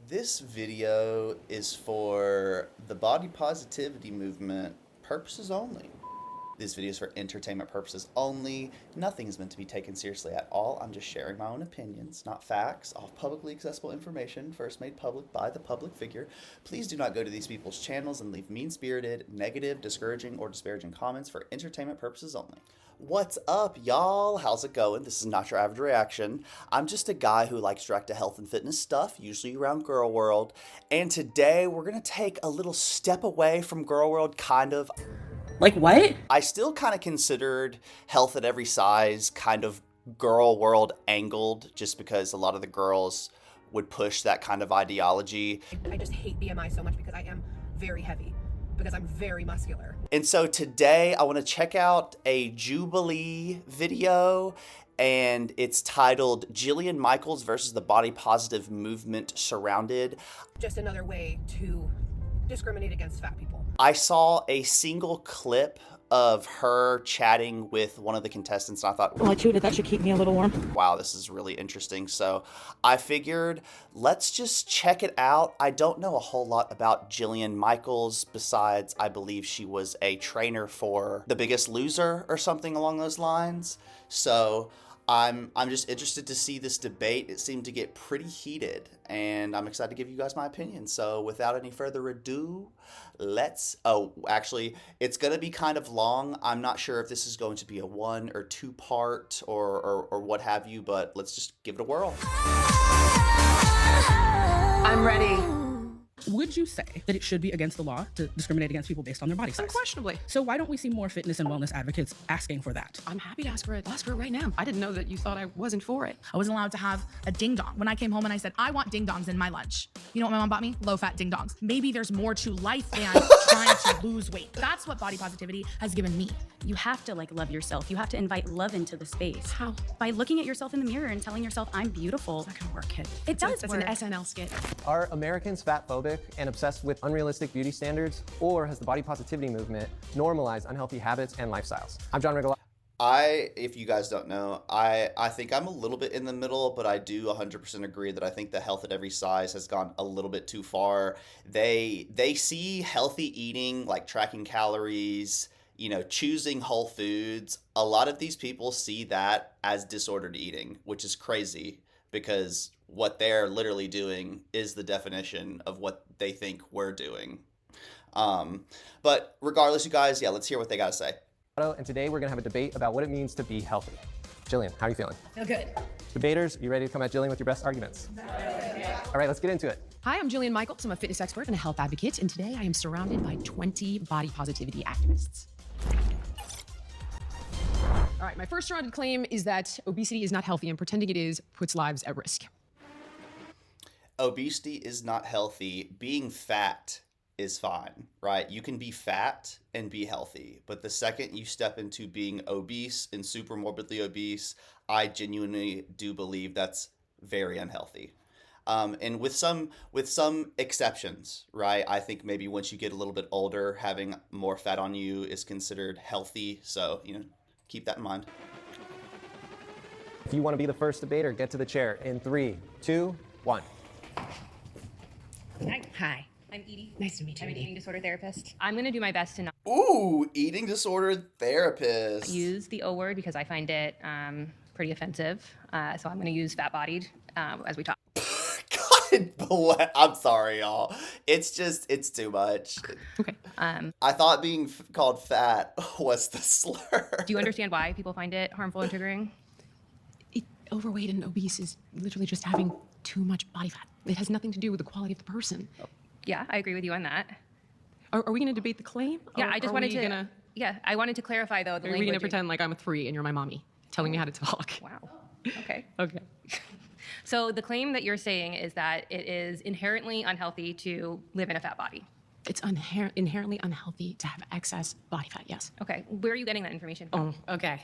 This video is for the body positivity movement purposes only. This video is for entertainment purposes only. Nothing is meant to be taken seriously at all. I'm just sharing my own opinions, not facts, all publicly accessible information first made public by the public figure. Please do not go to these people's channels and leave mean-spirited, negative, discouraging, or disparaging comments for entertainment purposes only. What's up, y'all? How's it going? This is Not Your Average Reaction. I'm just a guy who likes direct to health and fitness stuff, usually around Girl World. And today we're going to take a little step away from Girl World, kind of. Like what? I still kind of considered health at every size kind of Girl World angled, just because a lot of the girls would push that kind of ideology. I just hate BMI so much because I am very heavy, because I'm very muscular. And so today I want to check out a Jubilee video, and it's titled Jillian Michaels versus the Body Positive Movement Surrounded. Just another way to discriminate against fat people. I saw a single clip of her chatting with one of the contestants, and I thought, Well, I chewed it. That should keep me a little warm. wow, this is really interesting. So I figured, let's just check it out. I don't know a whole lot about Jillian Michaels besides I believe she was a trainer for The Biggest Loser or something along those lines. So I'm just interested to see this debate. It seemed to get pretty heated, and I'm excited to give you guys my opinion. So without any further ado, actually, it's going to be kind of long. I'm not sure if this is going to be a 1 or 2 part or what have you, but let's just give it a whirl. I'm ready. Would you say that it should be against the law to discriminate against people based on their body size? Unquestionably. So why don't we see more fitness and wellness advocates asking for that? I'm happy to ask for it right now. I didn't know that you thought I wasn't for it. I wasn't allowed to have a ding dong. When I came home and I said, I want ding dongs in my lunch. You know what my mom bought me? Low fat ding dongs. Maybe there's more to life than trying to lose weight. That's what body positivity has given me. You have to love yourself. You have to invite love into the space. How? By looking at yourself in the mirror and telling yourself, I'm beautiful. It's not gonna work, kid. It does That's work. an SNL skit. Are Americans fat phobic and obsessed with unrealistic beauty standards, or has the body positivity movement normalized unhealthy habits and lifestyles? I'm John Rigolo. If you guys don't know, I think I'm a little bit in the middle, but I do 100% agree that I think the health at every size has gone a little bit too far. They see healthy eating, like tracking calories, choosing whole foods. A lot of these people see that as disordered eating, which is crazy because what they're literally doing is the definition of what they think we're doing. But regardless, you guys, let's hear what they got to say. And today we're gonna have a debate about what it means to be healthy. Jillian, how are you feeling? Feel good. Debaters, you ready to come at Jillian with your best arguments? All right, let's get into it. Hi, I'm Jillian Michaels. I'm a fitness expert and a health advocate, and today I am surrounded by 20 body positivity activists. All right, my first surrounded claim is that obesity is not healthy, and pretending it is puts lives at risk. Obesity is not healthy. Being fat is fine, right? You can be fat and be healthy, but the second you step into being obese and super morbidly obese, I genuinely do believe that's very unhealthy. And with some exceptions, right? I think maybe once you get a little bit older, having more fat on you is considered healthy. So, keep that in mind. If you want to be the first debater, get to the chair in 3, 2, 1. Hi. I'm Edie. Nice to meet you, I'm an Edie. eating disorder therapist. I'm going to do my best to not Ooh, eating disorder therapist. use the O word because I find it pretty offensive. So I'm going to use fat-bodied as we talk. God bless. I'm sorry, y'all. It's too much. Okay. I thought being called fat was the slur. Do you understand why people find it harmful and triggering? Overweight and obese is literally just having too much body fat. It has nothing to do with the quality of the person. Yeah, I agree with you on that. Are we going to debate the claim? Yeah, Or I just are wanted we to. Gonna, Yeah, I wanted to clarify though the are we language. going to pretend like I'm a 3 and you're my mommy, telling me how to talk? Wow. Okay. Okay. So the claim that you're saying is that it is inherently unhealthy to live in a fat body. It's inherently unhealthy to have excess body fat, yes. Okay. Where are you getting that information from? Oh, okay.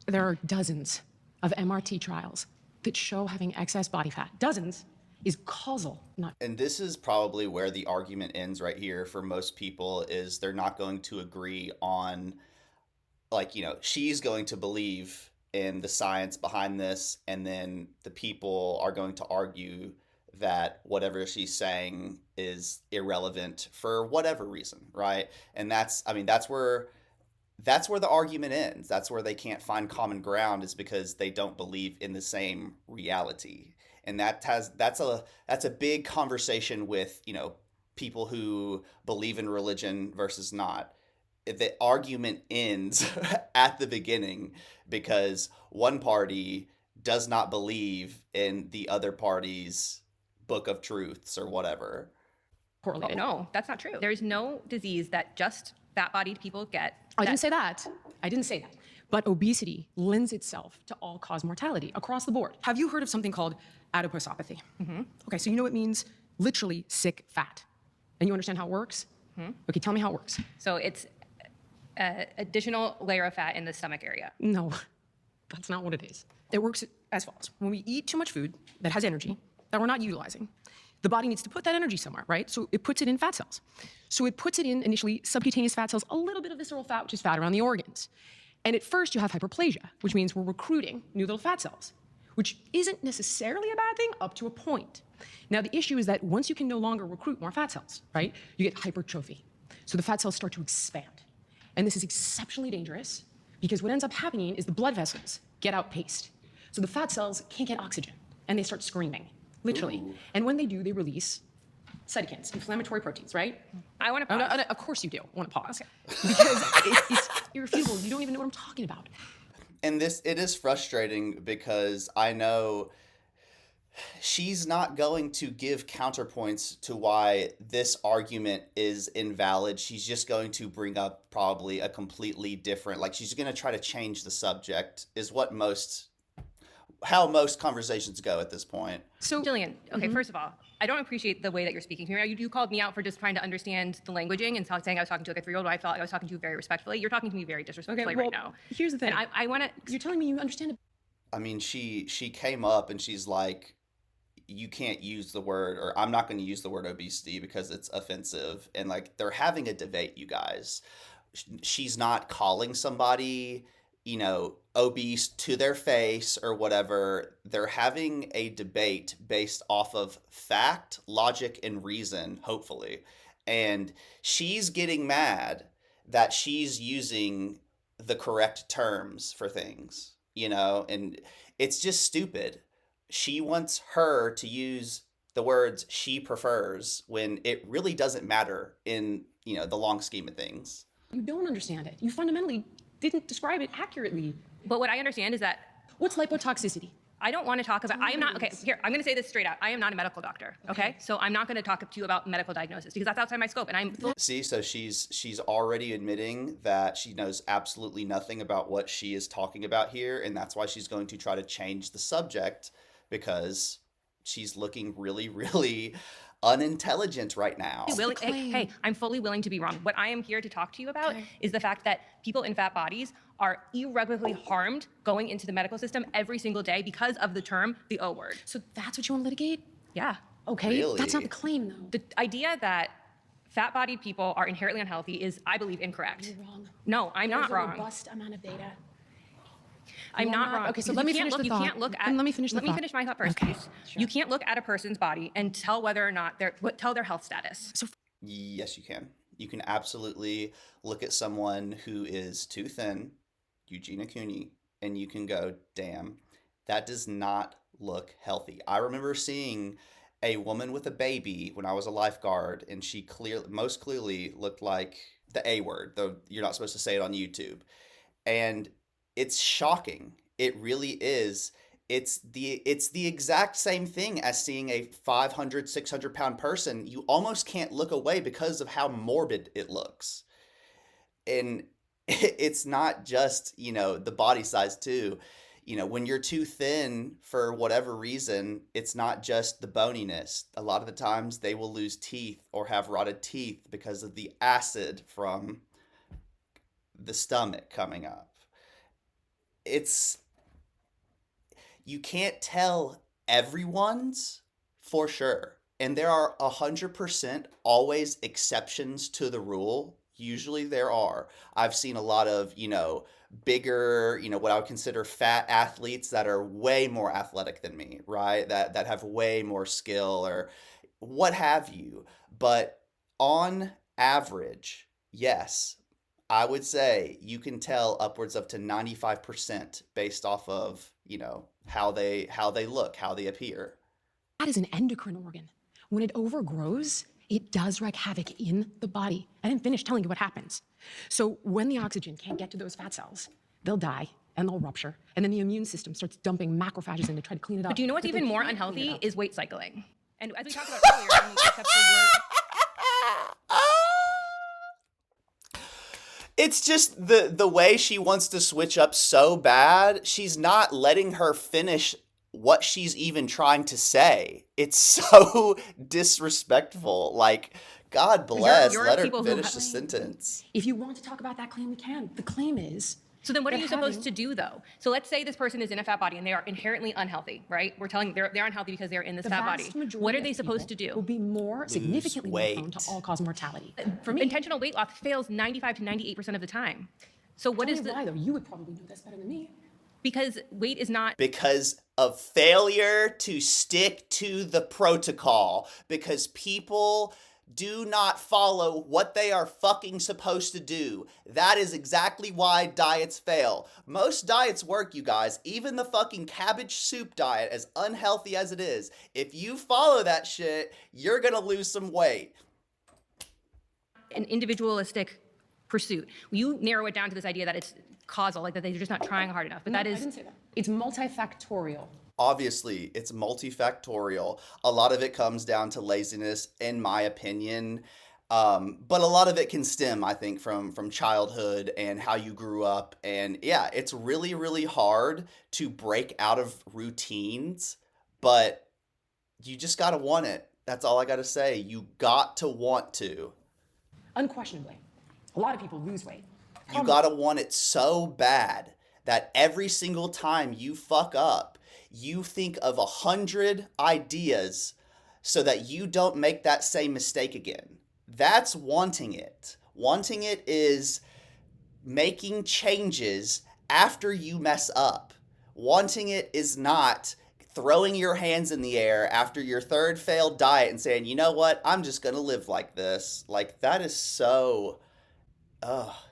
There are dozens of MRT trials that show having excess body fat. Dozens is causal, not. And this is probably where the argument ends right here for most people, is they're not going to agree on, she's going to believe in the science behind this, and then the people are going to argue that whatever she's saying is irrelevant for whatever reason, right? And that's where the argument ends. That's where they can't find common ground, is because they don't believe in the same reality. And that's a big conversation with, people who believe in religion versus not. The argument ends at the beginning because one party does not believe in the other party's book of truths or whatever. Correlated. No, that's not true. There's no disease that just fat-bodied people get. I didn't say that. I didn't say that. But obesity lends itself to all-cause mortality across the board. Have you heard of something called adiposopathy? Okay, so you know it means literally sick fat. And you understand how it works? Okay, tell me how it works. So it's an additional layer of fat in the stomach area. No, that's not what it is. It works as follows. When we eat too much food that has energy that we're not utilizing, the body needs to put that energy somewhere, right? So it puts it in fat cells. So it puts it in initially subcutaneous fat cells, a little bit of visceral fat, which is fat around the organs. And at first you have hyperplasia, which means we're recruiting new little fat cells, which isn't necessarily a bad thing up to a point. Now the issue is that once you can no longer recruit more fat cells, right, you get hypertrophy. So the fat cells start to expand. And this is exceptionally dangerous because what ends up happening is the blood vessels get outpaced. So the fat cells can't get oxygen and they start screaming, literally. Ooh. And when they do, they release cytokines, inflammatory proteins, right? I want to pause. Of course you do want to pause. Okay. Because it's irrefutable. You don't even know what I'm talking about. And it is frustrating because I know she's not going to give counterpoints to why this argument is invalid. She's just going to bring up probably a completely different, like she's going to try to change the subject, is how most conversations go at this point. So Jillian, okay, first of all, I don't appreciate the way that you're speaking here. You called me out for just trying to understand the languaging and saying I was talking to like a 3-year-old. I felt like I was talking to you very respectfully. You're talking to me very disrespectfully right now. Here's the thing. And I want to... You're telling me you understand it. I mean, she came up and she's like, you can't use the word, or I'm not going to use the word obesity because it's offensive. And like, they're having a debate, you guys. She's not calling somebody, obese to their face or whatever. They're having a debate based off of fact, logic, and reason, hopefully. And she's getting mad that she's using the correct terms for things, and it's just stupid. She wants her to use the words she prefers when it really doesn't matter in, the long scheme of things. You don't understand it. You fundamentally didn't describe it accurately. But what I understand is that... What's lipotoxicity? I don't want to talk about... I am not... Okay, here, I'm going to say this straight out. I am not a medical doctor, okay? So I'm not going to talk to you about medical diagnosis because that's outside my scope, and I'm... See, so she's already admitting that she knows absolutely nothing about what she is talking about here, and that's why she's going to try to change the subject, because she's looking really, really unintelligent right now. Hey, I'm fully willing to be wrong. What I am here to talk to you about is the fact that people in fat bodies are irreparably harmed going into the medical system every single day because of the term, the O word. So that's what you want to litigate? Yeah. Okay, really? That's not the claim, though. The idea that fat-bodied people are inherently unhealthy is, I believe, incorrect. You're wrong. No, I'm not wrong. There's a robust amount of data. I'm not wrong. Okay, so let me finish the thought. Let me finish my thought first, okay, please. Sure. You can't look at a person's body and tell whether or not tell their health status. So yes, you can. You can absolutely look at someone who is too thin, Eugenia Cooney, and you can go, damn, that does not look healthy. I remember seeing a woman with a baby when I was a lifeguard, and she most clearly looked like the A word, though you're not supposed to say it on YouTube. And it's shocking. It really is. It's the exact same thing as seeing a 500, 600 pound person. You almost can't look away because of how morbid it looks. And it's not just, the body size too. When you're too thin for whatever reason, it's not just the boniness. A lot of the times they will lose teeth or have rotted teeth because of the acid from the stomach coming up. You can't tell everyone's for sure. And there are 100% always exceptions to the rule. Usually there are. I've seen a lot of, bigger, what I would consider fat athletes that are way more athletic than me, right? That have way more skill or what have you. But on average, yes, I would say you can tell upwards up to 95% based off of, how they look, how they appear. That is an endocrine organ. When it overgrows, it does wreak havoc in the body. I didn't finish telling you what happens. So when the oxygen can't get to those fat cells, they'll die and they'll rupture. And then the immune system starts dumping macrophages in to try to clean it up. But do you know what's But they even more can't clean it unhealthy up. is weight cycling. And as we talked about earlier, I mean, except for It's just the way she wants to switch up so bad, she's not letting her finish what she's even trying to say. It's so disrespectful. Like, God bless, you're let her people who finish have- the sentence. If you want to talk about that claim, we can. The claim is. So then what are that you supposed having- to do though? So let's say this person is in a fat body and they are inherently unhealthy, right? We're telling they're unhealthy because they're in this The fat vast body. majority What are of they supposed to people Will do? be more significantly more prone weight. to all-cause mortality. For me, Intentional weight loss fails 95 to 98% of the time. So what tell is me the why though? You would probably know this better than me. because weight is not Because of failure to stick to the protocol. Because people do not follow what they are fucking supposed to do. That is exactly why diets fail. Most diets work, you guys. Even the fucking cabbage soup diet, as unhealthy as it is, if you follow that shit, you're gonna lose some weight. an individualistic pursuit. You narrow it down to this idea that it's causal, like that they're just not trying hard enough. But that I is didn't say that. It's multifactorial. Obviously, it's multifactorial. A lot of it comes down to laziness, in my opinion. But a lot of it can stem, I think, from childhood and how you grew up. And yeah, it's really, really hard to break out of routines, but you just gotta want it. That's all I gotta say. You got to want to. Unquestionably, a lot of people lose weight. You gotta want it so bad that every single time you fuck up, you think of 100 ideas so that you don't make that same mistake again. That's wanting it. Wanting it is making changes after you mess up. Wanting it is not throwing your hands in the air after your third failed diet and saying, you know what, I'm just gonna live like this. Like, that is so,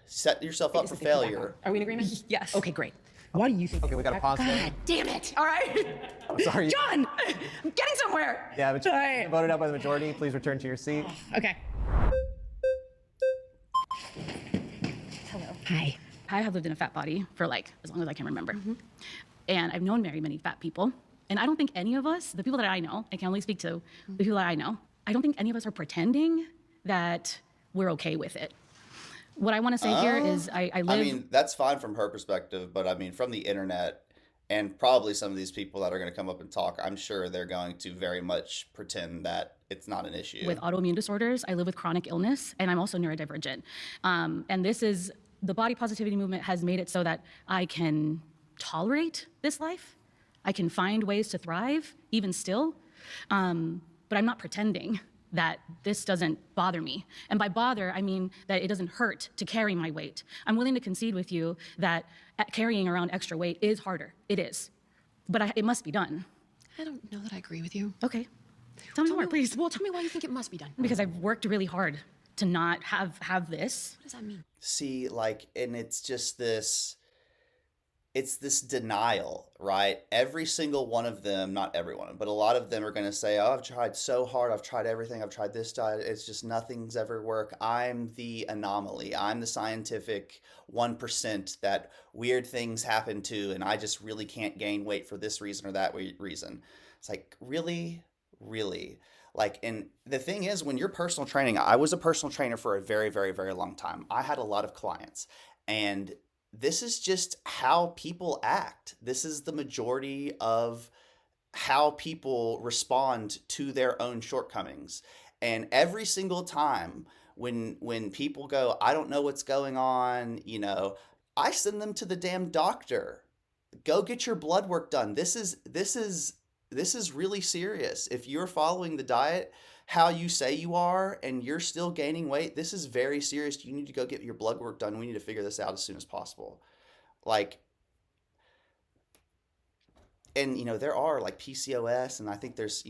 set yourself up for Take a step back failure. on. Are we in agreement? Yes. Okay, great. Why do you think? Okay, we gotta pause there. God damn it! All right, I'm sorry. John, I'm getting somewhere. Yeah, but All right. voted out by the majority. Please return to your seat. Okay. Hello. Hi. I have lived in a fat body for like as long as I can remember. And I've known very many fat people. And I don't think any of us, the people that I know, I can only speak to the people that I know, I don't think any of us are pretending that we're okay with it. What I want to say here is I live. I mean, that's fine from her perspective, but I mean, from the internet and probably some of these people that are going to come up and talk, I'm sure they're going to very much pretend that it's not an issue. With autoimmune disorders, I live with chronic illness, and I'm also neurodivergent. And this is, the body positivity movement has made it so that I can tolerate this life. I can find ways to thrive, even still. But I'm not pretending that this doesn't bother me. And by bother, I mean that it doesn't hurt to carry my weight. I'm willing to concede with you that carrying around extra weight is harder. It is. But it must be done. I don't know that I agree with you. Okay. Tell me more, please. Well, tell me why you think it must be done. What Because I've worked really hard to not have this. does that mean? See, like, and it's just this, it's this denial, right? Every single one of them, not everyone, but a lot of them are going to say, oh, I've tried so hard. I've tried everything. I've tried this diet. It's just nothing's ever worked. I'm the anomaly. I'm the scientific 1% that weird things happen to, and I just really can't gain weight for this reason or that reason. It's like, really? Really? Like, and the thing is, when you're personal training, I was a personal trainer for a very, very, very long time. I had a lot of clients, and this is just how people act. This is the majority of how people respond to their own shortcomings. And every single time when people go, I don't know what's going on, you know, I send them to the damn doctor. Go get your blood work done. This is really serious. If you're following the diet how you say you are and you're still gaining weight, this is very serious. You need to go get your blood work done. We need to figure this out as soon as possible. Like, and there are like PCOS, and I think there's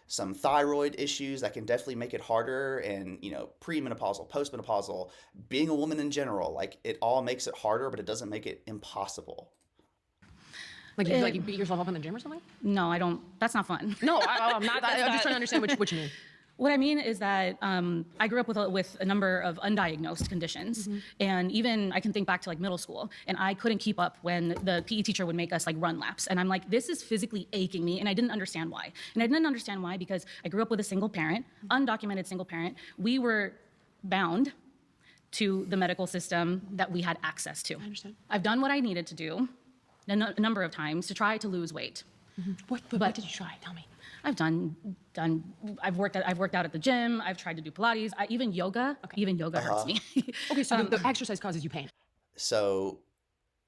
some thyroid issues that can definitely make it harder, and premenopausal, postmenopausal, being a woman in general, like it all makes it harder, but it doesn't make it impossible. Like you beat yourself up in the gym or something? No, I don't. That's not fun. No, I'm not. I'm just trying to understand what you mean. What I mean is that I grew up with a number of undiagnosed conditions, and even I can think back to like middle school, and I couldn't keep up when the PE teacher would make us like run laps, and I'm like, this is physically aching me, and I didn't understand why. And I didn't understand why because I grew up with a single parent, undocumented single parent. We were bound to the medical system that we had access to. I understand. I've done what I needed to do a number of times to try to lose weight. What did you try? Tell me. I've worked out at the gym. I've tried to do Pilates. Even yoga. Okay. Even yoga hurts me. Okay, so the exercise causes you pain. So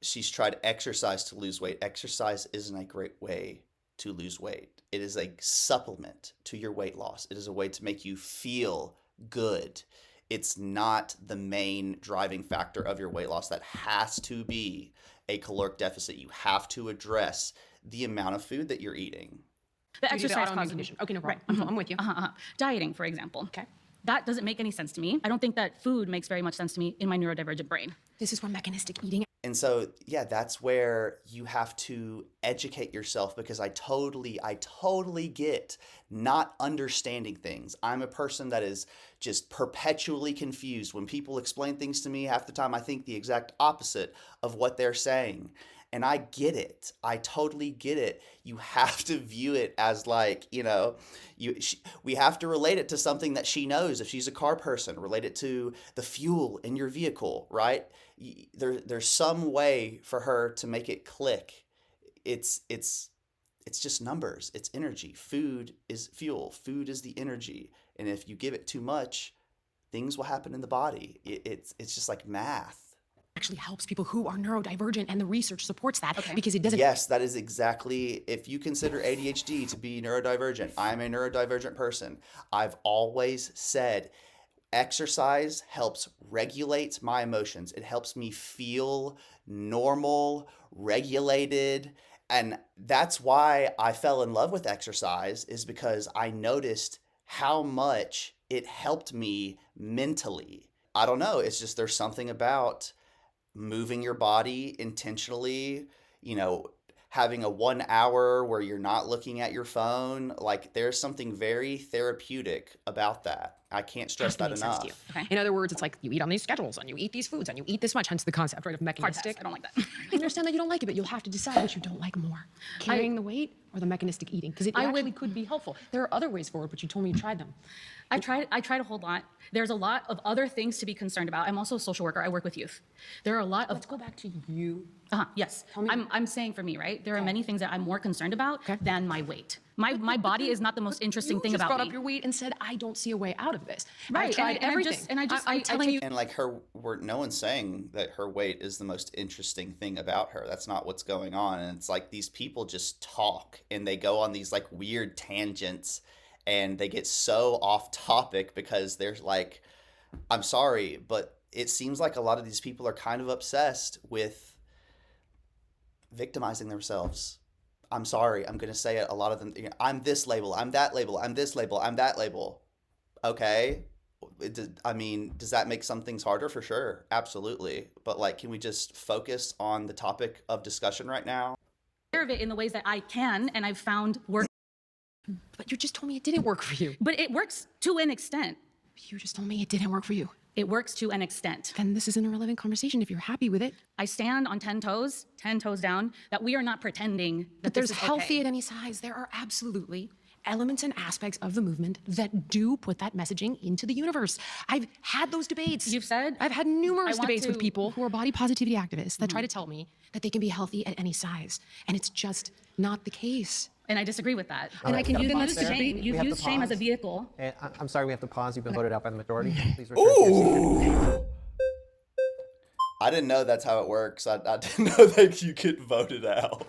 she's tried exercise to lose weight. Exercise isn't a great way to lose weight. It is a supplement to your weight loss. It is a way to make you feel good. It's not the main driving factor of your weight loss. That has to be a caloric deficit. You have to address the amount of food that you're eating. The exercise causes condition. Okay, no problem. I'm with you. Dieting, for example. Okay. That doesn't make any sense to me. I don't think that food makes very much sense to me in my neurodivergent brain. This is where mechanistic eating. And so, yeah, that's where you have to educate yourself, because I totally get not understanding things. I'm a person that is just perpetually confused. When people explain things to me, half the time I think the exact opposite of what they're saying. And I get it. I totally get it. You have to view it as like, we have to relate it to something that she knows. If she's a car person, relate it to the fuel in your vehicle, right? There's some way for her to make it click. It's just numbers. It's energy. Food is fuel. Food is the energy. And if you give it too much, things will happen in the body. It's just like math. Actually helps people who are neurodivergent, and the research supports that because it doesn't. Yes, that is exactly. If you consider ADHD to be neurodivergent, I'm a neurodivergent person. I've always said exercise helps regulate my emotions. It helps me feel normal, regulated. And that's why I fell in love with exercise, is because I noticed how much it helped me mentally. I don't know. It's just there's something about moving your body intentionally, having a 1 hour where you're not looking at your phone. Like, there's something very therapeutic about that. I can't stress that enough. Okay. In other words, it's like you eat on these schedules and you eat these foods and you eat this much, hence the concept, right, of mechanistic. I don't like that. I understand that you don't like it, but you'll have to decide what you don't like more. Carrying the weight or the mechanistic eating? Because it actually could be helpful. There are other ways forward, but you told me you tried them. I tried a whole lot. There's a lot of other things to be concerned about. I'm also a social worker. I work with youth. There are a lot of. Let's go back to you. Yes. I'm saying for me, right? There are many things that I'm more concerned about than my weight. My body is not the most interesting thing about me. You just brought up your weight and said, I don't see a way out of this. Right. I've tried everything. I'm telling you. And like no one's saying that her weight is the most interesting thing about her. That's not what's going on. And it's like these people just talk and they go on these like weird tangents, and they get so off topic because they're like, I'm sorry, but it seems like a lot of these people are kind of obsessed with victimizing themselves. I'm sorry, I'm going to say it. A lot of them, I'm this label, I'm that label, I'm this label, I'm that label. Okay. Does that make some things harder? For sure. Absolutely. But like, can we just focus on the topic of discussion right now? Of it in the ways that I can, and I've found work. But you just told me it didn't work for you. But it works to an extent. You just told me it didn't work for you. It works to an extent. Then this is an irrelevant conversation if you're happy with it. I stand on 10 toes down, that we are not pretending that there's this is healthy okay. at any size. There are absolutely elements and aspects of the movement that do put that messaging into the universe. I've had those debates. You've said? I've had numerous debates with people who are body positivity activists that try to tell me that they can be healthy at any size. And it's just not the case. And I disagree with that. All right, You've used shame, We have to shame as a pause. vehicle. And I'm sorry, we have to pause. You've been voted out by the majority. Please return to your seat. I didn't know that's how it works. I didn't know that you get voted out.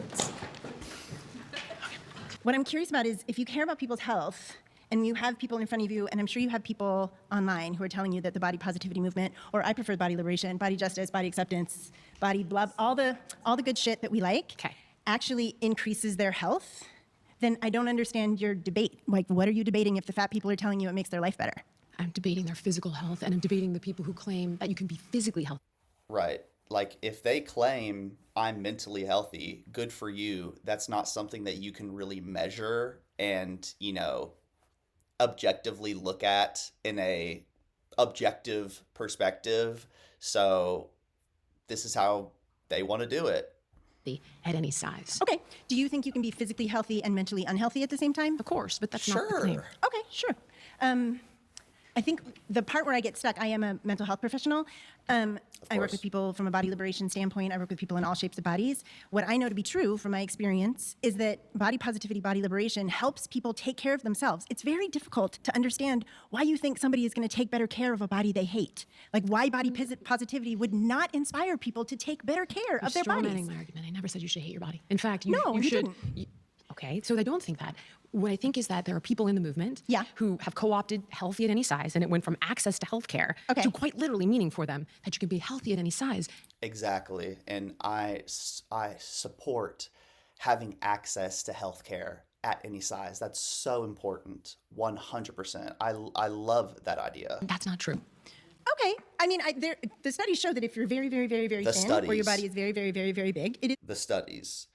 What I'm curious about is if you care about people's health and you have people in front of you, and I'm sure you have people online who are telling you that the body positivity movement, or I prefer body liberation, body justice, body acceptance, body blah, all the good shit that we like, actually increases their health, then I don't understand your debate. Like, what are you debating if the fat people are telling you it makes their life better? I'm debating their physical health, and I'm debating the people who claim that you can be physically healthy. Right. Like, if they claim I'm mentally healthy, good for you. That's not something that you can really measure and, you know, objectively look at in a objective perspective. So this is how they want to do it. At any size. Okay. Do you think you can be physically healthy and mentally unhealthy at the same time? Of course, but that's not the claim. Okay, sure. I think the part where I get stuck, I am a mental health professional. I work with people from a body liberation standpoint. I work with people in all shapes of bodies. What I know to be true from my experience is that body positivity, body liberation helps people take care of themselves. It's very difficult to understand why you think somebody is going to take better care of a body they hate. Like, why body positivity would not inspire people to take better care of their bodies. You're strawmanning my argument. I never said you should hate your body. In fact, No, you you should. didn't. Okay, so I don't think that. What I think is that there are people in the movement who have co-opted healthy at any size, and it went from access to healthcare to quite literally meaning for them that you can be healthy at any size. Exactly. And I support having access to healthcare at any size. That's so important. 100%. I love that idea. That's not true. Okay. I mean, the studies show that if you're very, very, very, very thin, or your body is very, very, very, very big, it is. The studies.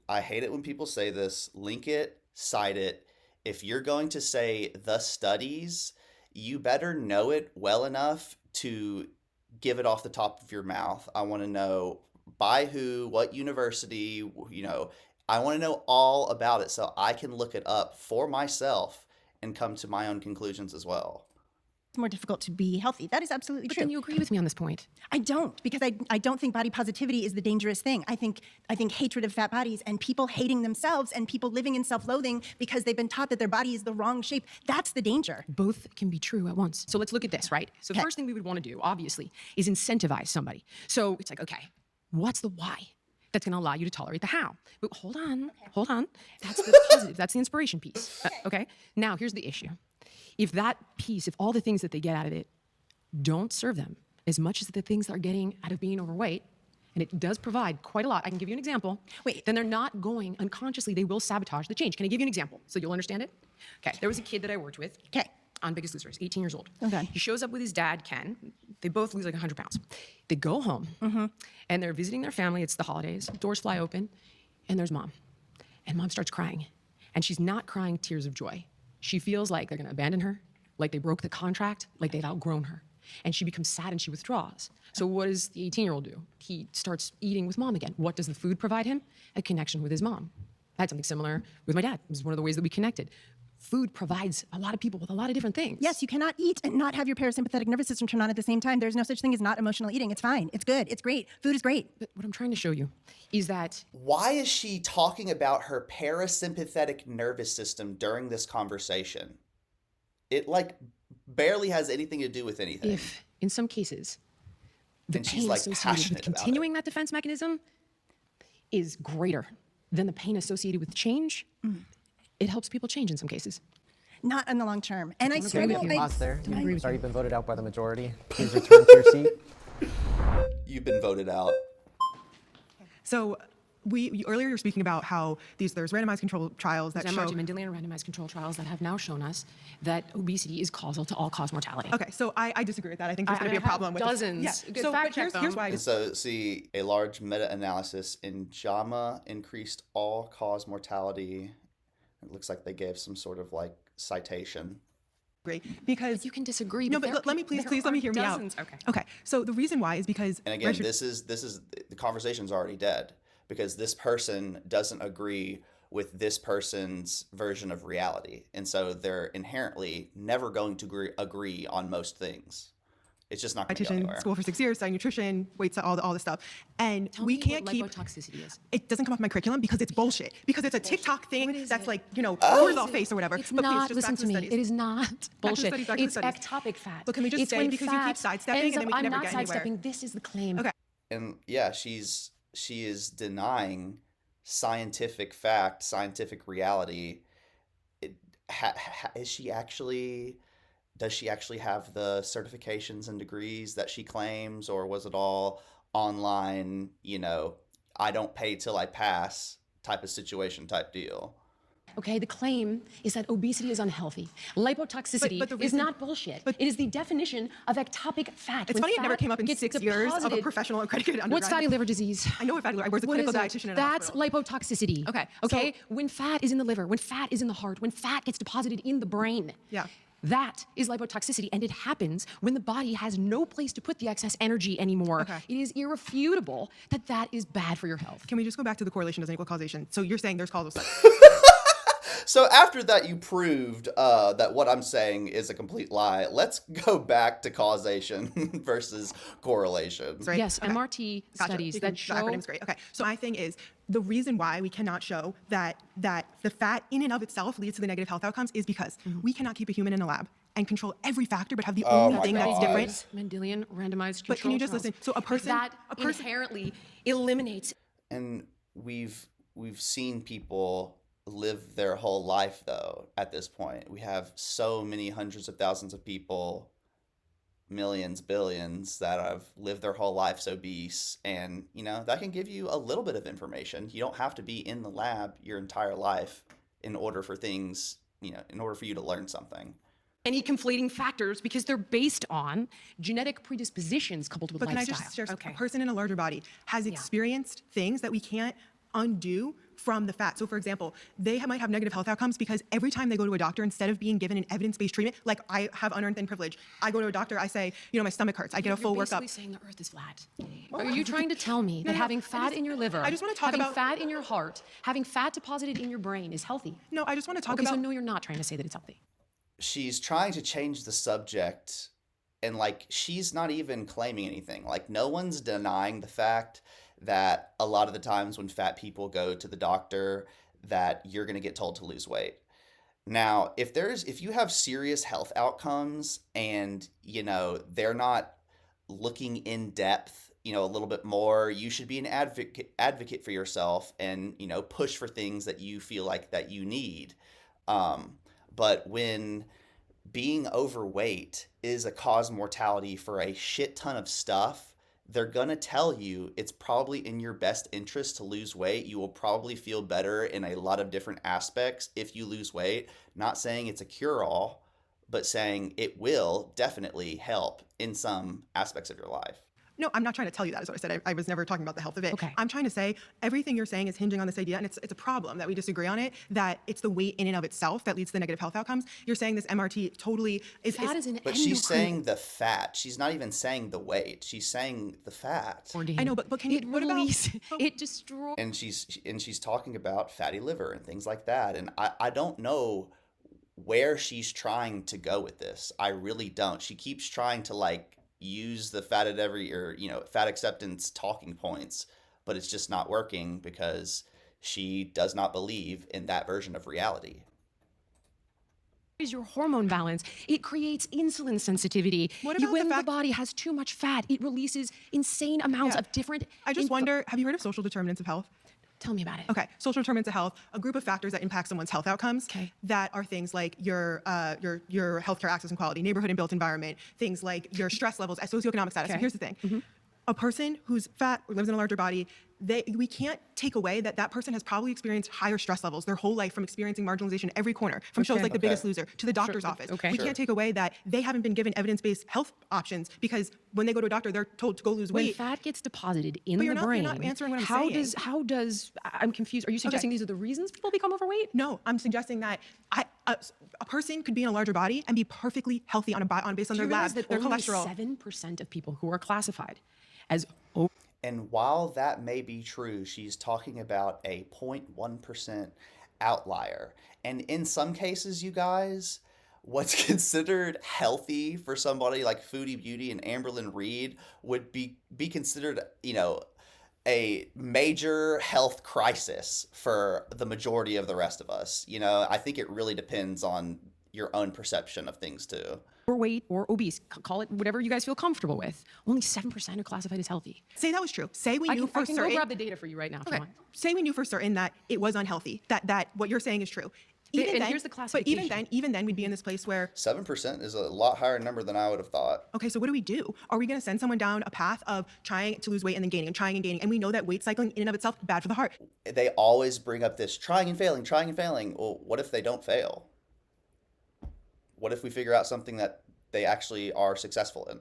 I hate it when people say this. Link it, cite it. If you're going to say the studies, you better know it well enough to give it off the top of your mouth. I want to know by who, what university, you know, I want to know all about it so I can look it up for myself and come to my own conclusions as well. More difficult to be healthy. That is absolutely true. But then you agree with me on this point. I don't, because I don't think body positivity is the dangerous thing. I think hatred of fat bodies and people hating themselves and people living in self-loathing because they've been taught that their body is the wrong shape, that's the danger. Both can be true at once. So let's look at this, right? So the first thing we would want to do, obviously, is incentivize somebody. So it's like, okay, what's the why that's going to allow you to tolerate the how? But hold on. That's the positive, that's the inspiration piece. Okay, now here's the issue. If that piece, if all the things that they get out of it don't serve them as much as the things they're getting out of being overweight, and it does provide quite a lot, I can give you an example, then they're not going unconsciously, they will sabotage the change. Can I give you an example so you'll understand it? Okay, there was a kid that I worked with on Biggest Loser, 18 years old. Okay. He shows up with his dad, Ken. They both lose like 100 pounds. They go home, and they're visiting their family. It's the holidays. Doors fly open, and there's mom. And mom starts crying. And she's not crying tears of joy. She feels like they're going to abandon her, like they broke the contract, like they've outgrown her. And she becomes sad and she withdraws. So what does the 18-year-old do? He starts eating with mom again. What does the food provide him? A connection with his mom. I had something similar with my dad. It was one of the ways that we connected. Food provides a lot of people with a lot of different things. Yes, you cannot eat and not have your parasympathetic nervous system turn on at the same time. There's no such thing as not emotional eating. It's fine. It's good. It's great. Food is great. But what I'm trying to show you is that... Why is she talking about her parasympathetic nervous system during this conversation? It, like, barely has anything to do with anything. If, in some cases, the and pain she's, like, associated with passionate about continuing that defense mechanism is greater than the pain associated with change, it helps people change in some cases. Not in the long term. And I Can we struggle. pause there? agree Sorry, you've been voted out by the majority. Please return to your seat. You've been voted out. So earlier you were speaking about how there's randomized control trials that show... Mendelian randomized control trials that have now shown us that obesity is causal to all-cause mortality. Okay, so I disagree with that. I think there's going to be a problem with dozens. This. Good So, fact but check here's them. why. So, see, a large meta-analysis in JAMA increased all-cause mortality. It looks like they gave some sort of, like, citation. Because you can disagree. No, but let me please let me hear me out. Okay. So the reason why is because... And again, this is the conversation's already dead because this person doesn't agree with this person's version of reality. And so they're inherently never going to agree on most things. It's just not going to go anywhere. School for 6 years, studying nutrition, weights, all the stuff. And we can't keep... lipotoxicity is. It doesn't come off my curriculum because it's bullshit. Because it's a TikTok thing that's like, cortisol face or whatever. It's but not, please, just listen to me, studies. it is not bullshit. Back to It's the studies. ectopic fat. But can we just it's stay, when because you keep fat sidestepping ends and then we up- can never I'm not get anywhere. sidestepping, this is the claim. Okay. And yeah, she is denying scientific fact, scientific reality. is she actually, does she actually have the certifications and degrees that she claims, or was it all online, I don't pay till I pass type of situation type deal? Okay, the claim is that obesity is unhealthy. Lipotoxicity But the is reason- not bullshit. It is the definition of ectopic fat. It's When funny it never fat came up in gets 6 years of a deposited- professional accredited undergrad. What's fatty liver disease? I know what fatty liver. I was a What clinical is it? dietitian in a That's hospital. lipotoxicity. Okay, Okay. so- When fat is in the liver, when fat is in the heart, when fat gets deposited in the brain. Yeah. That is lipotoxicity, and it happens when the body has no place to put the excess energy anymore. Okay. It is irrefutable that that is bad for your health. Can we just go back to the correlation doesn't equal causation? So you're saying there's causal study. So after that, you proved that what I'm saying is a complete lie. Let's go back to causation versus correlation. Right? Yes, Okay. MRT Gotcha. studies You that can- show. The acronym's great. Okay. So my thing is, the reason why we cannot show that the fat in and of itself leads to the negative health outcomes is because we cannot keep a human in a lab and control every factor, but have the only my thing that's God. different. Mendelian randomized But can you control just trials. listen? So a person that inherently eliminates. And we've seen people live their whole life, though. At this point, we have so many hundreds of thousands of people, millions, billions, that have lived their whole lives obese, and that can give you a little bit of information. You don't have to be in the lab your entire life in order for things, in order for you to learn something. Any conflating factors because they're based on genetic predispositions coupled with But can I lifestyle. just share, Okay. a person in a larger body has experienced things that we can't undo from the fat. So for example, they might have negative health outcomes because every time they go to a doctor, instead of being given an evidence-based treatment, like I have unearned thin privilege, I go to a doctor, I say, my stomach hurts, I get a full You're workup. basically saying the earth is flat. Are you trying to tell me that no, having I fat just- in your liver, I just wanna talk having about- fat in your heart, having fat deposited in your brain is healthy? No, I just want to talk Okay, about... so no, you're not trying to say that it's healthy. She's trying to change the subject, and she's not even claiming anything. No one's denying the fact that a lot of the times when fat people go to the doctor, that you're going to get told to lose weight. Now, if you have serious health outcomes and they're not looking in depth, a little bit more, you should be an advocate for yourself and push for things that you feel like that you need. But when being overweight is a cause mortality for a shit ton of stuff, they're going to tell you it's probably in your best interest to lose weight. You will probably feel better in a lot of different aspects if you lose weight. Not saying it's a cure-all, but saying it will definitely help in some aspects of your life. No, I'm not trying to tell you that, is what I said. I was never talking about the health of it. Okay. I'm trying to say everything you're saying is hinging on this idea, and it's a problem that we disagree on it, that it's the weight in and of itself that leads to the negative health outcomes. You're saying this MRT totally is... Fat is an But she's saying the fat. She's not even saying the weight. She's saying the fat. I know, but can you... It What about... releases, it destroys. And she's talking about fatty liver and things like that. And I don't know where she's trying to go with this. I really don't. She keeps trying to use the fat fat acceptance talking points, but it's just not working because she does not believe in that version of reality. Is your hormone balance. It creates insulin sensitivity. What about when the fact- body has too much fat, it releases insane amounts of different. I just wonder, have you heard of social determinants of health? Tell me about it. Okay, social determinants of health, a group of factors that impact someone's health outcomes. Okay. That are things like your healthcare access and quality, neighborhood and built environment, things like your stress levels, socioeconomic status. Okay. And here's the thing. A person who's fat or lives in a larger body, we can't take away that person has probably experienced higher stress levels their whole life from experiencing marginalization every corner, from shows like The Biggest Loser to the doctor's office. Okay. We can't take away that they haven't been given evidence-based health options because when they go to a doctor, they're told to go lose When weight. fat gets deposited in But the you're brain, not answering what I'm how saying. I'm confused. Are you suggesting these are the reasons people become overweight? No, I'm suggesting that a person could be in a larger body and be perfectly healthy based on Do their you realize lab, that their only cholesterol. 7% of people who are classified as And while that may be true, she's talking about a 0.1% outlier. And in some cases, you guys, what's considered healthy for somebody like Foodie Beauty and Amberlyn Reed would be considered, a major health crisis for the majority of the rest of us. I think it really depends on your own perception of things too. overweight or obese, call it whatever you guys feel comfortable with, only 7% are classified as healthy. Say that was true. Say we I knew can, for I can certain. go grab the data for you right now if you Okay. want. Say we knew for certain that it was unhealthy. That what you're saying is true. And then, here's the but classification. even then, we'd be in this place where 7% is a lot higher number than I would have thought. okay, so what do we do? Are we going to send someone down a path of trying to lose weight and then gaining and trying and gaining? And we know that weight cycling in and of itself bad for the heart. They always bring up this trying and failing, trying and failing. Well, what if they don't fail? What if we figure out something that they actually are successful in?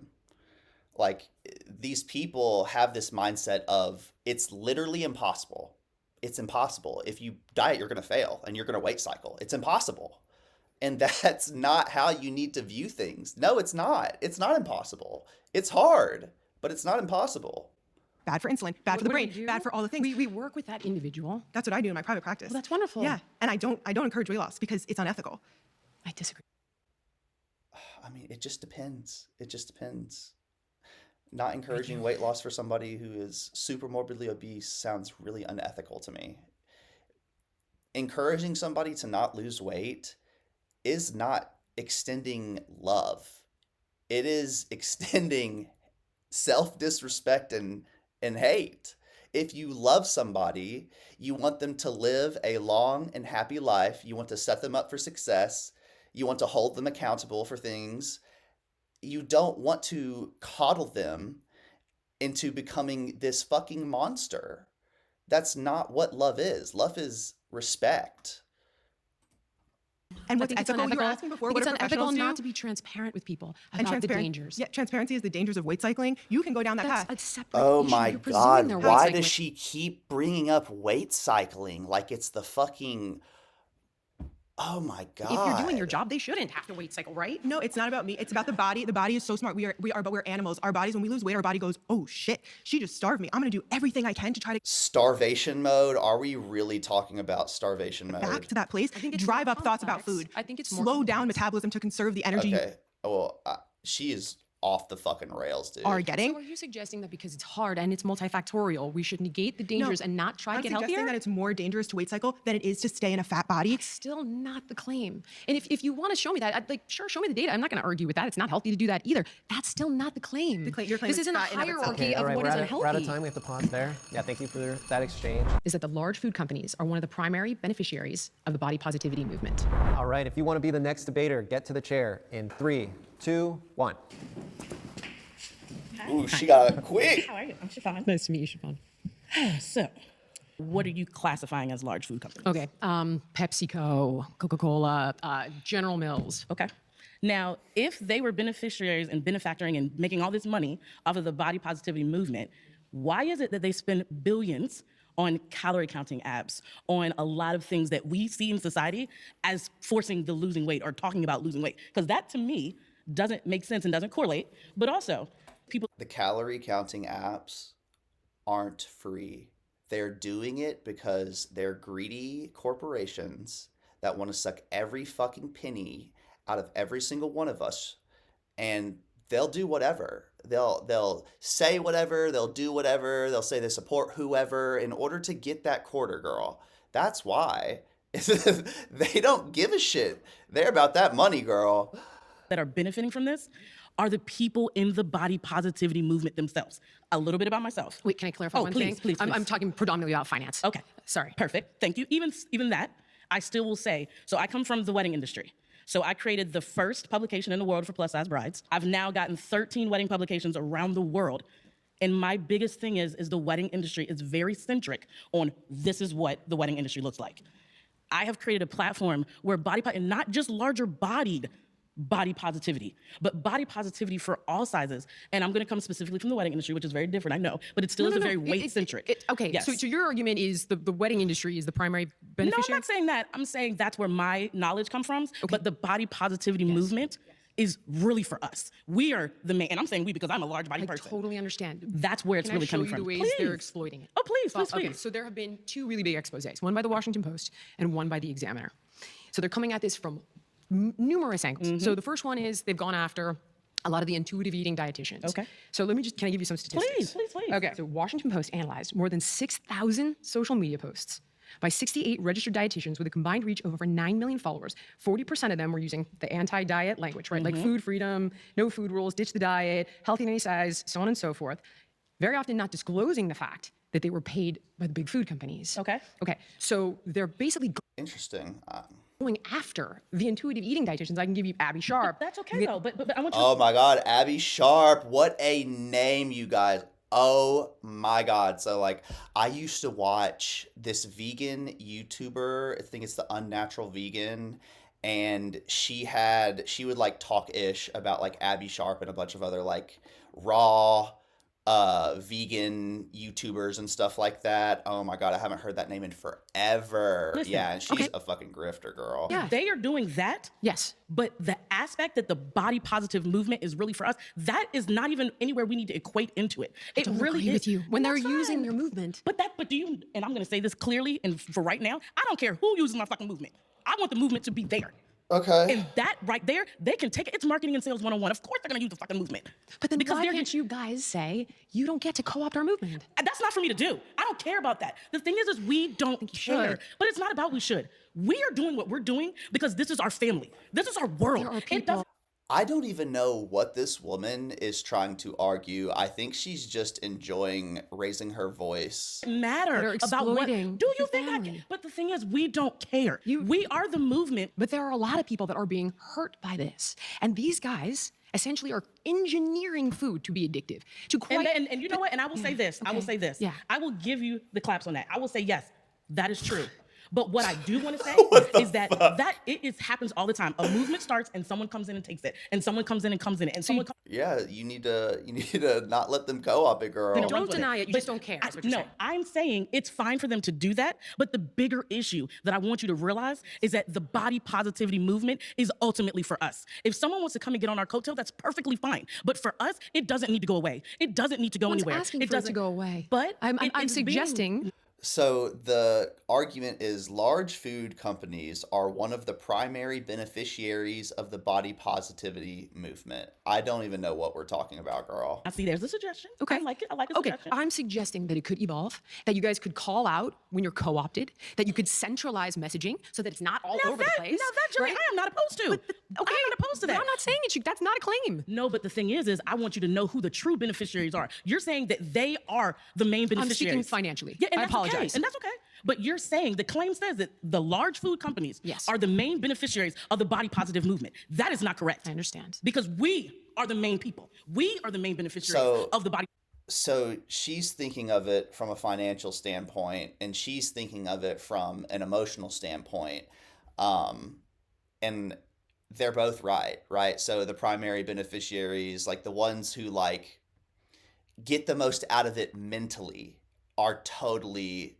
Like, these people have this mindset of it's literally impossible. It's impossible. If you diet, you're going to fail and you're going to weight cycle. It's impossible. And that's not how you need to view things. No, it's not. It's not impossible. It's hard, but it's not impossible. Bad for insulin, bad for the What do brain, we do? bad for all the things. We work with that individual. That's what I do in my private practice. Well, that's wonderful. Yeah, and I don't encourage weight loss because it's unethical. I disagree. I mean, it just depends. It just depends. Not encouraging weight loss for somebody who is super morbidly obese sounds really unethical to me. Encouraging somebody to not lose weight is not extending love. It is extending self-disrespect and hate. If you love somebody, you want them to live a long and happy life. You want to set them up for success. You want to hold them accountable for things. You don't want to coddle them into becoming this fucking monster. That's not what love is. Love is respect. And I what's think it's ethical? You were unethical. asking before I think what it's do unethical professionals not do? to be transparent with people And about the transparent- dangers. Yeah, transparency is the dangers of weight cycling. You can go down that That's path. a separate Oh issue. my You're presuming God, they're weight why cycling. does she keep bringing up weight cycling like it's the fucking... Oh my God. If you're doing your job, they shouldn't have to weight cycle, right? No, it's not about me. It's about the body. The body is so smart. But we're animals. Our bodies, when we lose weight, our body goes, oh shit, she just starved me. I'm gonna do everything I can to try to Starvation mode? Are we really talking about starvation mode? back to that place. I think it's Drive more up thoughts about complex. food. I think it's more slow down complex. metabolism to conserve the energy Okay. Well, she is off the fucking rails, dude. you are getting. So are you suggesting that because it's hard and it's multifactorial, we should negate the dangers and not try to I'm get suggesting healthier? that it's more dangerous to weight cycle than it is to stay in a fat body. Still not the claim. And if you want to show me that, I'd like, sure, show me the data. I'm not going to argue with that. It's not healthy to do that either. That's still not the claim. Your claim This is isn't a fat in and of itself. hierarchy all of right, what is we're unhealthy. out of time. We have to pause there. Yeah, thank you for that exchange. Is that the large food companies are one of the primary beneficiaries of the body positivity movement. All right, if you want to be the next debater, get to the chair in 3, 2, 1. Ooh, she got it quick. How are you? I'm Siobhan. Nice to meet you, Siobhan. So, what are you classifying as large food companies? Okay, PepsiCo, Coca-Cola, General Mills. Okay. Now, if they were beneficiaries and benefactoring and making all this money off of the body positivity movement, why is it that they spend billions on calorie counting apps, on a lot of things that we see in society as forcing the losing weight or talking about losing weight? Because that, to me, doesn't make sense and doesn't correlate. But also, people... The calorie counting apps aren't free. They're doing it because they're greedy corporations that want to suck every fucking penny out of every single one of us, and they'll do whatever. They'll say whatever, they'll do whatever, they'll say they support whoever in order to get that quarter, girl. That's why. They don't give a shit. They're about that money, girl. that are benefiting from this are the people in the body positivity movement themselves. A little bit about myself. Wait, can I clarify one please, thing? Please, I'm please. talking predominantly about finance. Okay. Sorry. Perfect. Thank you. Even that, I still will say, so I come from the wedding industry. So I created the first publication in the world for plus size brides. I've now gotten 13 wedding publications around the world. And my biggest thing is the wedding industry is very centric on this is what the wedding industry looks like. I have created a platform where and not just larger bodied body positivity, but body positivity for all sizes. And I'm gonna come specifically from the wedding industry, which is very different, I know, but it still is a very weight-centric. Okay, Yes. so your argument is the wedding industry is the primary No, I'm beneficiary? not saying that. I'm saying that's where my knowledge comes from, but the body positivity movement is really for us. We are the main, and I'm saying we because I'm a large body I person. totally understand. That's where it's Can really I show coming you from. the ways they're Please. exploiting it? Oh, please, please, Okay, please. so there have been two really big exposés, one by the Washington Post and one by the Examiner. So they're coming at this from numerous angles. Mm-hmm. So the first one is they've gone after a lot of the intuitive eating dietitians. Okay. So can I give you some statistics? Please. Okay, so Washington Post analyzed more than 6,000 social media posts by 68 registered dietitians with a combined reach of over 9 million followers. 40% of them were using the anti-diet language, right? Like food freedom, no food rules, ditch the diet, healthy in any size, so on and so forth. Very often not disclosing the fact that they were paid by the big food companies. Okay. Okay, so they're basically Interesting. going after the intuitive eating dietitians. I can give you Abby Sharp. That's okay though. But I want you. Oh my God, Abby Sharp. What a name, you guys. Oh my God. So like I used to watch this vegan YouTuber, I think it's the Unnatural Vegan, and she would like talk ish about like Abby Sharp and a bunch of other like raw vegan YouTubers and stuff like that. Oh my God, I haven't heard that name in forever. Listen, yeah, and she's a fucking grifter, girl. Yeah. They are doing that. Yes. But the aspect that the body positive movement is really for us, that is not even anywhere we need to equate into it. It Don't really agree is. with you when And they're that's using fine. your movement. But do you, and I'm gonna say this clearly and for right now, I don't care who uses my fucking movement. I want the movement to be there. Okay. And that right there, they can take it. It's marketing and sales 101. Of course they're gonna use the fucking movement. But then because why they're can't you guys say you don't get to co-opt our movement? That's not for me to do. I don't care about that. The thing is we don't care. should. But it's not about we should. We are doing what we're doing because this is our family. This is our world. There are It people. doesn't I don't even know what this woman is trying to argue. I think she's just enjoying raising her voice. matter They're about what. exploiting Do you your think I family. can? But the thing is, we don't care. We are the movement. But there are a lot of people that are being hurt by this. And these guys essentially are engineering food to be addictive. To quite, And you know what? And I will say this. I will Okay. say this. Yeah. I will give you the claps on that. I will say yes, that is true. But what I do want to say is that it happens all the time. A movement starts and someone comes in and takes it, and someone comes in and comes in it, and someone comes. Yeah, you need to not let them co-op it, girl. and don't runs with deny it, you But just don't care, is what you're no, saying. I'm saying it's fine for them to do that. But the bigger issue that I want you to realize is that the body positivity movement is ultimately for us. If someone wants to come and get on our coattail, that's perfectly fine. But for us, it doesn't need to go away. It doesn't need to go no one's anywhere. asking it for it to doesn't go away. But I'm it is being- suggesting So the argument is large food companies are one of the primary beneficiaries of the body positivity movement. I don't even know what we're talking about, girl. I see. There's a suggestion. Okay. I like it. I like the Okay, suggestion. I'm suggesting that it could evolve, that you guys could call out when you're co-opted, that you could centralize messaging so that it's not all over the place. Now that, Jillian, right? I am not opposed to. Okay, I'm not opposed to but that. I'm not saying it. That's not a claim. No, but the thing is I want you to know who the true beneficiaries are. You're saying that they are the main I'm beneficiaries. speaking financially. Yeah, and I that's apologize. Okay, and that's okay. But you're saying the claim says that the large food companies Yes. are the main beneficiaries of the body positive movement. That is not correct. I understand. Because we are the main people. We are the main beneficiaries So- of the body. So she's thinking of it from a financial standpoint, and she's thinking of it from an emotional standpoint. And they're both right? So the primary beneficiaries, like the ones who like get the most out of it mentally, are totally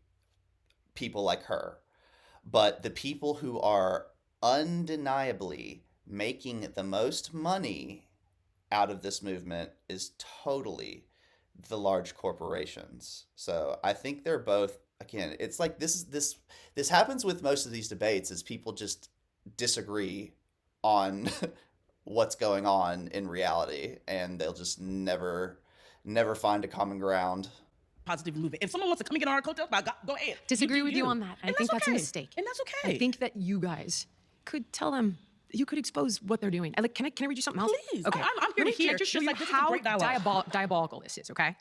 people like her. But the people who are undeniably making the most money out of this movement is totally the large corporations. So I think they're both, again, it's like this happens with most of these debates is people just disagree on what's going on in reality, and they'll just never find a common ground. Positive movement. If someone wants to come and get on our coattails, go ahead. Disagree do with you on that. I And think that's a okay. mistake. And that's okay. I think that you guys could tell them, you could expose what they're doing. Like, can I read you something else? Please. Okay. I'm here Let to me- can I hear. just show Just you like, this is a how great dialogue. diabolical this is, okay?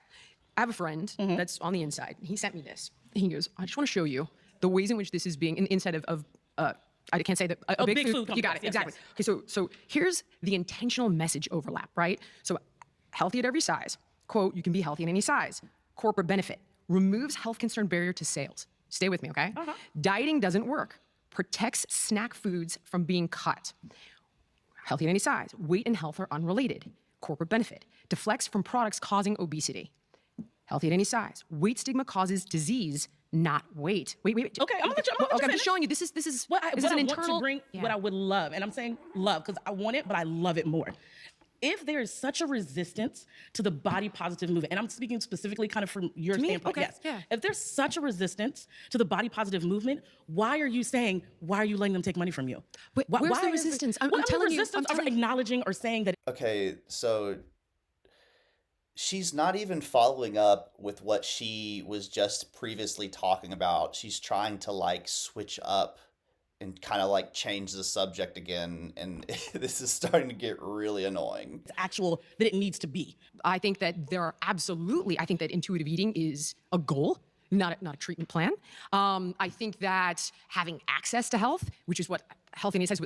I have a friend that's on the inside. He sent me this. He goes, I just want to show you the ways in which this is being inside of I can't say that a big food You got complex, it, yes, exactly. yes. Okay, so here's the intentional message overlap, right? So healthy at every size. Quote, you can be healthy in any size. Corporate benefit. Removes health concern barrier to sales. Stay with me, okay? Dieting doesn't work. Protects snack foods from being cut. Healthy in any size. Weight and health are unrelated. Corporate benefit. Deflects from products causing obesity. Healthy at any size. Weight stigma causes disease, not weight. Wait. Okay, I'm gonna let you Okay, I'm finish. just showing you. This is What I an want internal. to bring, what I would love, and I'm saying love because I want it, but I love it more. If there is such a resistance to the body positive movement, and I'm speaking specifically kind of from your me? standpoint, Okay, yes. yeah. If there's such a resistance to the body positive movement, why are you letting them take money from you? Wait, where's the is it- resistance? I'm Well, I mean, telling you- resistance I'm of telling you. acknowledging or saying that Okay, so she's not even following up with what she was just previously talking about. She's trying to like switch up and kind of like change the subject again, and this is starting to get really annoying. it's actual, that it needs to be. I think that I think that intuitive eating is a goal not a treatment plan. I think that having access to health, which is what health at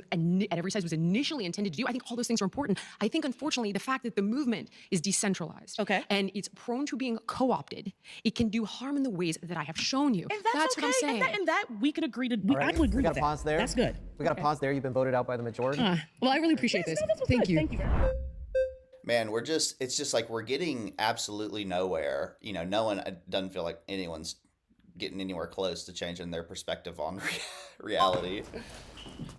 every size was initially intended to do, I think all those things are important. I think, unfortunately, the fact that the movement is decentralized and it's prone to being co-opted, it can do harm in the ways that I have shown you. And that's what I'm saying. And that we could agree to. I would agree We with got to that. pause there. That's good. We got to pause there. You've been voted out by the majority. Well, I really appreciate this. Thank you. Thank you. Man, it's just like we're getting absolutely nowhere. You know, no one doesn't feel like anyone's getting anywhere close to changing their perspective on reality.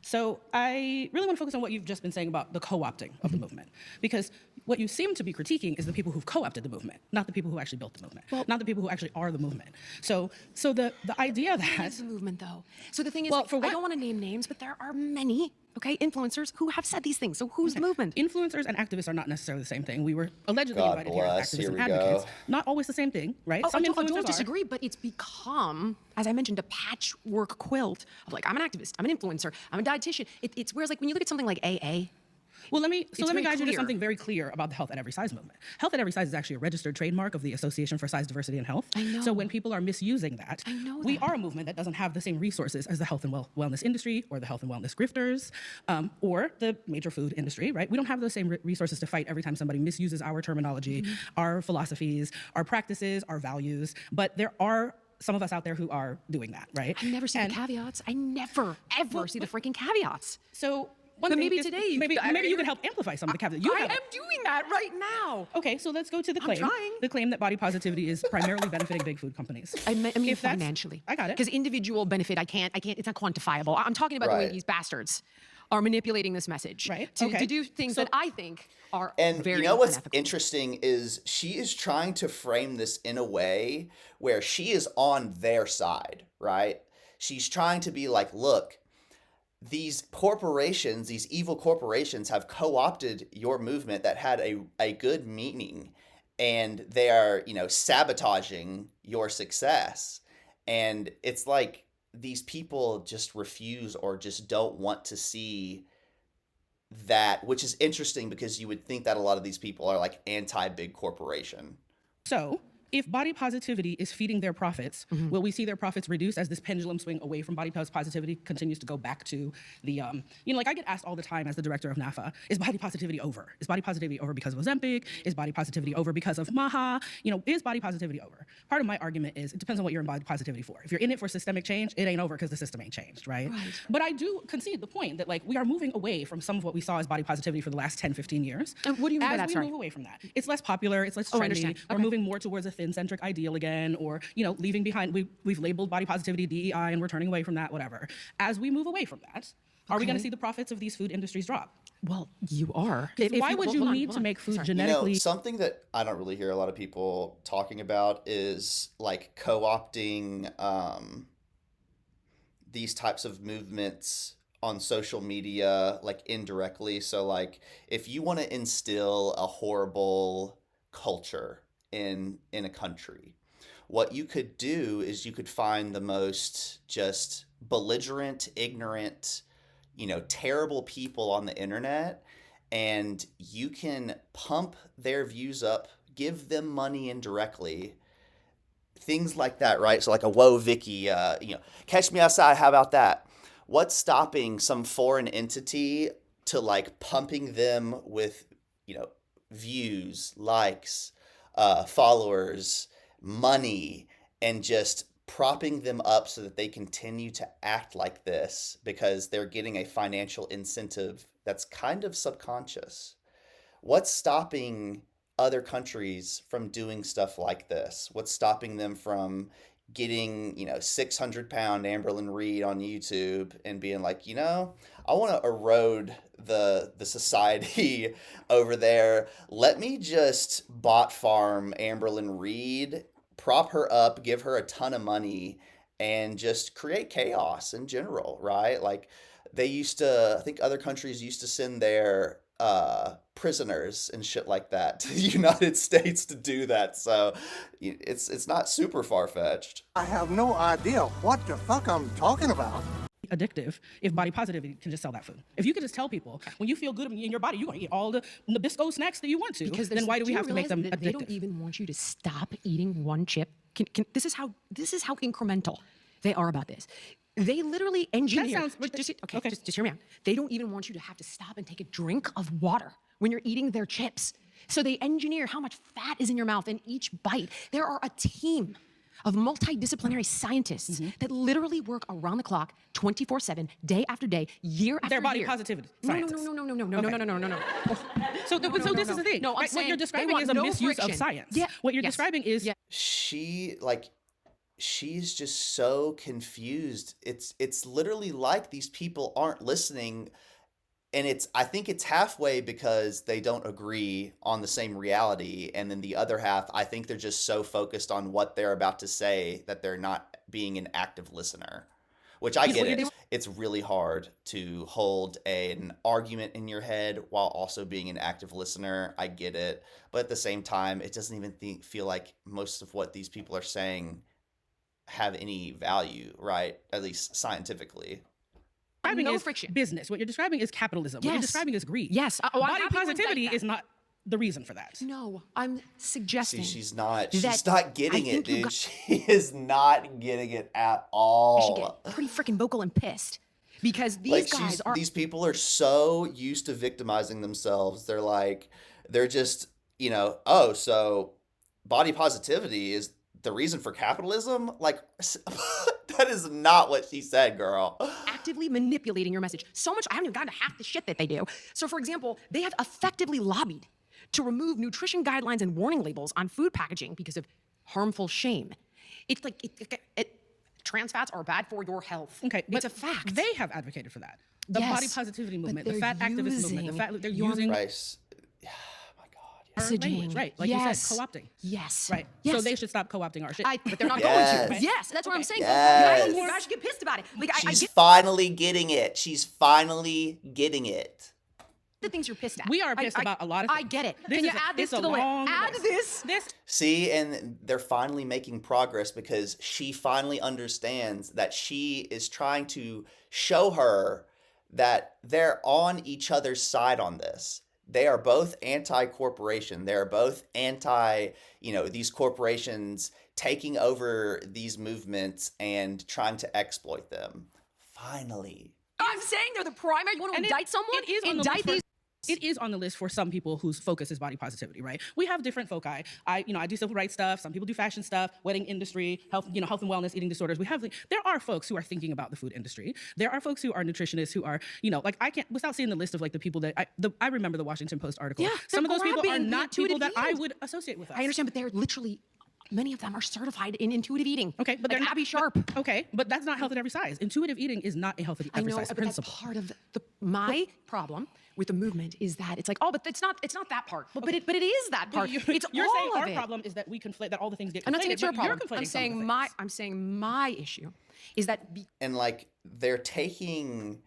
So I really want to focus on what you've just been saying about the co-opting of the movement, because what you seem to be critiquing is the people who've co-opted the movement, not the people who actually built the movement, not the people who actually are the movement. So the idea that What is the movement, though? So the thing is, Well, I don't want to name names, but there are many, influencers who have said these things. So who's the movement? Influencers and activists are not necessarily the same thing. We were allegedly God invited here as bless. activists Here and we advocates. go. Not always the same thing, right? I don't influencers are. disagree, but it's become, as I mentioned, a patchwork quilt of like, I'm an activist, I'm an influencer, I'm a dietitian. It's whereas like when you look at something like AA, Well, let me very guide you to clear. something very clear about the Health at Every Size movement. Health at Every Size is actually a registered trademark of the Association for Size Diversity and Health. I know. So when people are misusing that, I know we that. are a movement that doesn't have the same resources as the health and wellness industry or the health and wellness grifters or the major food industry, right? We don't have those same resources to fight every time somebody misuses our terminology, our philosophies, our practices, our values. But there are some of us out there who are doing that, right? I never see the caveats. I never, ever see the freaking caveats. So one But thing maybe is- today, maybe you can help amplify some of the caveats. I am doing that right now. Okay, so let's go to the claim. trying. The claim that body positivity is primarily benefiting big food companies. I mean If that's- financially. I got it. Because individual benefit, I can't, it's not quantifiable. I'm talking about the way Right. these bastards are manipulating this message Right, to okay. do things that I think are And very you know what's unethical. interesting is she is trying to frame this in a way where she is on their side, right? She's trying to be like, look, these corporations, these evil corporations have co-opted your movement that had a good meaning, and they are, sabotaging your success. And it's like these people just refuse or just don't want to see that, which is interesting because you would think that a lot of these people are like anti-big corporation. So if body positivity is feeding their profits, will we see their profits reduce as this pendulum swing away from body positivity continues to go back to the, like I get asked all the time as the director of NAFA, is body positivity over? Is body positivity over because of Ozempic? Is body positivity over because of MAHA? Is body positivity over? Part of my argument is it depends on what you're in body positivity for. If you're in it for systemic change, it ain't over because the system ain't changed, right? But I do concede the point that like we are moving away from some of what we saw as body positivity for the last 10, 15 years. And what do you mean by that? As we Sorry. move away from that. It's less popular, it's less I trendy. understand. We're Okay. moving more towards a thin-centric ideal again, or leaving behind. We've labeled body positivity DEI, and we're turning away from that. Whatever. As we move away from that, are we going to see the profits of these food industries drop? Well, you are. Why would you need to make food genetically? Something that I don't really hear a lot of people talking about is like co-opting these types of movements on social media, like indirectly. So like if you want to instill a horrible culture in a country, what you could do is you could find the most just belligerent, ignorant, terrible people on the internet, and you can pump their views up, give them money indirectly, things like that, right? So like a whoa Vicky, catch me outside, how about that? What's stopping some foreign entity to like pumping them with, views, likes, followers, money, and just propping them up so that they continue to act like this because they're getting a financial incentive that's kind of subconscious? What's stopping other countries from doing stuff like this? What's stopping them from getting 600-pound Amberlyn Reed on YouTube and being like, I want to erode the society over there. Let me just bot farm Amberlyn Reed, prop her up, give her a ton of money, and just create chaos in general, right? Like I think other countries used to send their prisoners and shit like that to the United States to do that. So it's not super far-fetched. I have no idea what the fuck I'm talking about. Addictive if body positivity can just sell that food. If you could just tell people when you feel good in your body, you're going to eat all the Nabisco snacks that you want to, then why do we have to make them They don't addictive? even want you to stop eating one chip This is how incremental they are about this. They literally engineer. That sounds just hear me out. They don't even want you to have to stop and take a drink of water when you're eating their chips. So they engineer how much fat is in your mouth in each bite. There are a team of multidisciplinary scientists that literally work around the clock, 24/7, day after day, year after year. They're body positivity scientists. No. So this is the thing. No, I'm right? saying What you're they describing want is a no misuse friction. of science. Yeah. What you're Yes. describing is she's just so confused. It's literally like these people aren't listening, and I think it's halfway because they don't agree on the same reality, and then the other half, I think they're just so focused on what they're about to say that they're not being an active listener. Which I get it. It's really hard to hold an argument in your head while also being an active listener. I get it. But at the same time, it doesn't even feel like most of what these people are saying have any value, right? At least scientifically. Describing No is friction. Business. What you're describing is capitalism. What you're Yes. describing is greed. Yes. I'm Body happy to positivity indict is not the reason for that. No, I'm suggesting. See, she's not that getting I it, think you dude. got- She is not getting it at should all. get pretty freaking vocal and pissed because these Like guys are. these people are so used to victimizing themselves. They're just, oh, so body positivity is the reason for capitalism? Like, that is not what she said, girl. Actively manipulating your message. So much, I haven't even gotten to half the shit that they do. So, for example, they have effectively lobbied to remove nutrition guidelines and warning labels on food packaging because of harmful shame. It's like, trans fats are bad for your health. Okay, it's but a fact. They have advocated for that. The Yes, body positivity but movement, the they're fat activist movement, they're using Rice. our language, right? Like Yes. you said, co-opting. Yes. Right. Yes. So they should stop co-opting our shit. But they're not Yes. going to. Yes, that's what I'm saying. Yes. You guys should get pissed about it. Like, I She's get finally getting it. She's finally getting it. the things you're pissed at. We are pissed about a lot of I things. get it. This Can you is a- add this it's to a the list? long Add list. this. See, and they're finally making progress because she finally understands that she is trying to show her that they're on each other's side on this. They are both anti-corporation. They're both anti, these corporations taking over these movements and trying to exploit them. Finally. I'm saying they're the primary. You want to And indict someone? It is on the Indict list for- these. It is on the list for some people whose focus is body positivity, right? We have different foci. I do civil rights stuff. Some people do fashion stuff, wedding industry, health and wellness, eating disorders. There are folks who are thinking about the food industry. There are folks who are nutritionists who are, I can't, without seeing the list of like the people that I remember the Washington Post article. Yeah, some of they're those people are grabbing the not people intuitive that I eating. would associate with us. I understand, but they're literally, many of them are certified in intuitive eating. Okay, but like they're not Abby Sharp. Okay, but that's not health at every size. Intuitive eating is not a health at I every know, size but principle. that's part of my problem with the movement is that it's like, oh, but it's not that part. But it is that part. You're It's saying all our of it. problem is that we conflate, that all the things get conflated. I'm not saying it's your but you're problem. conflating I'm some of the saying things. I'm saying my issue is that And they're taking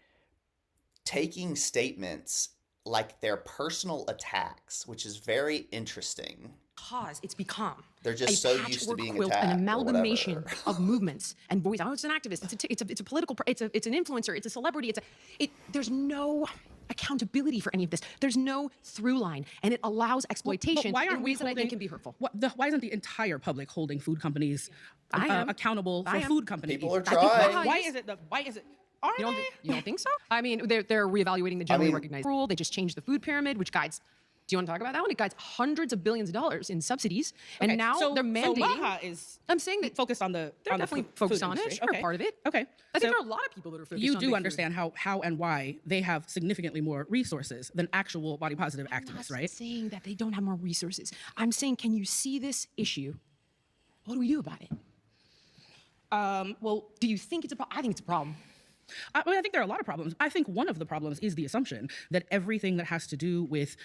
statements like they're personal attacks, which is very interesting. because it's become They're just a so used to patchwork being quilt, attacked an or amalgamation whatever. of movements and voice. I know it's an activist. It's a political. It's an influencer. It's a celebrity. There's no accountability for any of this. There's no through line, and it allows exploitation But why aren't in we ways that I holding, think can be hurtful. Why isn't the entire public holding food companies I am. accountable I for am. food company People are eating? trying. Why is it? Are You they? don't think so? I mean, they're reevaluating the generally recognized rule. They just changed the food pyramid, which guides. Do you want to talk about that one? It guides hundreds of billions of dollars in subsidies, Okay, and now so they're mandating. Baja is I'm saying that focused on the. they're on the definitely food focused on it. industry. Sure, part of it. Okay. I think So there are a lot of people that are focused you on do big food. understand how and why they have significantly more resources than actual body positive activists, I'm right? not saying that they don't have more resources. I'm saying, can you see this issue? What do we do about it? Well, Do you think it's a problem? I think it's a problem. I think there are a lot of problems. I think one of the problems is the assumption that everything that has to do with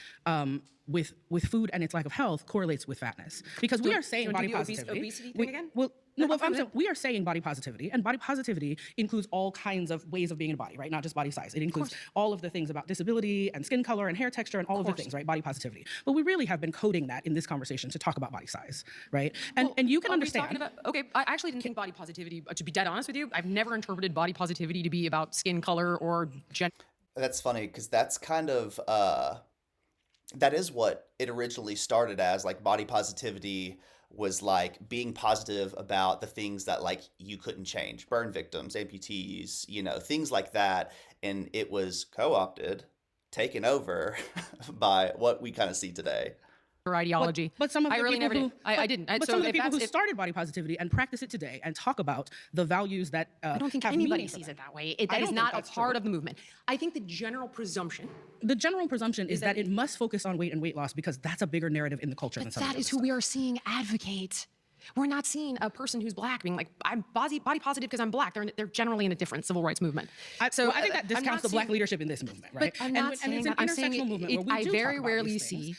food and its lack of health correlates with fatness. Because we are saying body positivity. Obesity thing again? Well, no, well, I'm saying we are saying body positivity, and body positivity includes all kinds of ways of being in a body, right? Not just body size. It includes all of the things about disability and skin color and hair texture and all of the things, right? Body positivity. But we really have been coding that in this conversation to talk about body size, right? And you can Are we understand. talking about- okay, I actually didn't think body positivity, to be dead honest with you, I've never interpreted body positivity to be about skin color or gender. That's funny because that's kind of that is what it originally started as, like body positivity was like being positive about the things that like you couldn't change, burn victims, amputees, things like that. And it was co-opted, taken over by what we kind of see today. Or ideology. But some of I the really people never who, did. I didn't. But So some of the if people that's- who if- started body positivity and practice it today and talk about the values that I don't think have anybody meaning for sees them. it that way. I That is don't not think a that's part true. of the movement. I think the general presumption. The general presumption is that it must focus on weight and weight loss because that's a bigger narrative in the culture than But some of that the is other who we are seeing advocate. We're not seeing a person who's black being like, I'm body positive because I'm black. They're generally in a different civil rights movement. I think that I'm discounts not the black seeing- leadership in this movement, right? But I'm not and saying it's an that. I'm saying intersectional movement where we I do very talk about rarely these things. see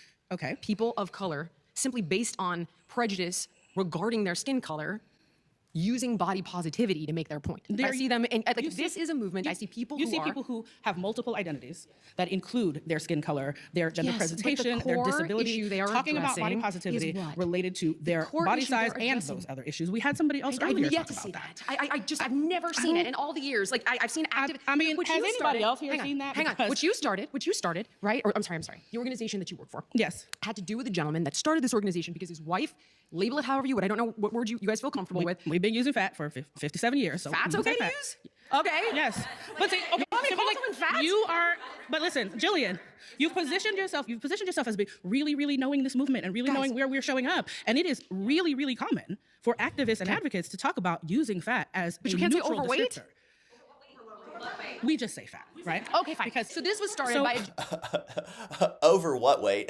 people of color simply based on prejudice regarding their skin color using body positivity to make their point. I see them, and like, this is a movement. I see people You who see are. people who have multiple identities that include their skin color, their gender Yes, but the presentation, their core disability. issue they are Talking about body addressing positivity is what? related to their core body issue they're size and addressing- those other issues. We had somebody else I've earlier yet talk to about see that. that. I've never seen it in all the years. Like I've seen active. I mean, which has you anybody started- else here hang on, seen that? Hang on. Because- Which you started, right? Or I'm sorry. The organization that you work for. Yes. Had to do with a gentleman that started this organization because his wife, label it however you would. I don't know what word you guys feel comfortable with. We've been using fat for 57 years. So Fat's we can okay say to fat. use? Okay. Yes. But see, okay, want me to so call like, someone fat? you are, but listen, Jillian, you've positioned yourself as being really, really knowing this movement and really Guys. knowing where we're showing up. And it is really, really common for activists and advocates to talk about using fat as But a you can't say neutral overweight? descriptor. We just say fat, right? Okay, fine. So this was started by a Over what weight?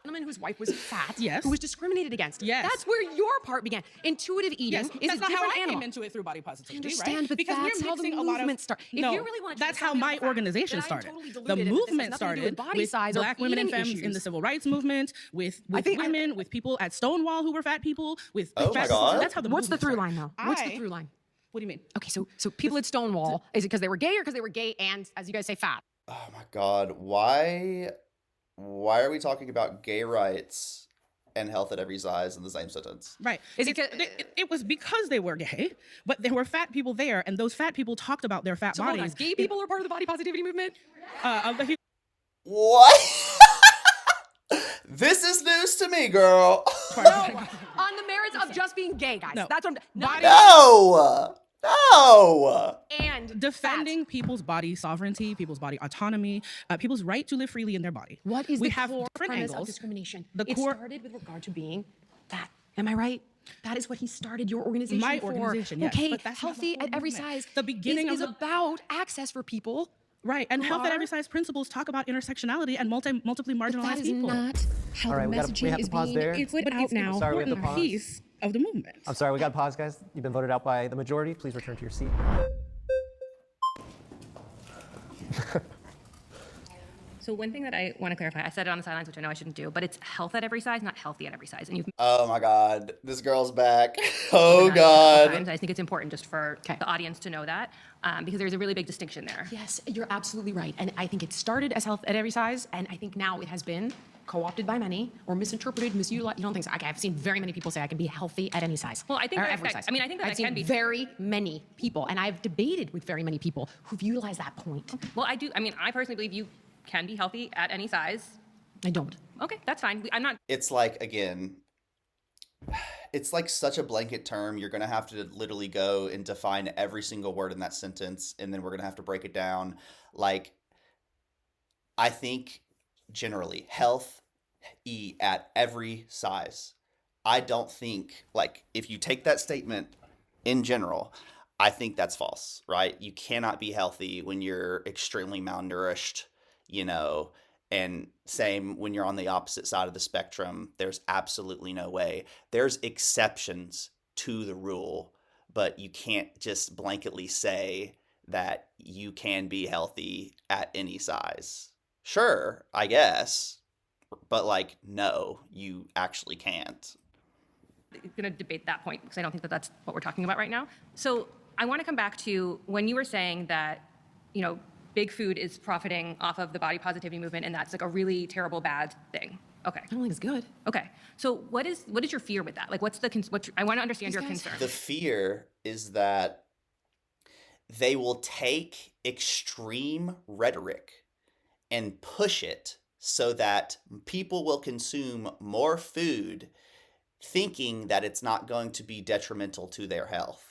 gentleman whose wife was fat, Yes. who was discriminated against. Yes. That's where your part began. Intuitive eating Yes, is that's a not how different I animal. came into it through body positivity, understand, right? but Because that's we're how the mixing a lot of movement started. If No, you really want to that's how my organization started. The movement started with black women and femmes in the civil rights movement, with women, with people at Stonewall who were fat people, with Oh my fat God. people. That's how the What's the movement through started. line though? What's the through line? What do you mean? Okay, so people at Stonewall, is it because they were gay or because they were gay and, as you guys say, fat? Oh my God. Why are we talking about gay rights and health at every size in the same sentence? Right. Is it It was because they were gay, but there were fat people there, and those fat people talked about their fat So hold on, bodies. gay people are part of the body positivity movement? What? This is news to me, girl. On the merits of just being gay, guys. No. That's what I'm. Not No. and defending people's body sovereignty, people's body autonomy, people's right to live freely in their body. What is we the have core different premise angles. of discrimination? The It core- started with regard to being fat. Am I right? That is what he started your organization My for. organization, yes, Okay, but that's not the healthy whole at every movement. size. The beginning is of the- about access for people. Right, and who health at are- every size principles talk about intersectionality and multiply marginalized That is people. not how All right, the we have messaging to is pause being there. put But out it's now. an Sorry, we have to important pause. piece of the movement. I'm sorry, we got to pause, guys. You've been voted out by the majority. Please return to your seat. So one thing that I want to clarify, I said it on the sidelines, which I know I shouldn't do, but it's health at every size, not healthy at every size. And you've Oh my God. This girl's back. mentioned Oh that a couple God. times. I think it's important just for the audience to know that, because there's a really big distinction there. Yes, you're absolutely right. And I think it started as health at every size, and I think now it has been co-opted by many or misinterpreted, misused. You don't think so? Okay, I've seen very many people say I can be healthy at any size. Well, I think or that every affects- size. I mean, I think that I've that seen can be- very many people, and I've debated with very many people who've utilized that point. Well, I do. I mean, I personally believe you can be healthy at any size. I don't. Okay, that's fine. I'm not. It's like, again, it's like such a blanket term. You're going to have to literally go and define every single word in that sentence, and then we're going to have to break it down. Like, I think generally, health at every size. I don't think, like, if you take that statement in general, I think that's false, right? You cannot be healthy when you're extremely malnourished, and same when you're on the opposite side of the spectrum. There's absolutely no way. There's exceptions to the rule, but you can't just blanketly say that you can be healthy at any size. Sure, I guess, but like, no, you actually can't. Going to debate that point because I don't think that that's what we're talking about right now. So I want to come back to when you were saying that, big food is profiting off of the body positivity movement, and that's like a really terrible, bad thing. Okay. I don't think it's good. Okay. So what is your fear with that? Like, I want to understand your concern. The fear is that they will take extreme rhetoric and push it so that people will consume more food thinking that it's not going to be detrimental to their health.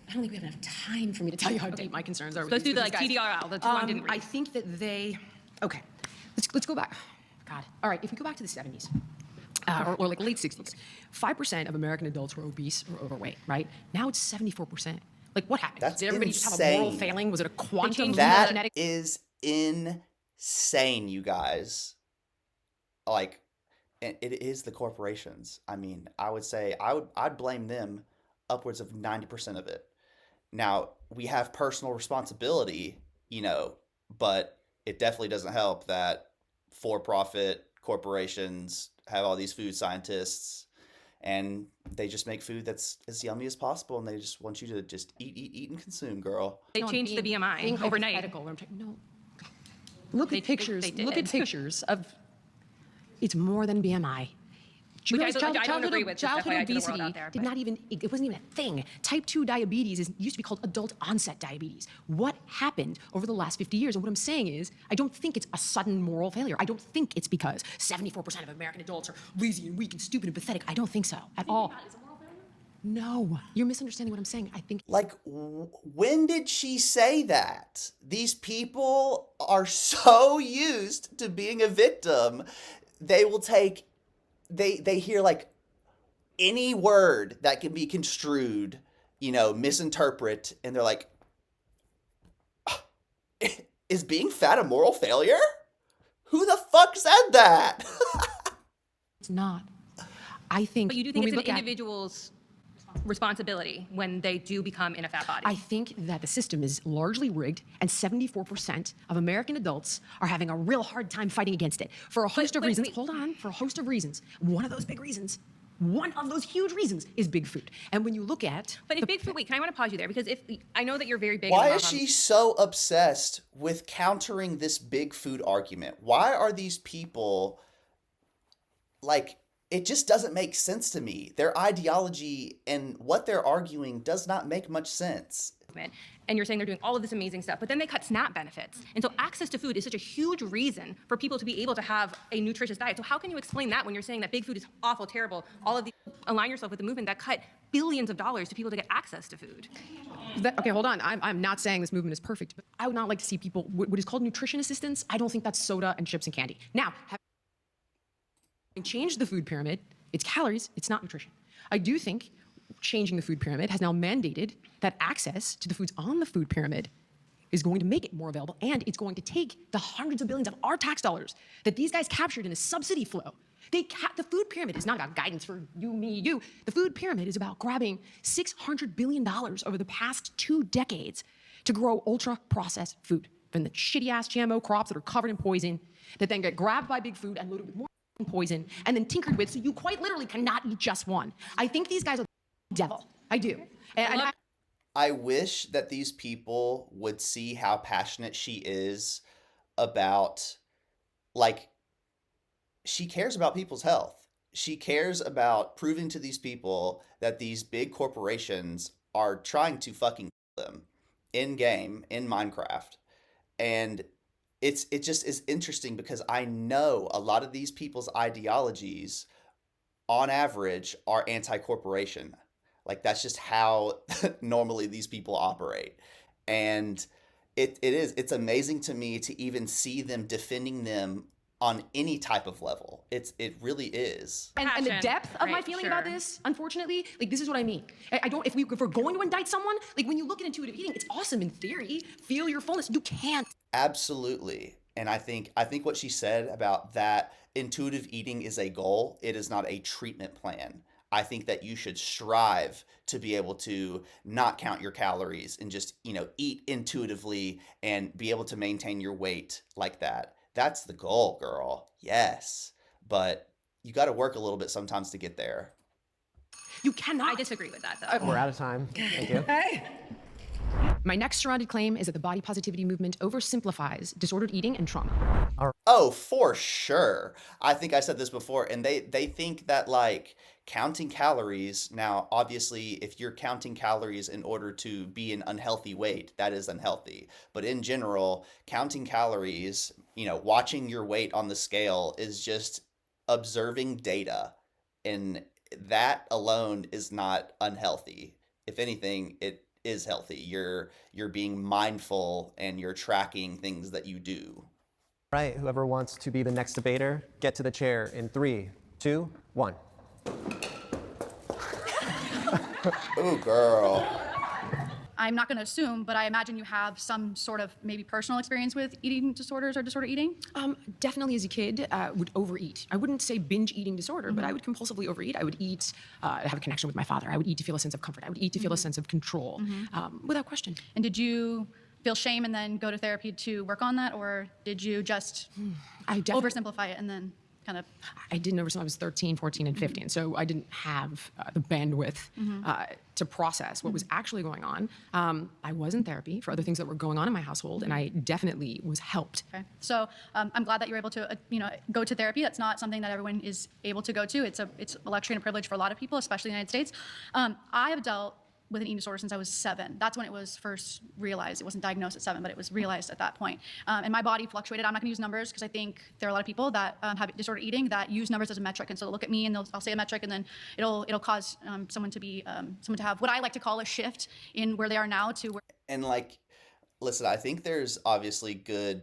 I don't think we have enough time for me to tell you how deep my concerns are. So let's do the like TDRL, the two I didn't I read. think that they, okay, let's go back. God, all right, if we go back to the 70s, or like late 60s, 5% of American adults were obese or overweight, right? Now it's 74%. Like what happened? That's Did everybody just have a moral insane. failing? Was it a quantum changed That genetic? is insane, you guys. Like, and it is the corporations. I mean, I would say I'd blame them upwards of 90% of it. Now, we have personal responsibility, you know, but it definitely doesn't help that for-profit corporations have all these food scientists and they just make food that's as yummy as possible and they just want you to just eat, and consume, girl. They changed the BMI Being overnight. hypothetical, where I'm trying, no. Look They- at pictures. they Look at did. pictures of. It's more than BMI. Which I don't agree with, just Childhood FYI to the world obesity out there, did but- not even. It wasn't even a thing. Type 2 diabetes used to be called adult onset diabetes. What happened over the last 50 years? And what I'm saying is, I don't think it's a sudden moral failure. I don't think it's because 74% of American adults are lazy and weak and stupid and pathetic. I don't think so at all. No, you're misunderstanding what I'm saying. I think Like, when did she say that? These people are so used to being a victim, they will take, they hear like any word that can be construed, you know, misinterpret, and they're like, is being fat a moral failure? Who the fuck said that? it's not. I think. But you do when think we it's an look at- individual's responsibility when they do become in a fat body? I think that the system is largely rigged, and 74% of American adults are having a real hard time fighting against it for a host of but reasons. wait. Hold on, for a host of reasons. One of those big reasons, one of those huge reasons is big food. And when you look at, But if big food, wait, I want to pause you there because if I know that you're very big. Why in is she so obsessed with countering this big food argument? Why are these people like, it just doesn't make sense to me. Their ideology and what they're arguing does not make much sense. and you're saying they're doing all of this amazing stuff, but then they cut SNAP benefits. And so access to food is such a huge reason for people to be able to have a nutritious diet. So how can you explain that when you're saying that big food is awful, terrible, all of these, align yourself with the movement that cut billions of dollars to people to get access to food? okay, hold on. I'm not saying this movement is perfect, but I would not like to see people, what is called nutrition assistance, I don't think that's soda and chips and candy. Now, having changed the food pyramid, it's calories, it's not nutrition. I do think changing the food pyramid has now mandated that access to the foods on the food pyramid is going to make it more available, and it's going to take the hundreds of billions of our tax dollars that these guys captured in a subsidy flow. The food pyramid is not about guidance for you, me, you. The food pyramid is about grabbing $600 billion over the past 2 decades to grow ultra-processed food from the shitty-ass GMO crops that are covered in poison that then get grabbed by big food and loaded with more poison and then tinkered with so you quite literally cannot eat just one. I think these guys are the devil. I do. I wish that these people would see how passionate she is about, like, she cares about people's health. She cares about proving to these people that these big corporations are trying to fucking kill them in game, in Minecraft. And it just is interesting because I know a lot of these people's ideologies, on average, are anti-corporation. Like, that's just how normally these people operate. And it's amazing to me to even see them defending them on any type of level. It really is. And the Passion. depth of my Right, feeling sure. about this, unfortunately, like, this is what I mean. I don't, if we're going to indict someone, like, when you look at intuitive eating, it's awesome in theory. Feel your fullness. You can't. Absolutely. And I think what she said about that intuitive eating is a goal, it is not a treatment plan. I think that you should strive to be able to not count your calories and just, eat intuitively and be able to maintain your weight like that. That's the goal, girl. Yes. But you got to work a little bit sometimes to get there. You cannot. I disagree with that, though. We're out of time. Thank you. My next surrounded claim is that the body positivity movement oversimplifies disordered eating and trauma. Oh, for sure. I think I said this before, and they think that, like, counting calories, now obviously if you're counting calories in order to be an unhealthy weight, that is unhealthy. But in general, counting calories, watching your weight on the scale is just observing data, and that alone is not unhealthy. If anything, it is healthy. You're being mindful and you're tracking things that you do. Right, whoever wants to be the next debater, get to the chair in 3, 2, 1. Ooh, girl. I'm not going to assume, but I imagine you have some sort of maybe personal experience with eating disorders or disorder eating? Definitely as a kid, would overeat. I wouldn't say binge eating disorder, but I would compulsively overeat. I would eat, have a connection with my father. I would eat to feel a sense of comfort. I would eat to feel a sense of control, without question. And did you feel shame and then go to therapy to work on that, or did you just oversimplify it and then kind of? I didn't oversimplify. I was 13, 14, and 15, so I didn't have the bandwidth to process what was actually going on. I was in therapy for other things that were going on in my household, and I definitely was helped. Okay. So I'm glad that you're able to, go to therapy. That's not something that everyone is able to go to. It's a luxury and a privilege for a lot of people, especially in the United States. I have dealt with an eating disorder since I was 7. That's when it was first realized. It wasn't diagnosed at 7, but it was realized at that point. And my body fluctuated. I'm not going to use numbers because I think there are a lot of people that have disordered eating that use numbers as a metric. And so they'll look at me and I'll say a metric, and then it'll cause someone to have what I like to call a shift in where they are now to where. And like, listen, I think there's obviously good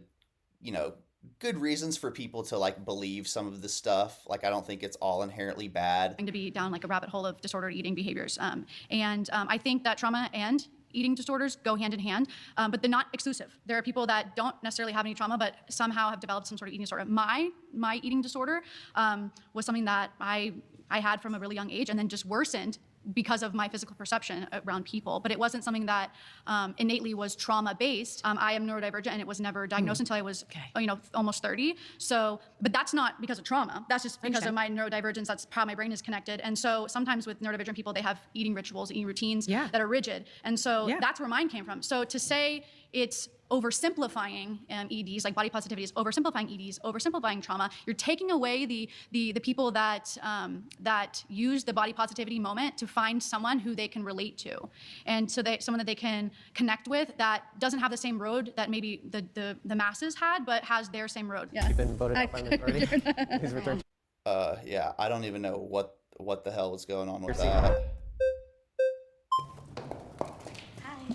reasons for people to like believe some of this stuff. Like, I don't think it's all inherently bad. To be down like a rabbit hole of disordered eating behaviors. I think that trauma and eating disorders go hand in hand, but they're not exclusive. There are people that don't necessarily have any trauma, but somehow have developed some sort of eating disorder. My eating disorder was something that I had from a really young age and then just worsened because of my physical perception around people. But it wasn't something that innately was trauma-based. I am neurodivergent, and it was never diagnosed until I was, almost 30. So, but that's not because of trauma. That's just because of my neurodivergence. That's how my brain is connected. And so sometimes with neurodivergent people, they have eating rituals, eating routines that are rigid. And so that's where mine came from. So to say it's oversimplifying EDs, like body positivity is oversimplifying EDs, oversimplifying trauma. You're taking away the people that use the body positivity moment to find someone who they can relate to, and so someone that they can connect with that doesn't have the same road that maybe the masses had, but has their same road. Yeah. You've been voted out by the majority. Please return. Yeah, I don't even know what the hell was going on with that.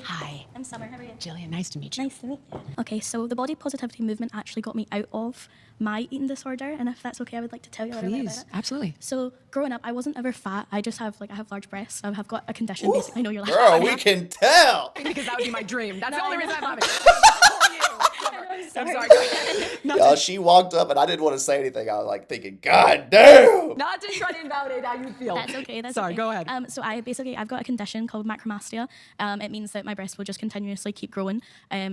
Hi. I'm Summer. How are you? Jillian, nice to meet you. Nice to meet you. Okay, so the body positivity movement actually got me out of my eating disorder, and if that's okay, I would like to tell you a little bit about it. Absolutely. So growing up, I wasn't ever fat. I just have I have large breasts. I have got a condition. Basically, I know you're like, girl, we can tell. Because that would be my dream. That's the only reason I'm having it. I'm sorry. Y'all, she walked up and I didn't want to say anything. I was like thinking, God damn. Not to try to invalidate how you feel. That's okay. That's Sorry, okay. go ahead. So I've got a condition called macromastia. It means that my breasts will just continuously keep growing.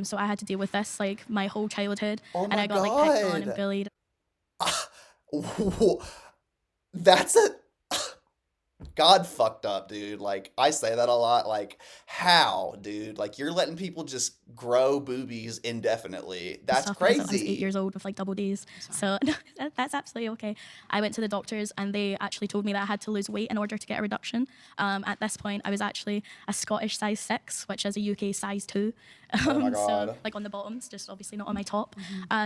So I had to deal with this like my whole childhood, Oh and my I got like picked on and God. bullied. That's a God fucked up, dude. Like, I say that a lot. Like, how, dude? Like, you're letting people just grow boobies indefinitely. That's Crazy. I was 8 crazy. years old with like double Ds. So no, that's absolutely okay. I went to the doctors and they actually told me that I had to lose weight in order to get a reduction. At this point, I was actually a Scottish size 6, which is a UK size 2. Oh my God. So like on the bottoms, just obviously not on my top.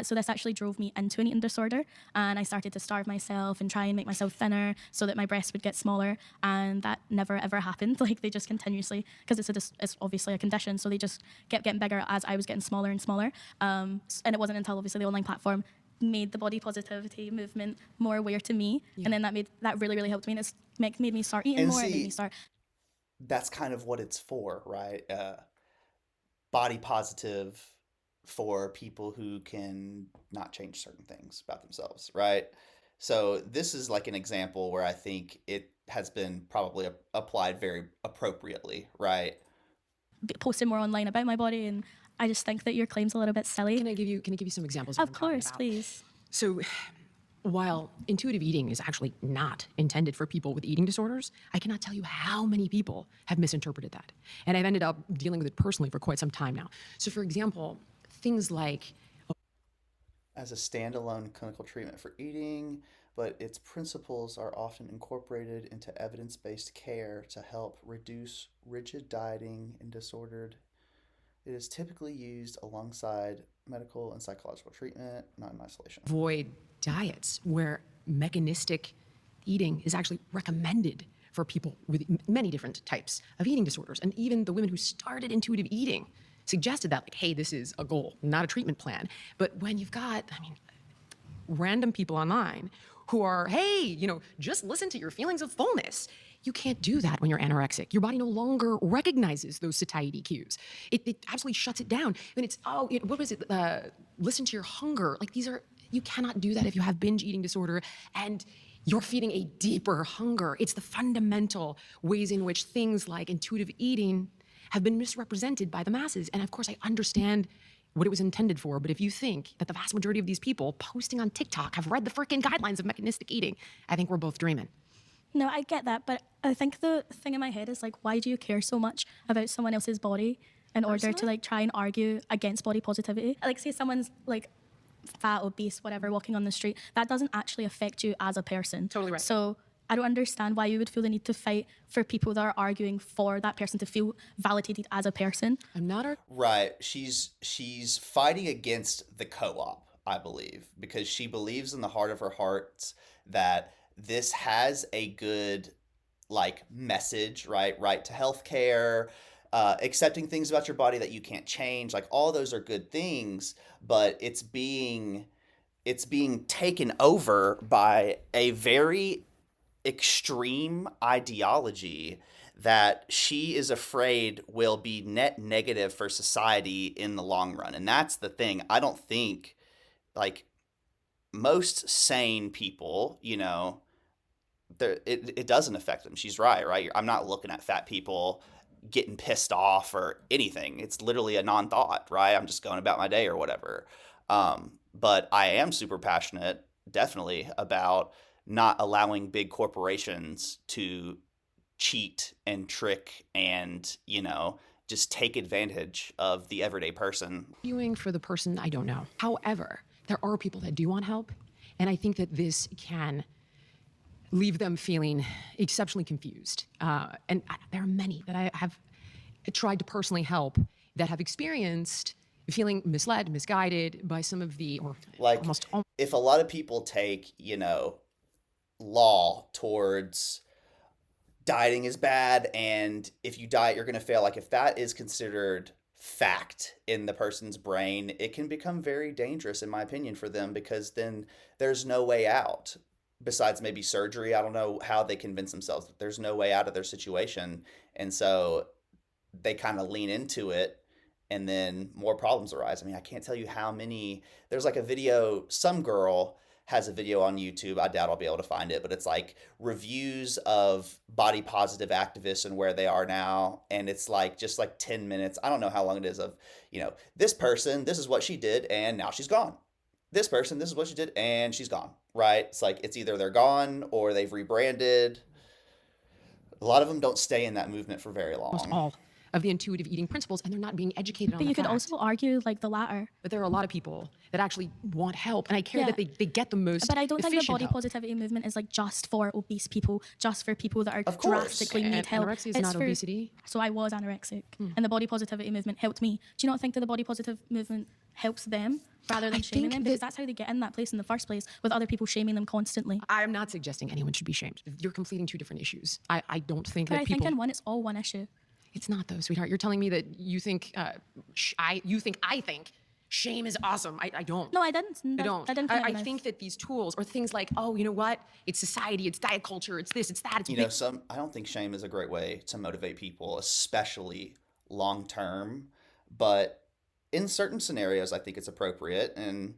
So this actually drove me into an eating disorder, and I started to starve myself and try and make myself thinner so that my breasts would get smaller, and that never ever happened. Like they just continuously, because it's obviously a condition, so they just kept getting bigger as I was getting smaller and smaller. And it wasn't until obviously the online platform made the body positivity movement more aware to me, and then that really helped me, and it's made me start eating And more. It see, made me start. That's kind of what it's for, right? Body positive for people who can not change certain things about themselves, right? So this is like an example where I think it has been probably applied very appropriately, right? Posting more online about my body, and I just think that your claim's a little bit silly. Can I give you some examples? Of course, please. So, while intuitive eating is actually not intended for people with eating disorders, I cannot tell you how many people have misinterpreted that. And I've ended up dealing with it personally for quite some time now. So, for example, things like As a standalone clinical treatment for eating, but its principles are often incorporated into evidence-based care to help reduce rigid dieting in disordered. It is typically used alongside medical and psychological treatment, not in isolation. avoid diets where mechanistic eating is actually recommended for people with many different types of eating disorders. And even the women who started intuitive eating suggested that, like, hey, this is a goal, not a treatment plan. But when you've got, random people online who are, hey, just listen to your feelings of fullness. You can't do that when you're anorexic. Your body no longer recognizes those satiety cues. It absolutely shuts it down. And it's, what was it? Listen to your hunger. Like, you cannot do that if you have binge eating disorder and you're feeding a deeper hunger. It's the fundamental ways in which things like intuitive eating have been misrepresented by the masses. And of course, I understand what it was intended for, but if you think that the vast majority of these people posting on TikTok have read the freaking guidelines of mechanistic eating, I think we're both dreaming. No, I get that, but I think the thing in my head is, like, why do you care so much about someone else's body in order to, like, try and argue against body positivity? Like, say someone's, like, fat, obese, whatever, walking on the street, that doesn't actually affect you as a person. Totally right. So I don't understand why you would feel the need to fight for people that are arguing for that person to feel validated as a person. I'm not Right. She's fighting against the co-op, I believe, because she believes in the heart of her heart that this has a good, like, message, right to healthcare, accepting things about your body that you can't change, like, all those are good things, but it's being taken over by a very extreme ideology that she is afraid will be net negative for society in the long run. And that's the thing. I don't think, like, most sane people, it doesn't affect them. She's right? I'm not looking at fat people getting pissed off or anything. It's literally a non-thought, right? I'm just going about my day or whatever. But I am super passionate, definitely, about not allowing big corporations to cheat and trick and, just take advantage of the everyday person. Viewing for the person, I don't know. However, there are people that do want help, and I think that this can leave them feeling exceptionally confused. And there are many that I have tried to personally help that have experienced feeling misled, misguided by some of the, or like, almost. If a lot of people take, law towards dieting is bad, and if you diet, you're going to fail. Like, if that is considered fact in the person's brain, it can become very dangerous, in my opinion, for them, because then there's no way out besides maybe surgery. I don't know how they convince themselves that there's no way out of their situation. And so they kind of lean into it, and then more problems arise. I mean, I can't tell you how many, there's like a video, some girl has a video on YouTube. I doubt I'll be able to find it, but it's like reviews of body positive activists and where they are now. And it's like, just like 10 minutes. I don't know how long it is of, this person, this is what she did, and now she's gone. This person, this is what she did, and she's gone, right? It's like, it's either they're gone or they've rebranded. A lot of them don't stay in that movement for very long. Almost all of the intuitive eating principles, and they're not being educated on But the you could fact. also argue, like, the latter. But there are a lot of people that actually want help, and I care that they get the most But I don't think the efficient body help. positivity movement is, like, just for obese people, just for people that are Of course. drastically need help. Anorexia is It's not for- obesity. So I was anorexic, and the body positivity movement helped me. Do you not think that the body positive movement helps them rather than I shaming think them? Because that's how they get in that place in the first place, with other people shaming them constantly. I'm not suggesting anyone should be shamed. You're completing two different issues. I don't think But that I people. think in one, it's all one issue. It's not though, sweetheart. You're telling me that you think I think shame is awesome. I don't. No, I didn't. I don't. I didn't. put it in I my mouth. think that these tools or things like, oh, you know what? It's society. It's diet culture. It's this. It's that. It's I don't think shame is a great way to motivate people, especially long term. But in certain scenarios, I think it's appropriate, and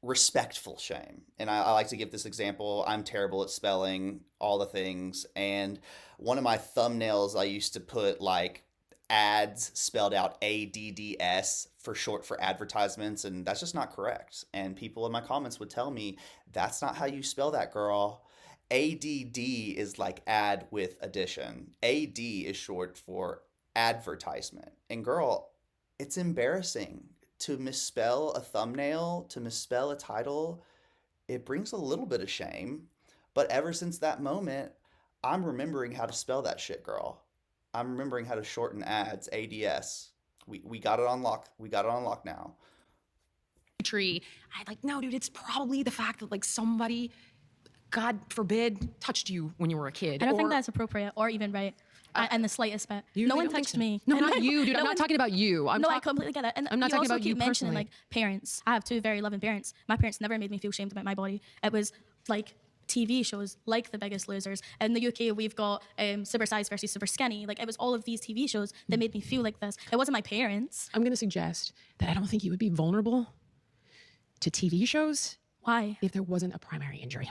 respectful shame. And I like to give this example. I'm terrible at spelling all the things, and one of my thumbnails, I used to put like ads spelled out ADDS for short for advertisements, and that's just not correct. And people in my comments would tell me, that's not how you spell that, girl. ADD is like add with addition. AD is short for advertisement. And girl, it's embarrassing to misspell a thumbnail, to misspell a title. It brings a little bit of shame. But ever since that moment, I'm remembering how to spell that shit, girl. I'm remembering how to shorten ads, ADS. We got it on lock. We got it on lock now. tree. No, dude, it's probably the fact that like somebody, God forbid, touched you when you were a kid. I don't think that's appropriate or even right. And the slightest bit. You No really one don't think touched so? me. No, And not you, dude. I'm not talking about you. I completely get it. And I'm not you talking also about you keep mentioning personally. like parents. I have two very loving parents. My parents never made me feel shamed about my body. It was like TV shows like The Biggest Losers. In the UK, we've got Super Size versus Super Skinny. Like, it was all of these TV shows that made me feel like this. It wasn't my parents. I'm going to suggest that I don't think you would be vulnerable to TV shows. Why? If there wasn't a primary injury.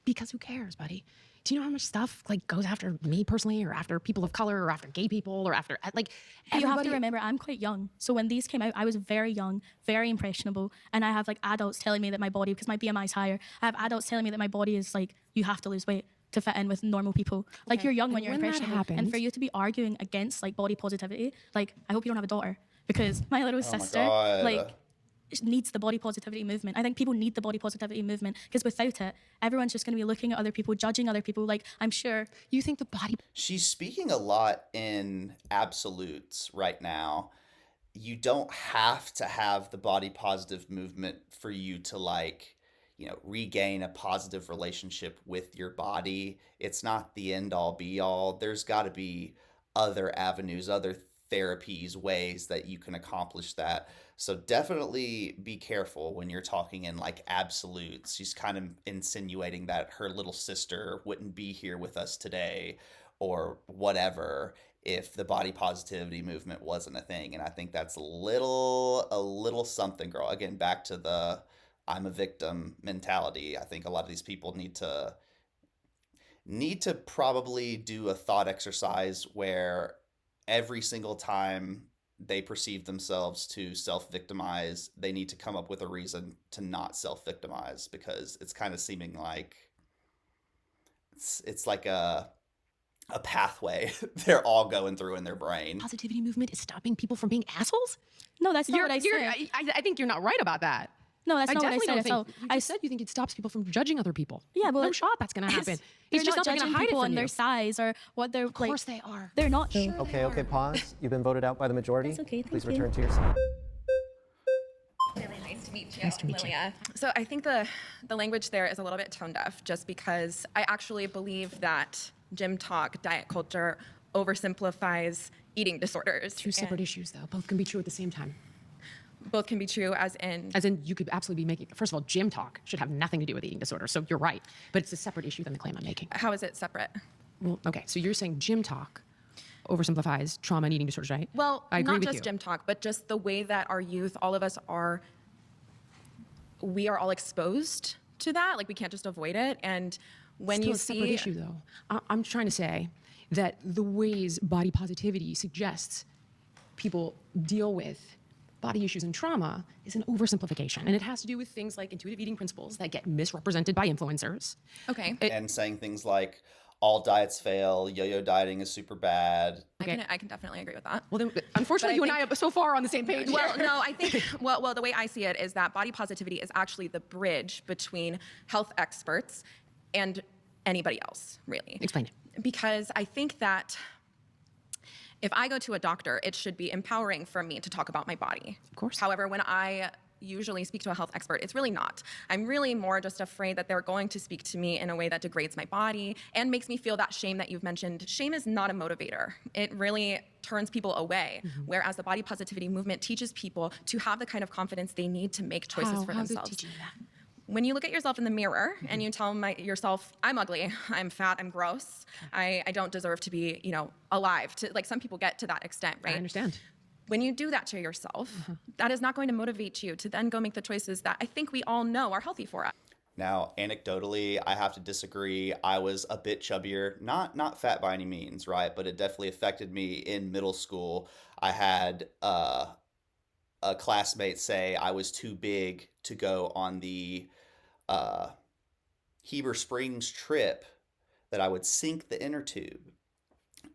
Because who cares, buddy? Do you know how much stuff like goes after me personally, or after people of color, or after gay people, or after like You have to everybody? remember, I'm quite young. So when these came out, I was very young, very impressionable. And I have like adults telling me that my body, because my BMI is higher, I have adults telling me that my body is like, you have to lose weight to fit in with normal people. Like, you're young when you're when that impressionable. And happens- for you to be arguing against like body positivity, like, I hope you don't have a daughter. Because my little sister, God. like, needs the body positivity movement. I think people need the body positivity movement, because without it, everyone's just going to be looking at other people, judging other people. Like, I'm sure. You think the body... She's speaking a lot in absolutes right now. You don't have to have the body positive movement for you to like, regain a positive relationship with your body. It's not the end all be all. There's got to be other avenues, other therapies, ways that you can accomplish that. So definitely be careful when you're talking in like absolutes. She's kind of insinuating that her little sister wouldn't be here with us today or whatever if the body positivity movement wasn't a thing. And I think that's a little something, girl. Again, back to the I'm a victim mentality. I think a lot of these people need to probably do a thought exercise where every single time they perceive themselves to self-victimize, they need to come up with a reason to not self-victimize, because it's kind of seeming like it's like a pathway they're all going through in their brain. Positivity movement is stopping people from being assholes? No, that's not what I said. I think you're not right about that. No, that's not what I definitely said don't at all. think. You just said you think it stops people from judging other people. Yeah, well, no shot that's going to happen. They're It's just not not going judging to hide it people from on you. their size or what they're like. Of course they are. They're not. Though. Okay, pause. You've been voted out by the majority. That's okay, Please thank you. return to your seat. Really nice to meet you, Lilia. So I think the language there is a little bit tone deaf, just because I actually believe that gym talk, diet culture, oversimplifies eating disorders. Two separate issues, though. Both can be true at the same time. Both can be true, as in you could absolutely be making, first of all, gym talk should have nothing to do with eating disorder. So you're right. But it's a separate issue than the claim I'm making. How is it separate? Well, okay. So you're saying gym talk oversimplifies trauma and eating disorders, right? Well, I agree not with just you. gym talk, but just the way that our youth, all of us we are all exposed to that. Like, we can't just avoid it. And when Still you a separate see issue, though. I'm trying to say that the ways body positivity suggests people deal with body issues and trauma is an oversimplification. And it has to do with things like intuitive eating principles that get misrepresented by influencers. Okay. And saying things like, all diets fail, yo-yo dieting is super bad. I can definitely agree with that. Well, then, unfortunately, you and I are so far on the same page. Well, no, I think, well, the way I see it is that body positivity is actually the bridge between health experts and anybody else, really. Explain it. Because I think that if I go to a doctor, it should be empowering for me to talk about my body. Of course. However, when I usually speak to a health expert, it's really not. I'm really more just afraid that they're going to speak to me in a way that degrades my body and makes me feel that shame that you've mentioned. Shame is not a motivator. It really turns people away, whereas the body positivity movement teaches people to have the kind of confidence they need to make choices for How's it themselves. teaching you that? When you look at yourself in the mirror and you tell yourself, I'm ugly, I'm fat, I'm gross, I don't deserve to be, alive. Like, some people get to that extent, right? I understand. When you do that to yourself, that is not going to motivate you to then go make the choices that I think we all know are healthy for us. Now, anecdotally, I have to disagree. I was a bit chubbier, not fat by any means, right? But it definitely affected me in middle school. I had a classmate say I was too big to go on the Heber Springs trip, that I would sink the inner tube.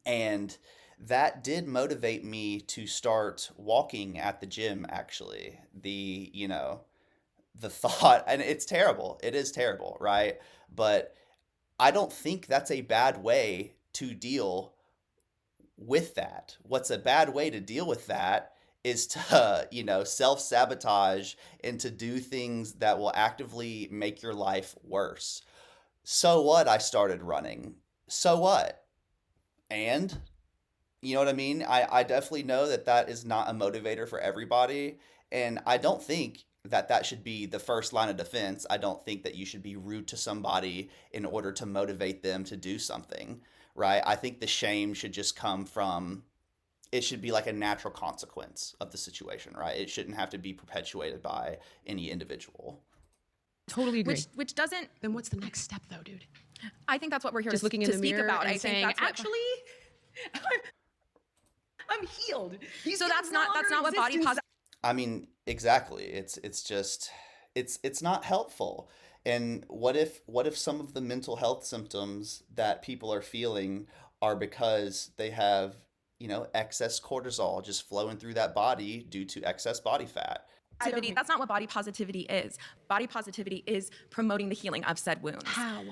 And that did motivate me to start walking at the gym, actually. The thought, and it's terrible. It is terrible, right? But I don't think that's a bad way to deal with that. What's a bad way to deal with that is to, self-sabotage and to do things that will actively make your life worse. So what? I started running. So what? And you know what I mean? I definitely know that that is not a motivator for everybody. And I don't think that that should be the first line of defense. I don't think that you should be rude to somebody in order to motivate them to do something, right? I think the shame should just come from, it should be like a natural consequence of the situation, right? It shouldn't have to be perpetuated by any individual. Totally agree. Which doesn't. Then what's the next step, though, dude? I think that's what we're here Just to, looking in to the speak mirror about. and I saying, think that's actually, I'm healed. So that's not what body positive. I mean, exactly. It's not helpful. And what if some of the mental health symptoms that people are feeling are because they have, excess cortisol just flowing through that body due to excess body fat? That's not what body positivity is. Body positivity is promoting the healing of said wounds. How?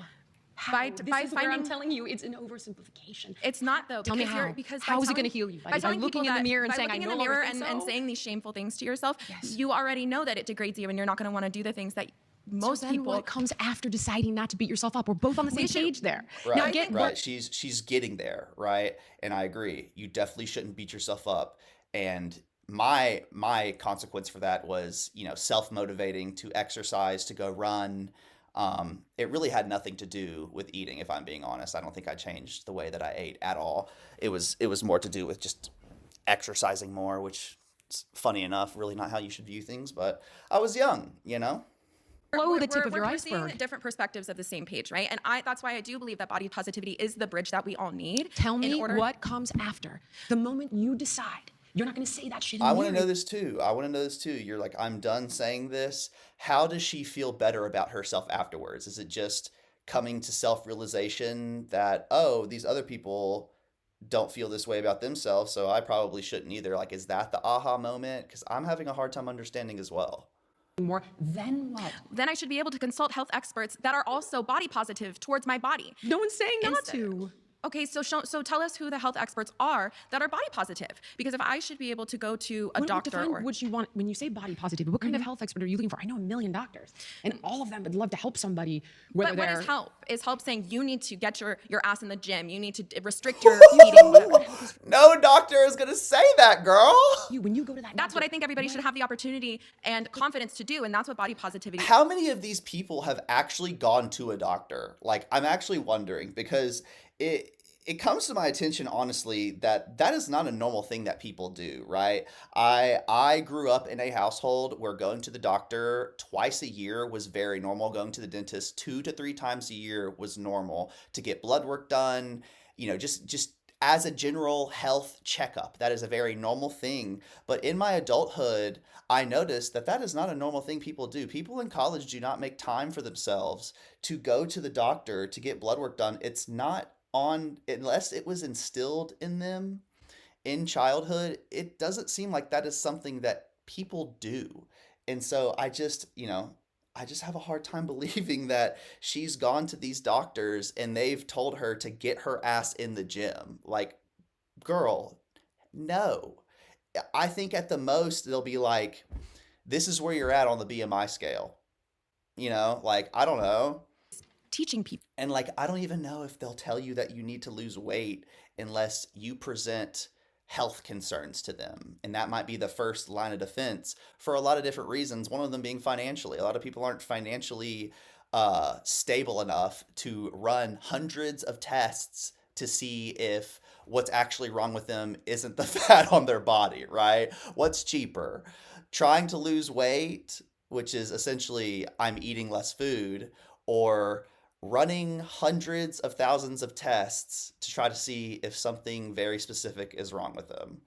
By This by is where finding. I'm telling you, it's an oversimplification. It's not though. Tell me because how. you're- Because How by is it telling- going to heal you? By telling looking people in the that- mirror and by saying, I looking no in the longer mirror think and so? saying these shameful things to yourself, Yes. you already know that it degrades you, and you're not going to want to do the things that most so then people. what comes after deciding not to beat yourself up? We're both on the same page there. Right, Now get right. She's getting there, right? And I agree. You definitely shouldn't beat yourself up. And my consequence for that was, self-motivating to exercise, to go run. It really had nothing to do with eating, if I'm being honest. I don't think I changed the way that I ate at all. It was more to do with just exercising more, which is funny enough, really not how you should view things, but I was young, Below the tip of your we're seeing iceberg. different perspectives of the same page, right? And that's why I do believe that body positivity is the bridge that we all need. Tell in me order- what comes after. The moment you decide, you're not going to say that shit in I the want to mirror. know this too. You're like, I'm done saying this. How does she feel better about herself afterwards? Is it just coming to self-realization that, oh, these other people don't feel this way about themselves, so I probably shouldn't either? Like, is that the aha moment? Because I'm having a hard time understanding as well. More, then what? Then I should be able to consult health experts that are also body positive towards my body. No one's saying not Instead- to. Okay, so tell us who the health experts are that are body positive. Because if I should be able to go to a doctor define or what you want when you say body positivity. What kind of health expert are you looking for? I know a million doctors, and all of them would love to help somebody. Whether but what they're is help? Is help saying you need to get your ass in the gym. You need to restrict your eating. Whatever. No doctor is gonna say that, girl. When you go to that, That's what I think everybody should have the opportunity and confidence to do, and that's what body positivity. How many of these people have actually gone to a doctor? Like, I'm actually wondering, because it comes to my attention, honestly, that is not a normal thing that people do, right? I grew up in a household where going to the doctor twice a year was very normal. Going to the dentist 2 to 3 times a year was normal. To get blood work done, just as a general health checkup, that is a very normal thing. But in my adulthood, I noticed that is not a normal thing people do. People in college do not make time for themselves to go to the doctor to get blood work done. It's not on, unless it was instilled in them in childhood. It doesn't seem like that is something that people do. And so I just have a hard time believing that she's gone to these doctors and they've told her to get her ass in the gym. Like, girl, no. I think at the most they'll be like, this is where you're at on the BMI scale. Like, I don't know. Teaching people. And like, I don't even know if they'll tell you that you need to lose weight unless you present health concerns to them. And that might be the first line of defense for a lot of different reasons. One of them being financially. A lot of people aren't financially stable enough to run hundreds of tests to see if what's actually wrong with them isn't the fat on their body, right? What's cheaper? Trying to lose weight, which is essentially I'm eating less food, or running hundreds of thousands of tests to try to see if something very specific is wrong with them.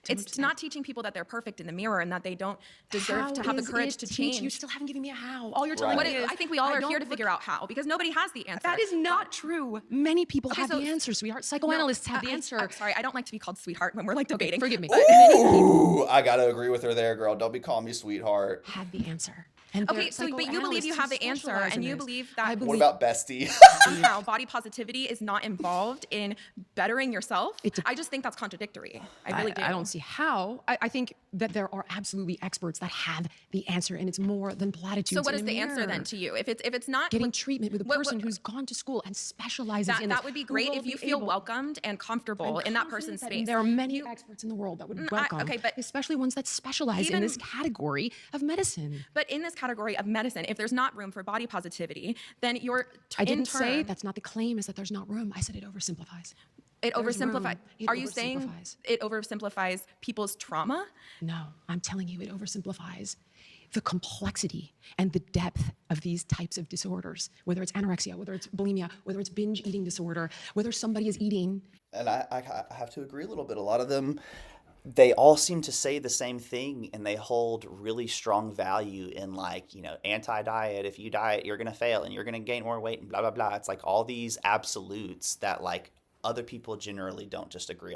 It's not teaching people that they're perfect in the mirror and that they don't deserve to have the courage to change. You still haven't given me a how. All you're telling me is I think we all are here to figure out how, because nobody has the answer. That is not true. Many people Okay, have so- the answer, sweetheart. Psychoanalysts have the I'm answer. sorry, I don't like to be called sweetheart when we're like debating. Forgive me. But many people Ooh, I gotta agree with her there, girl. Don't be calling me sweetheart. Have the answer. And Okay, so but you believe you have the answer, and you believe that What about bestie? somehow body positivity is not involved in bettering yourself. I just think that's contradictory. I really do. I don't see how. I think that there are absolutely experts that have the answer, and it's more than platitudes. So what in is a the answer mirror. then to you? If it's not Getting treatment with a person who's gone to school and specializes in that this, would be who great will if you be feel able- welcomed and comfortable in that person's space. There are many experts in the world that would welcome, especially ones that specialize in this category of medicine. But in this category of medicine, if there's not room for body positivity, then you're I didn't say that's not the claim, is that there's not room. I said it oversimplifies. It There's room. oversimplifies. It Are you saying oversimplifies. it oversimplifies people's trauma? No, I'm telling you, it oversimplifies the complexity and the depth of these types of disorders, whether it's anorexia, whether it's bulimia, whether it's binge eating disorder, whether somebody is eating. And I have to agree a little bit. A lot of them, they all seem to say the same thing, and they hold really strong value in, like, you know, anti-diet. If you diet, you're going to fail and you're going to gain more weight and blah, blah, blah. It's like all these absolutes that, like, other people generally don't just agree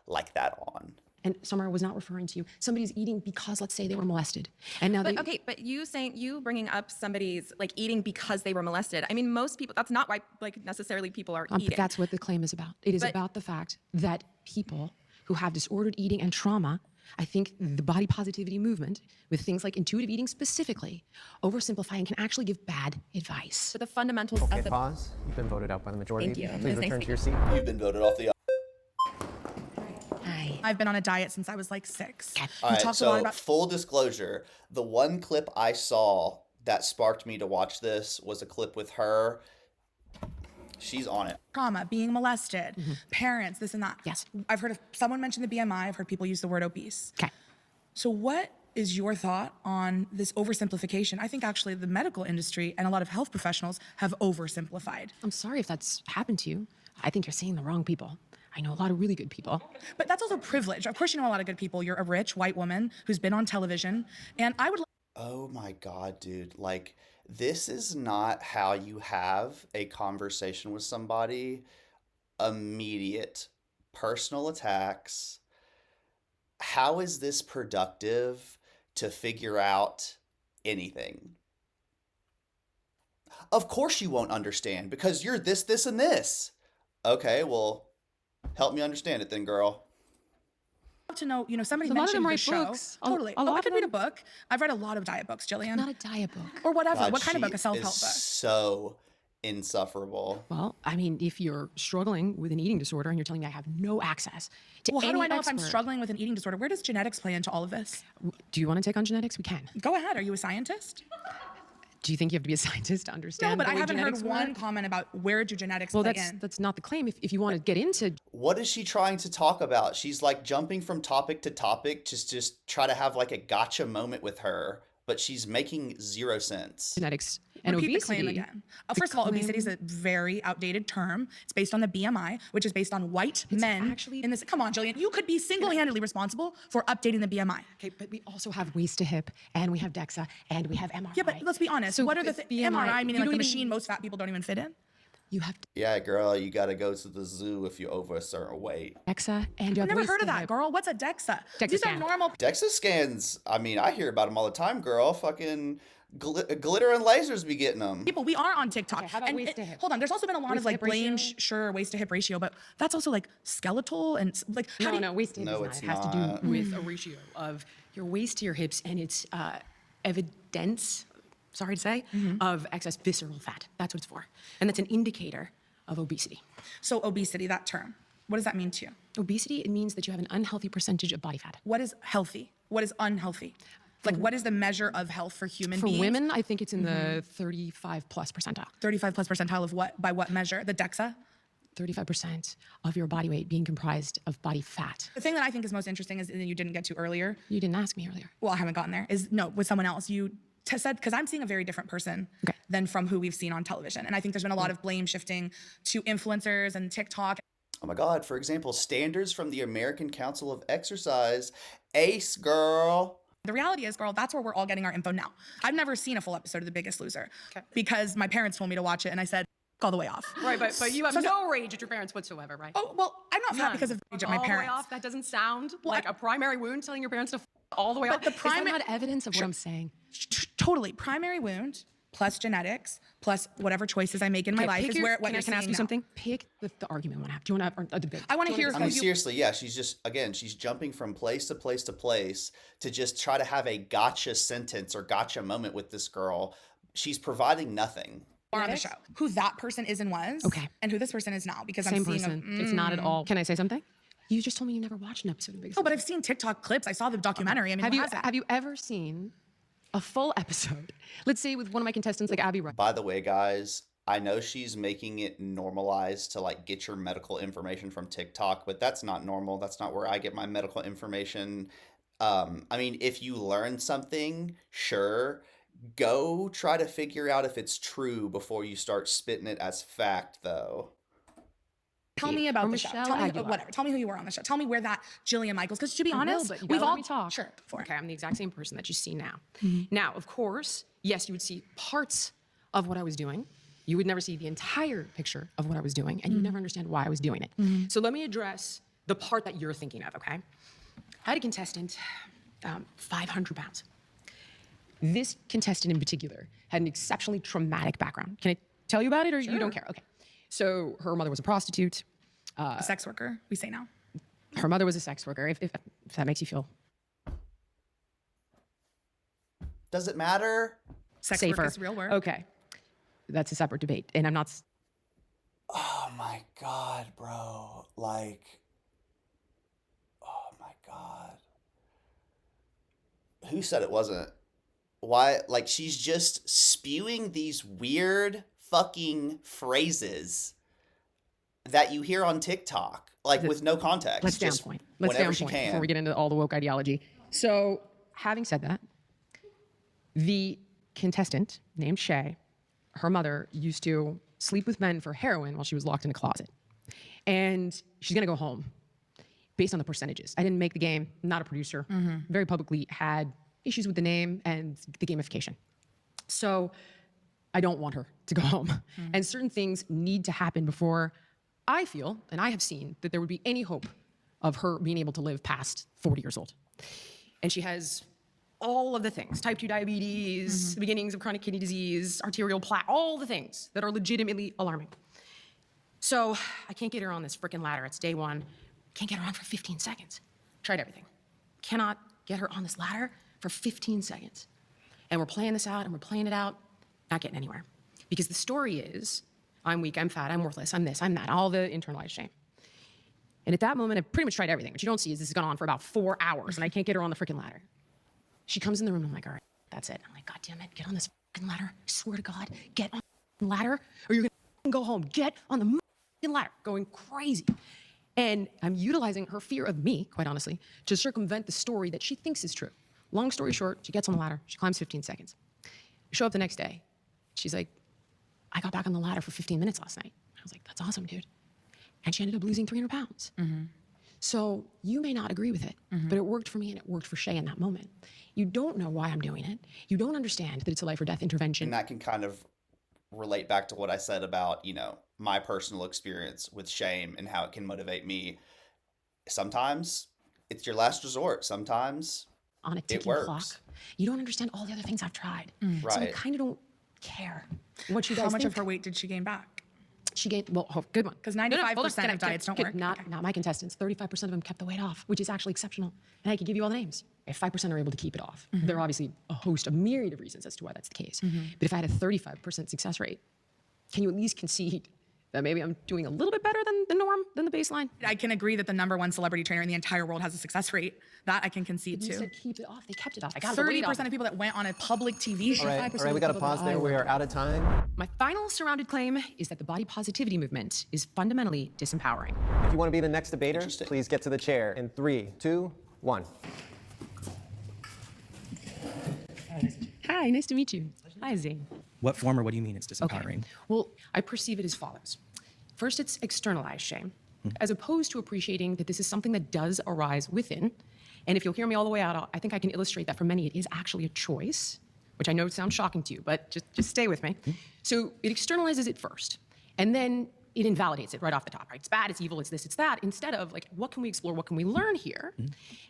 like that on. And Summer was not referring to you. Somebody's eating because, let's say, they were molested, and now But okay, but you bringing up somebody's like eating because they were molested. I mean, most people, that's not why like necessarily people are eating. But that's what the claim is about. It is about the fact that people who have disordered eating and trauma, I think the body positivity movement, with things like intuitive eating specifically, oversimplifying can actually give bad advice. So the fundamentals Okay, of the pause. You've been voted out by the majority. Thank you. Please It's nice return to to your seat. You've been voted off the. I've been on a diet since I was like 6. All right, so full disclosure, the one clip I saw that sparked me to watch this was a clip with her. She's on it. Trauma, being molested, parents, this and that. Yes. I've heard of someone mention the BMI. I've heard people use the word obese. Okay. So what is your thought on this oversimplification? I think actually the medical industry and a lot of health professionals have oversimplified. I'm sorry if that's happened to you. I think you're seeing the wrong people. I know a lot of really good people. But that's also privilege. Of course you know a lot of good people. You're a rich white woman who's been on television. And I would Oh my God, dude. Like, this is not how you have a conversation with somebody. Immediate personal attacks. How is this productive to figure out anything? Of course you won't understand because you're this, this, and this. Okay, well, help me understand it then, girl. to know, you know, somebody A lot of them mentioned write the show. books. Totally. A lot I of could read a them- book. I've read a lot of diet books, Jillian. Not a diet book. Or whatever. God, What kind of she book? A self-help is book. so insufferable. Well, I mean, if you're struggling with an eating disorder and you're telling me I have no access to Well, how do any I know if I'm expert- struggling with an eating disorder? Where does genetics play into all of this? Do you want to take on genetics? We can. Go ahead. Are you a scientist? Do you think you have to be a scientist to understand? No, but the I way haven't heard genetics one work? comment about where do genetics Well, play that's in. that's not the claim. If you want to get into What is she trying to talk about? She's like jumping from topic to topic, just try to have like a gotcha moment with her, but she's making zero sense. genetics and Repeat obesity. the claim again. First of all, obesity is a very outdated term. It's based on the BMI, which is based on white men. actually- in this. Come on, Jillian. You could be single-handedly responsible for updating the BMI. Okay, but we also have waist to hip, and we have DEXA, and we have MRI. Yeah, but let's be honest. So what are the with MRI? Meaning you like don't the even- machine most fat people don't even fit in. You have Yeah, girl, you gotta go to the zoo if you're over a certain weight. DEXA, and you I've have never waist heard of to that, hip. girl. What's a DEXA? DEXA These scan. are normal. DEXA scans, I mean, I hear about them all the time, girl. Fucking glitter and lasers be getting them. People, we are on TikTok. Okay, how about And waist to hip? Hold on, there's also been a lot Waist of to like hip blame, ratio? sure, waist to hip ratio, but that's also like skeletal and like how do you- waist to hip No, is it's not. It has not. to do with a ratio of your waist to your hips, and it's evidence, sorry to say, of excess visceral fat. That's what it's for. And that's an indicator of obesity. So obesity, that term, what does that mean to you? Obesity, it means that you have an unhealthy percentage of body fat. What is healthy? What is unhealthy? Like what is the measure of health for human For beings? women, I think it's in the 35 plus percentile. 35 plus percentile of what? By what measure? The DEXA? 35% of your body weight being comprised of body fat. The thing that I think is most interesting is, and you didn't get to earlier, You didn't ask me earlier. well, I haven't gotten there, is no, with someone else. You said, because I'm seeing a very different person than from who we've seen on television. And I think there's been a lot of blame shifting to influencers and TikTok. Oh my God, for example, standards from the American Council of Exercise. ACE, girl. The reality is, girl, that's where we're all getting our info now. I've never seen a full episode of The Biggest Loser because my parents told me to watch it and I said, all the way off. Right, but you have So- no rage at your parents whatsoever, right? Oh, well, I'm not fat None. because of the age of my All the way parents. off? That doesn't sound like a primary wound telling your parents to all the way But up. the Is that primary not evidence of what I'm saying? Totally. Primary wound plus genetics plus whatever choices I make in my Okay, life pick is your- where what can I- you're can I ask seeing you now. something? Pick the argument one. Do you want to? Debate? I want to hear. I mean, seriously, yeah, she's just, again, she's jumping from place to place to place to just try to have a gotcha sentence or gotcha moment with this girl. She's providing nothing. On the show, who that person is and was, Okay, and who this person is now, because Same I'm seeing person. It's not at all. Can I say something? You just told me you never watched an episode of Big Oh, but I've seen TikTok clips. I saw the documentary. I mean, have you ever seen a full episode? Let's say with one of my contestants like Abby Wright. By the way, guys, I know she's making it normalized to like get your medical information from TikTok, but that's not normal. That's not where I get my medical information. I mean, if you learn something, sure, go try to figure out if it's true before you start spitting it as fact, though. Tell me about Or the show. Michelle Tell me Aguilar. whatever. Tell me who you were on the show. Tell me where that Jillian Michaels. Because to be honest, but you we've gotta all let me talk. Sure. Before. Okay, I'm the exact same person that you see now. Now, of course, yes, you would see parts of what I was doing. You would never see the entire picture of what I was doing, and you would never understand why I was doing it. So let me address the part that you're thinking of, okay? I had a contestant, 500 pounds. This contestant in particular had an exceptionally traumatic background. Can I tell you about it, or you don't care? Okay. So her mother was a prostitute. A sex worker, we say now. Her mother was a sex worker, if that makes you feel Does it matter? Sex safer. work is real work. Okay. That's a separate debate. And I'm not. Oh my God, bro. Like, oh my God. Who said it wasn't? Why? Like, she's just spewing these weird fucking phrases that you hear on TikTok, like with no context. Let's stay on just point. Let's stay whenever on she point can. before we get into all the woke ideology. So, having said that, the contestant named Shay, her mother used to sleep with men for heroin while she was locked in a closet. And she's gonna go home based on the percentages. I didn't make the game, not a producer. Very publicly had issues with the name and the gamification. So I don't want her to go home. And certain things need to happen before I feel, and I have seen, that there would be any hope of her being able to live past 40 years old. And she has all of the things, type 2 diabetes, the beginnings of chronic kidney disease, arterial plaque, all the things that are legitimately alarming. So I can't get her on this freaking ladder. It's day one. Can't get her on for 15 seconds. Tried everything. Cannot get her on this ladder for 15 seconds. And we're playing this out and we're playing it out, not getting anywhere. Because the story is, I'm weak, I'm fat, I'm worthless, I'm this, I'm that, all the internalized shame. And at that moment, I pretty much tried everything. What you don't see is this has gone on for about 4 hours and I can't get her on the freaking ladder. She comes in the room, I'm like, all right, that's it. I'm like, God damn it, get on this freaking ladder. I swear to God, get on the ladder or you're gonna go home. Get on the freaking ladder. Going crazy. And I'm utilizing her fear of me, quite honestly, to circumvent the story that she thinks is true. Long story short, she gets on the ladder, she climbs 15 seconds. Show up the next day. She's like, I got back on the ladder for 15 minutes last night. I was like, that's awesome, dude. And she ended up losing 300 pounds. So you may not agree with it, but it worked for me and it worked for Shay in that moment. You don't know why I'm doing it. You don't understand that it's a life or death intervention. And that can kind of relate back to what I said about, you know, my personal experience with shame and how it can motivate me. Sometimes it's your last resort. Sometimes on a it ticking works. clock. You don't understand all the other things I've tried. So I Right. kind of don't care what you guys How much think. of her weight did she gain back? She gained, well, oh, good one. Because No, no, 95% hold on. of diets don't Good. work. Not my contestants. 35% of them kept the weight off, which is actually exceptional. And I could give you all the names. If 5% are able to keep it off, there are obviously a myriad of reasons as to why that's the case. But if I had a 35% success rate, can you at least concede that maybe I'm doing a little bit better than the norm, than the baseline? I can agree that the #1 celebrity trainer in the entire world has a success rate. That I can concede You to. said keep it off. They kept it off. I got the weight 30% off. of people that went on a public TV show. All right, we got to pause there. We are out of time. My final surrounded claim is that the body positivity movement is fundamentally disempowering. If you want to be the next debater, please get to the chair in 3, 2, 1. Hi, nice to meet you. Hi, Zane. What form or what do you mean it's disempowering? Well, I perceive it as follows. First, it's externalized shame, as opposed to appreciating that this is something that does arise within. And if you'll hear me all the way out, I think I can illustrate that for many it is actually a choice, which I know sounds shocking to you, but just stay with me. So it externalizes it first. And then it invalidates it right off the top, right? It's bad, it's evil, it's this, it's that, instead of like, what can we explore, what can we learn here?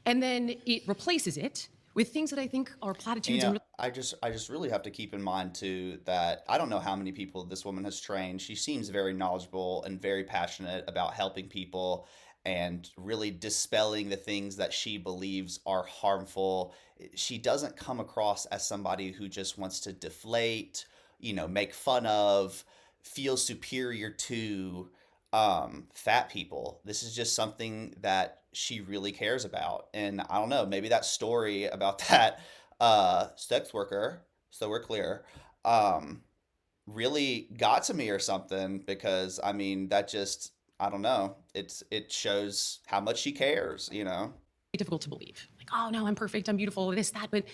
And then it replaces it with things that I think are platitudes. And, I just really have to keep in mind too that I don't know how many people this woman has trained. She seems very knowledgeable and very passionate about helping people and really dispelling the things that she believes are harmful. She doesn't come across as somebody who just wants to deflate, make fun of, feel superior to fat people. This is just something that she really cares about. And I don't know, maybe that story about that sex worker, so we're clear, really got to me or something, because I mean, that just, I don't know, it shows how much she cares, Difficult to believe. Like, oh no, I'm perfect, I'm beautiful, this, that, but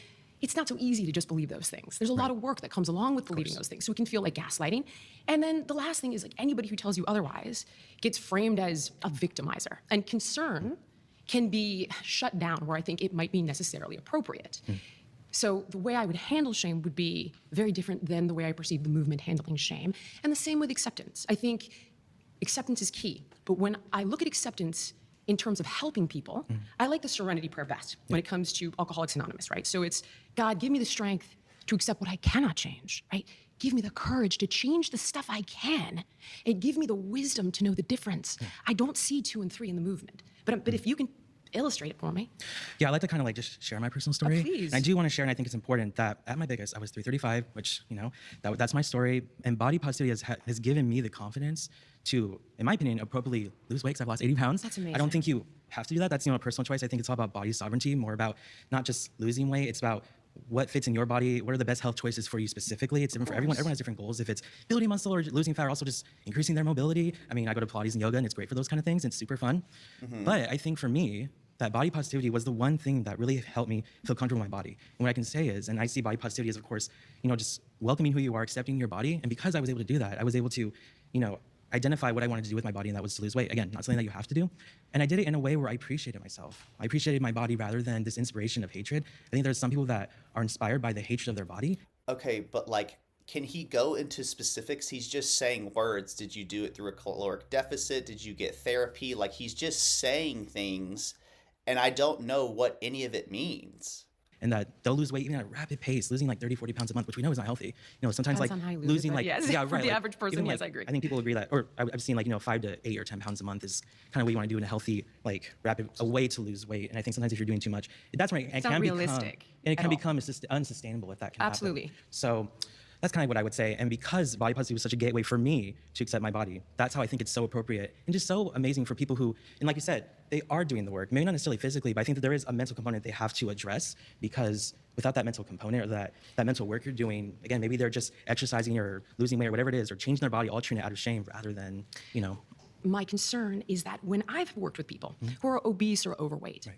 it's not so easy to just believe those things. There's a lot of work that comes along with believing those things. So it can feel like gaslighting. And then the last thing is like anybody who tells you otherwise gets framed as a victimizer. And concern can be shut down where I think it might be necessarily appropriate. So the way I would handle shame would be very different than the way I perceive the movement handling shame. And the same with acceptance. I think acceptance is key. But when I look at acceptance in terms of helping people, I like the Serenity Prayer best when it comes to Alcoholics Anonymous, right? So it's, God, give me the strength to accept what I cannot change, right? Give me the courage to change the stuff I can, and give me the wisdom to know the difference. I don't see 2 and 3 in the movement, but if you can illustrate it for me. Yeah, I like to kind of like just share my personal story. Please. And I do want to share, and I think it's important that at my biggest, I was 335, which, that's my story. And body positivity has given me the confidence to, in my opinion, appropriately lose weight, because I've lost 80 pounds. That's amazing. I don't think you have to do that. That's, a personal choice. I think it's all about body sovereignty, more about not just losing weight. It's about what fits in your body, what are the best health choices for you specifically. It's different for everyone. Everyone has different goals. If it's building muscle or losing fat, or also just increasing their mobility. I mean, I go to Pilates and yoga, and it's great for those kind of things. It's super fun. But I think for me, that body positivity was the one thing that really helped me feel comfortable in my body. And what I can say is, and I see body positivity as, of course, just welcoming who you are, accepting your body. And because I was able to do that, I was able to, identify what I wanted to do with my body, and that was to lose weight. Again, not something that you have to do. And I did it in a way where I appreciated myself. I appreciated my body rather than this inspiration of hatred. I think there's some people that are inspired by the hatred of their body. Okay, but like, can he go into specifics? He's just saying words. Did you do it through a caloric deficit? Did you get therapy? Like, he's just saying things, and I don't know what any of it means. And that they'll lose weight even at a rapid pace, losing like 30, 40 pounds a month, which we know is not healthy. Sometimes Depends like on how you lose losing it, like, yes. yeah, For right. the like, average person, even, yes, like, I agree. I think people agree that, or I've seen like, 5 to 8 or 10 pounds a month is kind of what you want to do in a healthy, like rapid, a way to lose weight. And I think sometimes if you're doing too much, that's right. It's not realistic And it can at all. become unsustainable if that can Absolutely. happen. So that's kind of what I would say. And because body positivity was such a gateway for me to accept my body, that's how I think it's so appropriate and just so amazing for people who, and like you said, they are doing the work. Maybe not necessarily physically, but I think that there is a mental component they have to address, because without that mental component or that mental work you're doing, again, maybe they're just exercising or losing weight or whatever it is, or changing their body, all treating it out of shame rather than, My concern is that when I've worked with people who are obese or overweight,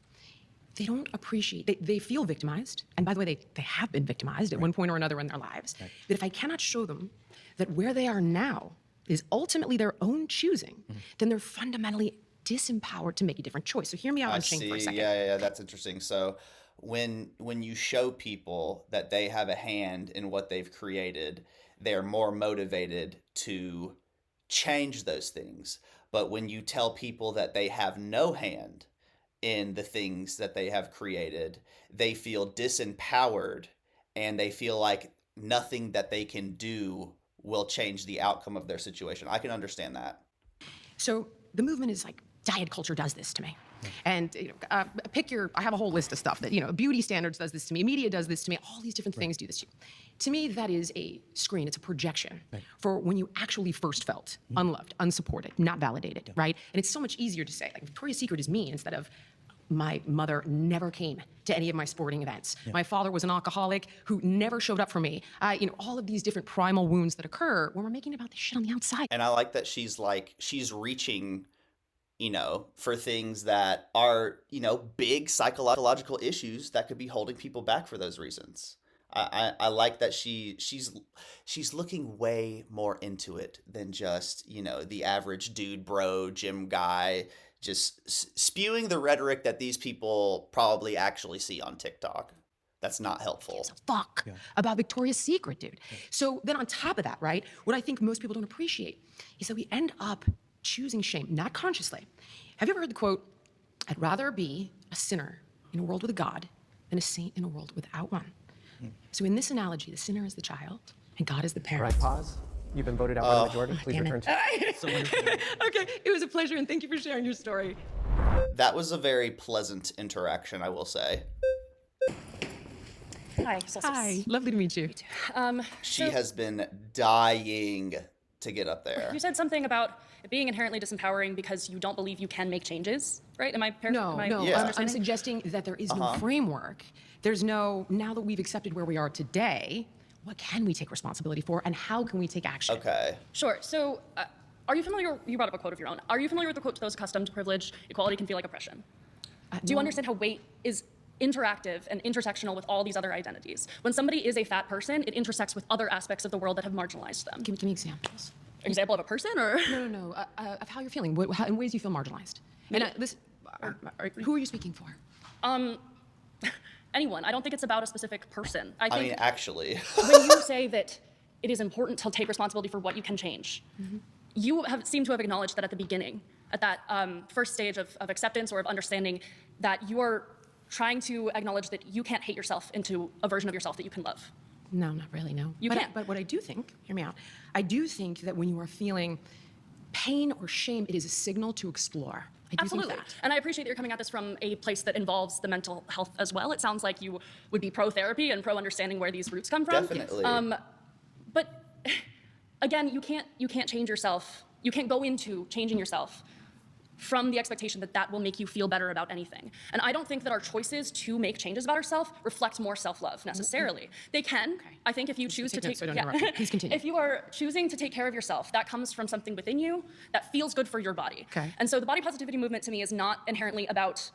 they don't appreciate, they feel victimized. And by the way, they have been victimized at one point or another in their lives. But if I cannot show them that where they are now is ultimately their own choosing, then they're fundamentally disempowered to make a different choice. So hear me out on shame for a second. Yeah, that's interesting. So when you show people that they have a hand in what they've created, they're more motivated to change those things. But when you tell people that they have no hand in the things that they have created, they feel disempowered, and they feel like nothing that they can do will change the outcome of their situation. I can understand that. So the movement is like, diet culture does this to me. And I have a whole list of stuff that, beauty standards does this to me, media does this to me, all these different things do this to you. To me, that is a screen, it's a projection for when you actually first felt unloved, unsupported, not validated, right? And it's so much easier to say, like, Victoria's Secret is me, instead of my mother never came to any of my sporting events. My father was an alcoholic who never showed up for me. All of these different primal wounds that occur when we're making about this shit on the outside. And I like that she's reaching, for things that are, big psychological issues that could be holding people back for those reasons. I like that she's looking way more into it than just, the average dude, bro, gym guy, just spewing the rhetoric that these people probably actually see on TikTok. That's not helpful. Fuck about Victoria's Secret, dude. So then on top of that, right, what I think most people don't appreciate is that we end up choosing shame, not consciously. Have you ever heard the quote, I'd rather be a sinner in a world with a God than a saint in a world without one? So in this analogy, the sinner is the child and God is the All parent. right, pause. You've been voted out by the majority. Please return to. Okay, it was a pleasure and thank you for sharing your story. That was a very pleasant interaction, I will say. Hi, Solstice. Hi, lovely to meet you. She has been dying to get up there. You said something about it being inherently disempowering because you don't believe you can make changes, right? Am I No, Yeah. I'm suggesting that there is no framework. There's no, now that we've accepted where we are today, what can we take responsibility for and how can we take action? Okay. Sure. So, are you familiar? You brought up a quote of your own. Are you familiar with the quote, "To those accustomed to privilege, equality can feel like oppression"? Do you no. understand how weight is interactive and intersectional with all these other identities? When somebody is a fat person, it intersects with other aspects of the world that have marginalized them. Give me examples. Example of a person, or No, of how you're feeling, in ways you feel marginalized. And who are you speaking for? Anyone. I don't think it's about a specific person. I think mean, actually. when you say that it is important to take responsibility for what you can change, you seem to have acknowledged that at the beginning, at that first stage of acceptance or of understanding, that you are trying to acknowledge that you can't hate yourself into a version of yourself that you can love. No, not really, no. You can't. But what I do think, hear me out, I do think that when you are feeling pain or shame, it is a signal to explore. I do Absolutely. think that. And I appreciate that you're coming at this from a place that involves the mental health as well. It sounds like you would be pro-therapy and pro-understanding where these roots come from. Definitely. But again, you can't change yourself. You can't go into changing yourself from the expectation that that will make you feel better about anything. And I don't think that our choices to make changes about ourselves reflect more self-love necessarily. They can. I think if you choose to take, so don't interrupt me. Please continue. if you are choosing to take care of yourself, that comes from something within you that feels good for your body. Okay. And so the body positivity movement to me is not inherently about,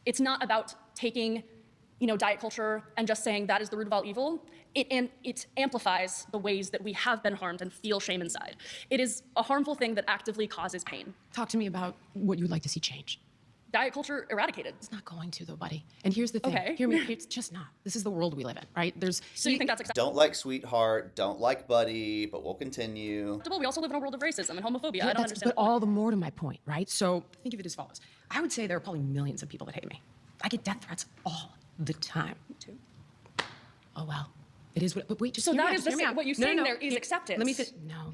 it's not about taking, diet culture and just saying that is the root of all evil. It amplifies the ways that we have been harmed and feel shame inside. It is a harmful thing that actively causes pain. Talk to me about what you'd like to see change. Diet culture eradicated. It's not going to, though, buddy. And here's the thing. Okay. Hear me. It's just not. This is the world we live in, right? So you think that's acceptable? Don't like sweetheart, don't like buddy, but we'll continue. We also live in a world of racism and homophobia. Yeah, I don't understand. But all the more to my point, right? So think of it as follows. I would say there are probably millions of people that hate me. I get death threats all the time. Me too. Oh, well. It is what, but wait, just So hear me that out, is just hear me out. what you No, saying no, no. there is acceptance. Let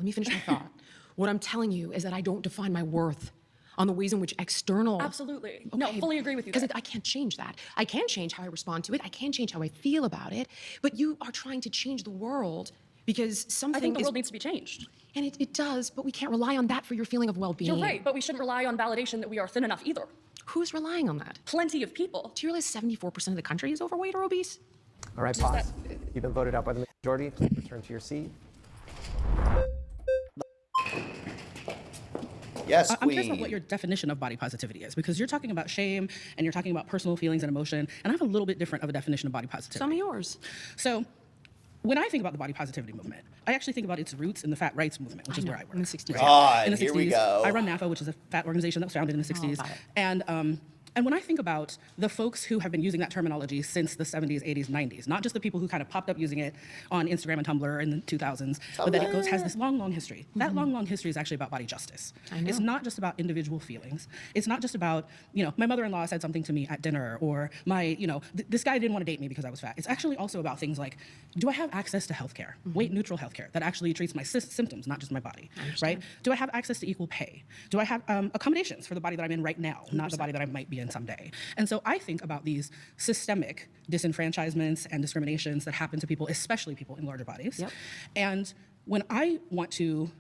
me finish my thought. What I'm telling you is that I don't define my worth on the ways in which external. Absolutely. No, fully agree with you Because there. I can't change that. I can change how I respond to it. I can change how I feel about it. But you are trying to change the world because something I think the is, world needs to be changed. and it does, but we can't rely on that for your feeling of well-being. You're right, but we shouldn't rely on validation that we are thin enough either. Who's relying on that? Plenty of people. Do you realize 74% of the country is overweight or obese? All right, pause. You've been voted out by the majority. Please return to your seat. Yes, I'm curious about queen. what your definition of body positivity is, because you're talking about shame and you're talking about personal feelings and emotion, and I have a little bit different of a definition of body positivity. Some of yours. So when I think about the body positivity movement, I actually think about its roots in the fat rights movement, which is where I work. In the 60s. God, In the 60s, here we go. I run NAFA, which is a fat organization that was founded in the 60s. about it. And when I think about the folks who have been using that terminology since the 70s, 80s, 90s, not just the people who kind of popped up using it on Instagram and Tumblr in the 2000s, but that it has this long, long history. That long history is actually about body justice. It's not just about individual feelings. It's not just about, my mother-in-law said something to me at dinner, or this guy didn't want to date me because I was fat. It's actually also about things like, do I have access to healthcare, weight-neutral healthcare that actually treats my symptoms, not just my body, right? Do I have access to equal pay? Do I have accommodations for the body that I'm in right now, not the body that I might be in someday? And so I think about these systemic disenfranchisements and discriminations that happen to people, especially people in larger bodies. And when I want to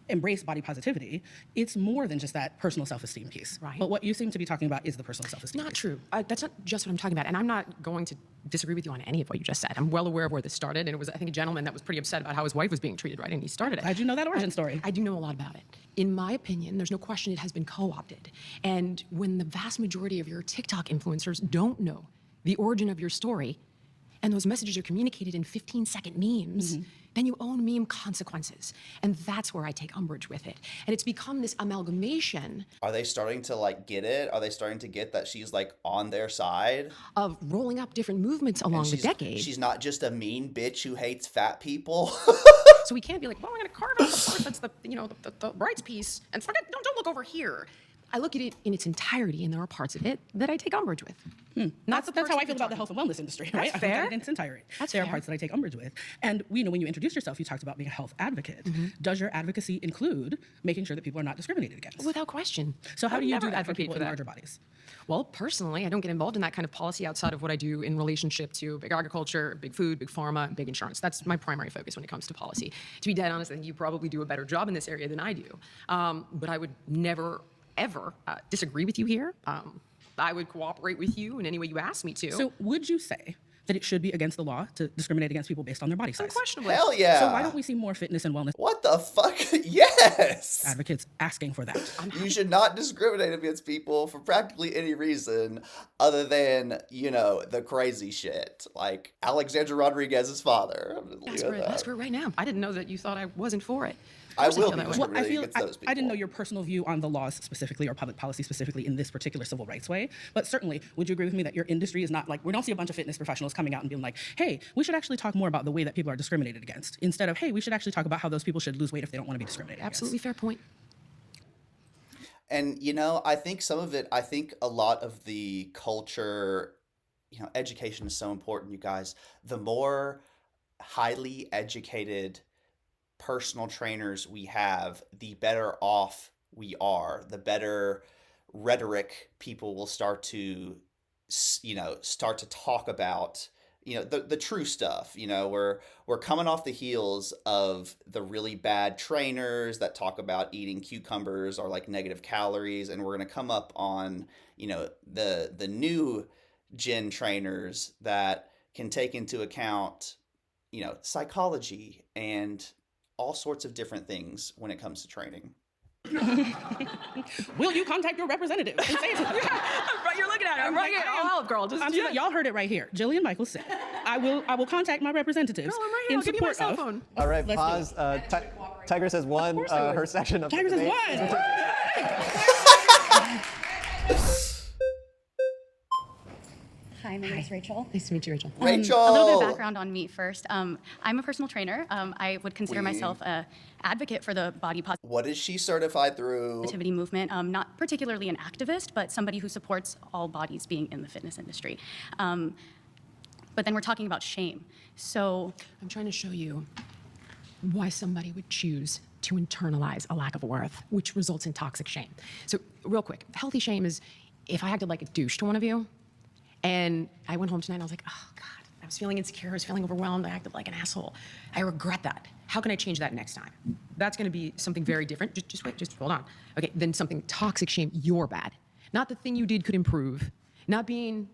embrace body positivity, it's more than just that personal self-esteem piece. Right. But what you seem to be talking about is the personal self-esteem Not piece. true. That's not just what I'm talking about. And I'm not going to disagree with you on any of what you just said. I'm well aware of where this started. And it was, I think, a gentleman that was pretty upset about how his wife was being treated, right? And he started it. How'd you know that origin story? I do know a lot about it. In my opinion, there's no question it has been co-opted. And when the vast majority of your TikTok influencers don't know the origin of your story, and those messages are communicated in 15-second memes, then you own meme consequences. And that's where I take umbrage with it. And it's become this amalgamation. Are they starting to like get it? Are they starting to get that she's like on their side? Of rolling up different movements along the decade. She's not just a mean bitch who hates fat people. So we can't be like, well, I'm going to carve out the part that's the rights piece and forget, don't look over here. I look at it in its entirety, and there are parts of it that I take umbrage with. That's how I feel about the health and wellness industry, right? That's I look fair. at it in its entirety. That's there are fair. parts that I take umbrage with. And when you introduced yourself, you talked about being a health advocate. Does your advocacy include making sure that people are not discriminated against? Without question. So how I do you never do that for advocate people for in that. larger bodies? Well, personally, I don't get involved in that kind of policy outside of what I do in relationship to big agriculture, big food, big pharma, and big insurance. That's my primary focus when it comes to policy. To be dead honest, I think you probably do a better job in this area than I do. But I would never, ever disagree with you here. I would cooperate with you in any way you ask me to. So would you say that it should be against the law to discriminate against people based on their body size? Unquestionably. Hell yeah. So why don't we see more fitness and wellness What the fuck? Yes! advocates asking for that? You should not discriminate against people for practically any reason other than, the crazy shit. Like Alexandra Rodriguez's father. I'm gonna leave it at Ask that. her right now. I didn't know that you thought I wasn't for it. I Of course will feel be that way. discriminating against those people. I didn't know your personal view on the laws specifically or public policy specifically in this particular civil rights way, but certainly, would you agree with me that your industry is not like, we don't see a bunch of fitness professionals coming out and being like, hey, we should actually talk more about the way that people are discriminated against, instead of, hey, we should actually talk about how those people should lose weight if they don't want to be discriminated Absolutely fair point. And, I think some of it, I think a lot of the culture, education is so important, you guys. The more highly educated personal trainers we have, the better off we are, the better rhetoric people will start to talk about, the true stuff. We're coming off the heels of the really bad trainers that talk about eating cucumbers or like negative calories, and we're going to come up on, the new gen trainers that can take into account, psychology and all sorts of different things when it comes to training. Will you contact your representative and say to them? You're looking at it. I'm right here. Oh, girl. Y'all heard it right here. Jillian Michaels said, I will contact my representatives Girl, I'm right here. in I'll give you my support cell of. phone. All right, Let's do pause. Tigress has won her section of the Tigress has debate. won. Hi, my name is Rachel. Nice to meet you, Rachel. Rachel! A little bit of background on me first. I'm a personal trainer. I would consider myself an advocate for the body What is she certified through? positivity movement. Not particularly an activist, but somebody who supports all bodies being in the fitness industry. But then we're talking about shame. So I'm trying to show you why somebody would choose to internalize a lack of worth, which results in toxic shame. So real quick, healthy shame is if I acted like a douche to one of you, and I went home tonight and I was like, oh God, I was feeling insecure, I was feeling overwhelmed, I acted like an asshole. I regret that. How can I change that next time? That's gonna be something very different. Just wait, just hold on. Okay, then something toxic shame, you're bad. Not the thing you did could improve, not being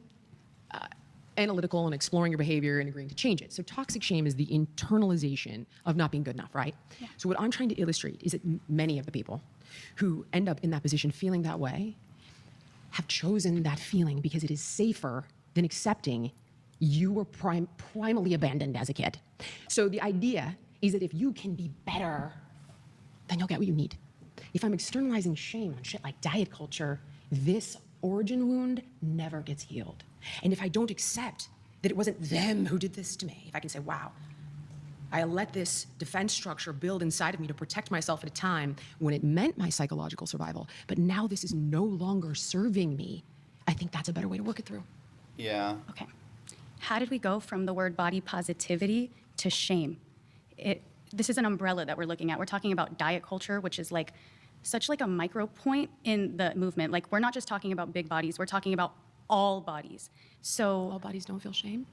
analytical and exploring your behavior and agreeing to change it. So toxic shame is the internalization of not being good enough, right? Yeah. So what I'm trying to illustrate is that many of the people who end up in that position feeling that way have chosen that feeling because it is safer than accepting you were primally abandoned as a kid. So the idea is that if you can be better, then you'll get what you need. If I'm externalizing shame on shit like diet culture, this origin wound never gets healed. And if I don't accept that it wasn't them who did this to me, if I can say, wow, I let this defense structure build inside of me to protect myself at a time when it meant my psychological survival, but now this is no longer serving me, I think that's a better way to work it through. Yeah. Okay. How did we go from the word body positivity to shame? This is an umbrella that we're looking at. We're talking about diet culture, which is like such like a micro point in the movement. Like we're not just talking about big bodies, we're talking about all bodies. So all bodies don't feel shame?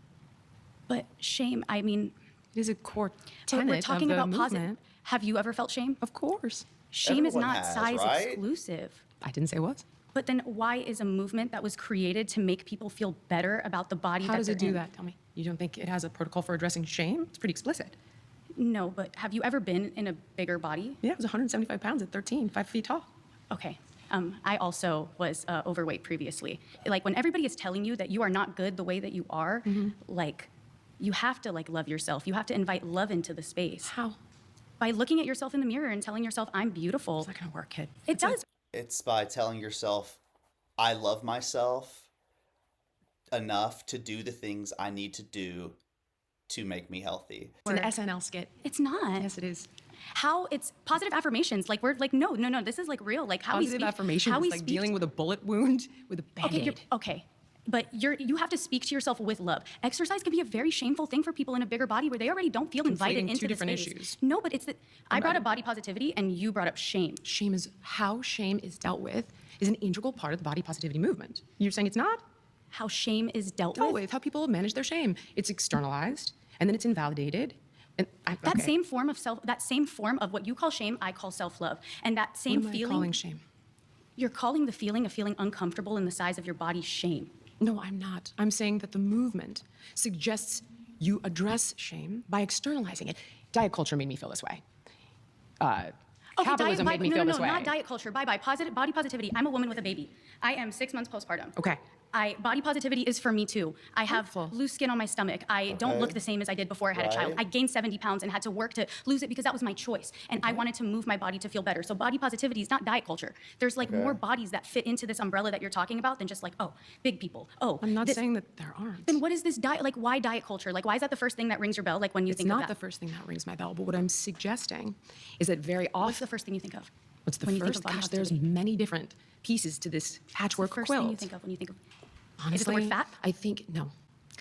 But shame, I mean, it is a core we're tenet talking of the about positive. movement. Have you ever felt shame? Of course. Shame is Everyone not has, size right? exclusive. I didn't say it was. But then why is a movement that was created to make people feel better about the body How that does it they're do in? that? Tell me. You don't think it has a protocol for addressing shame? It's pretty explicit. No, but have you ever been in a bigger body? Yeah, it was 175 pounds at 13, 5 feet tall. Okay. I also was overweight previously. Like when everybody is telling you that you are not good the way that you are, like you have to like love yourself. You have to invite love into the space. How? By looking at yourself in the mirror and telling yourself, I'm beautiful. It's not gonna work, kid. It does. It's by telling yourself, I love myself enough to do the things I need to do to make me healthy. It's an SNL skit. It's not. Yes, it is. How it's positive affirmations. Like we're like, no, this is like real. Like how Positive we speak. affirmation How is we like speak dealing with a bullet wound with a Band-Aid. Okay. But you have to speak to yourself with love. Exercise can be a very shameful thing for people in a bigger body where they already don't feel invited Conflating into two the different space. issues. No, but it's that I brought up body positivity and you brought up shame. Shame is how shame is dealt with is an integral part of the body positivity movement. You're saying it's not? How shame is dealt with? How people manage their shame. It's externalized and then it's invalidated. And That same form of what you call shame, I call self-love. And that same What am I feeling. calling shame? You're calling the feeling of feeling uncomfortable in the size of your body shame. No, I'm not. I'm saying that the movement suggests you address shame by externalizing it. Diet culture made me feel this way. Capitalism made me feel this way. Not diet culture. Bye-bye. Body positivity. I'm a woman with a baby. I am 6 months postpartum. Okay. Body positivity is for me too. I have loose skin on my stomach. I don't look the same as I did before I had a child. Right. I gained 70 pounds and had to work to lose it because that was my choice. And I wanted to move my body to feel better. So body positivity is not diet culture. There's like more bodies that fit into this umbrella that you're talking about than just like, oh, big people. Oh, I'm not saying that there aren't. Then what is this diet? Like, why diet culture? Like, why is that the first thing that rings your bell? Like when you think of that? It's not the first thing that rings my bell, but what I'm suggesting is that very often. What's the first thing you think of? What's the when you think first? of body Gosh, there's positivity? many different pieces to this patchwork What's the first quilt. thing you think of when you think of? Honestly, Is it the word fat? I think no.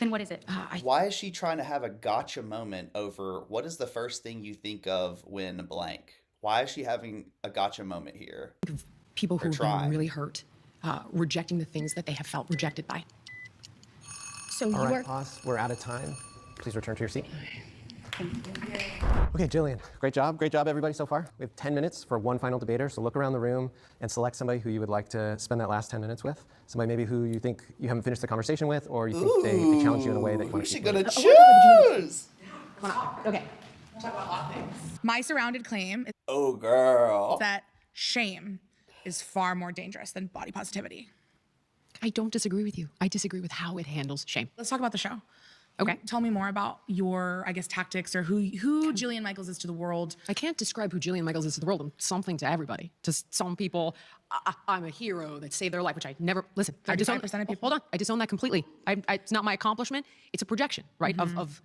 Then what is it? Why is she trying to have a gotcha moment over what is the first thing you think of when blank? Why is she having a gotcha moment here? People who Or have try. been really hurt, rejecting the things that they have felt rejected by. So All right, pause. We're out of time. Please return to your seat. Okay, Jillian, great job. Great job, everybody, so far. We have 10 minutes for one final debater, so look around the room and select somebody who you would like to spend that last 10 minutes with. Somebody maybe who you think you haven't finished the conversation with, or you think they challenge you in a way that you want to Who's she keep gonna moving. choose? Come on. Okay. My surrounded claim is Oh, girl. that shame is far more dangerous than body positivity. I don't disagree with you. I disagree with how it handles shame. Let's talk about the show. Okay. Tell me more about your, I guess, tactics or who Jillian Michaels is to the world. I can't describe who Jillian Michaels is to the world. I'm something to everybody. To some people, I'm a hero that saved their life, which I never, listen, I disown, 35% of people. hold on, I disown that completely. It's not my accomplishment. It's a projection, right? Of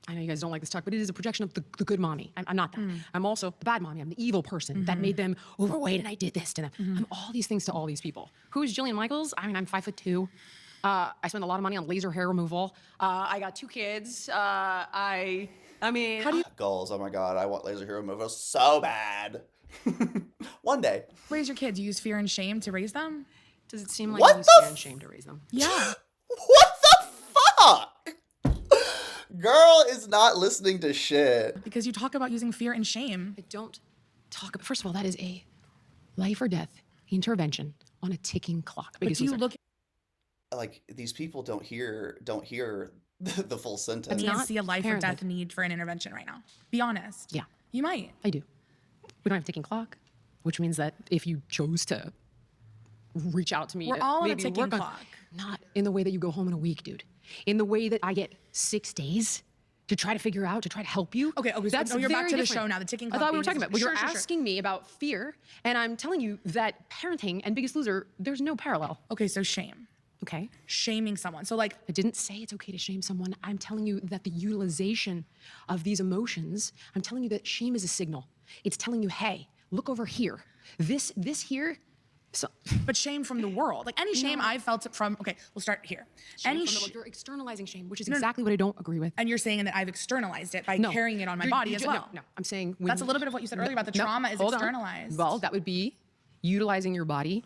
I know you guys don't like this talk, but it is a projection of the good mommy. I'm not that. I'm also the bad mommy. I'm the evil person that made them overweight and I did this to them. I'm all these things to all these people. Who's Jillian Michaels? I mean, I'm 5'2". I spend a lot of money on laser hair removal. I got 2 kids. I mean, How do you Goals. Oh my God, I want laser hero removal so bad. One day. raise your kids? You use fear and shame to raise them? Does it seem like What you use the fear and shame to raise them? Yeah. What the fuck? Girl is not listening to shit. Because you talk about using fear and shame. I don't talk about. First of all, that is a life or death intervention on a ticking clock. But Biggest do you loser. look Like these people don't hear the full sentence. and you not see a life or parenthood. death need for an intervention right now? Be honest. Yeah. You might. I do. We don't have a ticking clock, which means that if you chose to reach out to me, We're to all on a maybe ticking work on- clock. Not in the way that you go home in a week, dude. In the way that I get 6 days to try to figure out, to try to help you. Okay, so that's you're back very to the different. show now, the ticking I clock thought we were being- talking about, but you're Sure. asking me about fear, and I'm telling you that parenting and Biggest Loser, there's no parallel. Okay, so shame. Okay. Shaming someone. So like I didn't say it's okay to shame someone. I'm telling you that the utilization of these emotions, I'm telling you that shame is a signal. It's telling you, hey, look over here. This here. So, but shame from the world. Like any shame I've felt from, okay, we'll start here. Any you're externalizing shame, which is No, no. exactly what I don't agree with. And you're saying that I've externalized it by No. carrying it on my You're- body you as ju- well. No, I'm saying when That's a little bit of what you said earlier about the trauma is hold on. externalized. Well, that would be utilizing your body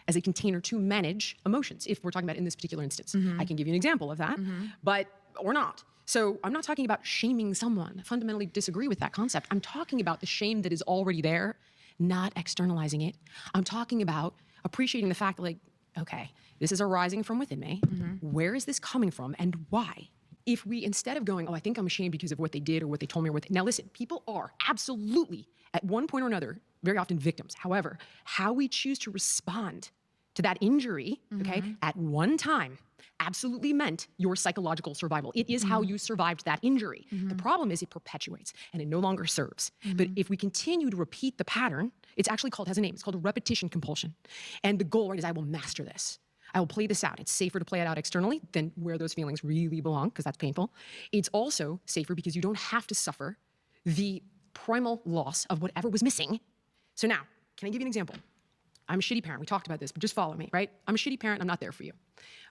as a container to manage emotions. If we're talking about in this particular instance, I can give you an example of that, but or not. So I'm not talking about shaming someone. I fundamentally disagree with that concept. I'm talking about the shame that is already there, not externalizing it. I'm talking about appreciating the fact that, like, okay, this is arising from within me. Where is this coming from and why? If we, instead of going, oh, I think I'm ashamed because of what they did or what they told me or what now listen, people are absolutely at one point or another very often victims. However, how we choose to respond to that injury, okay, at one time absolutely meant your psychological survival. It is how you survived that injury. The problem is it perpetuates and it no longer serves. But if we continue to repeat the pattern, it's actually called, has a name, it's called repetition compulsion. And the goal, right, is I will master this. I will play this out. It's safer to play it out externally than where those feelings really belong, because that's painful. It's also safer because you don't have to suffer the primal loss of whatever was missing. So now, can I give you an example? I'm a shitty parent. We talked about this, but just follow me, right? I'm a shitty parent. I'm not there for you.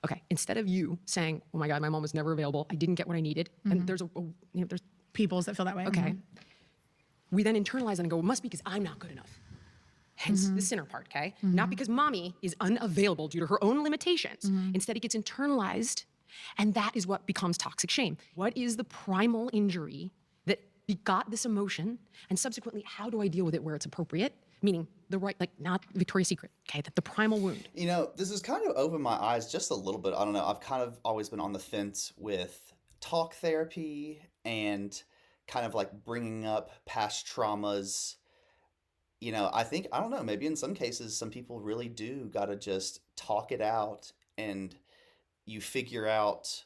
Okay. Instead of you saying, "Oh my God, my mom was never available. I didn't get what I needed," and there's there's peoples that feel that way. Okay. We then internalize it and go, "It must be because I'm not good enough." Hence the sinner part, okay? Not because mommy is unavailable due to her own limitations. Instead, it gets internalized, and that is what becomes toxic shame. What is the primal injury that begot this emotion? And subsequently, how do I deal with it where it's appropriate? Meaning the right, like not Victoria's Secret, okay? The primal wound. You know, this has kind of opened my eyes just a little bit. I don't know. I've kind of always been on the fence with talk therapy and kind of like bringing up past traumas. You know, I don't know, maybe in some cases, some people really do got to just talk it out and you figure out,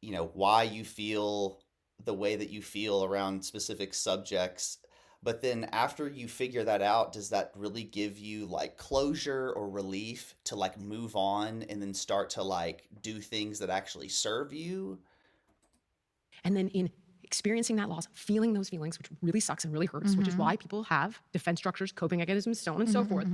you know, why you feel the way that you feel around specific subjects. But then after you figure that out, does that really give you like closure or relief to like move on and then start to like do things that actually serve you? And then in experiencing that loss, feeling those feelings, which really sucks and really hurts, which is why people have defense structures, coping mechanisms, so on and so forth.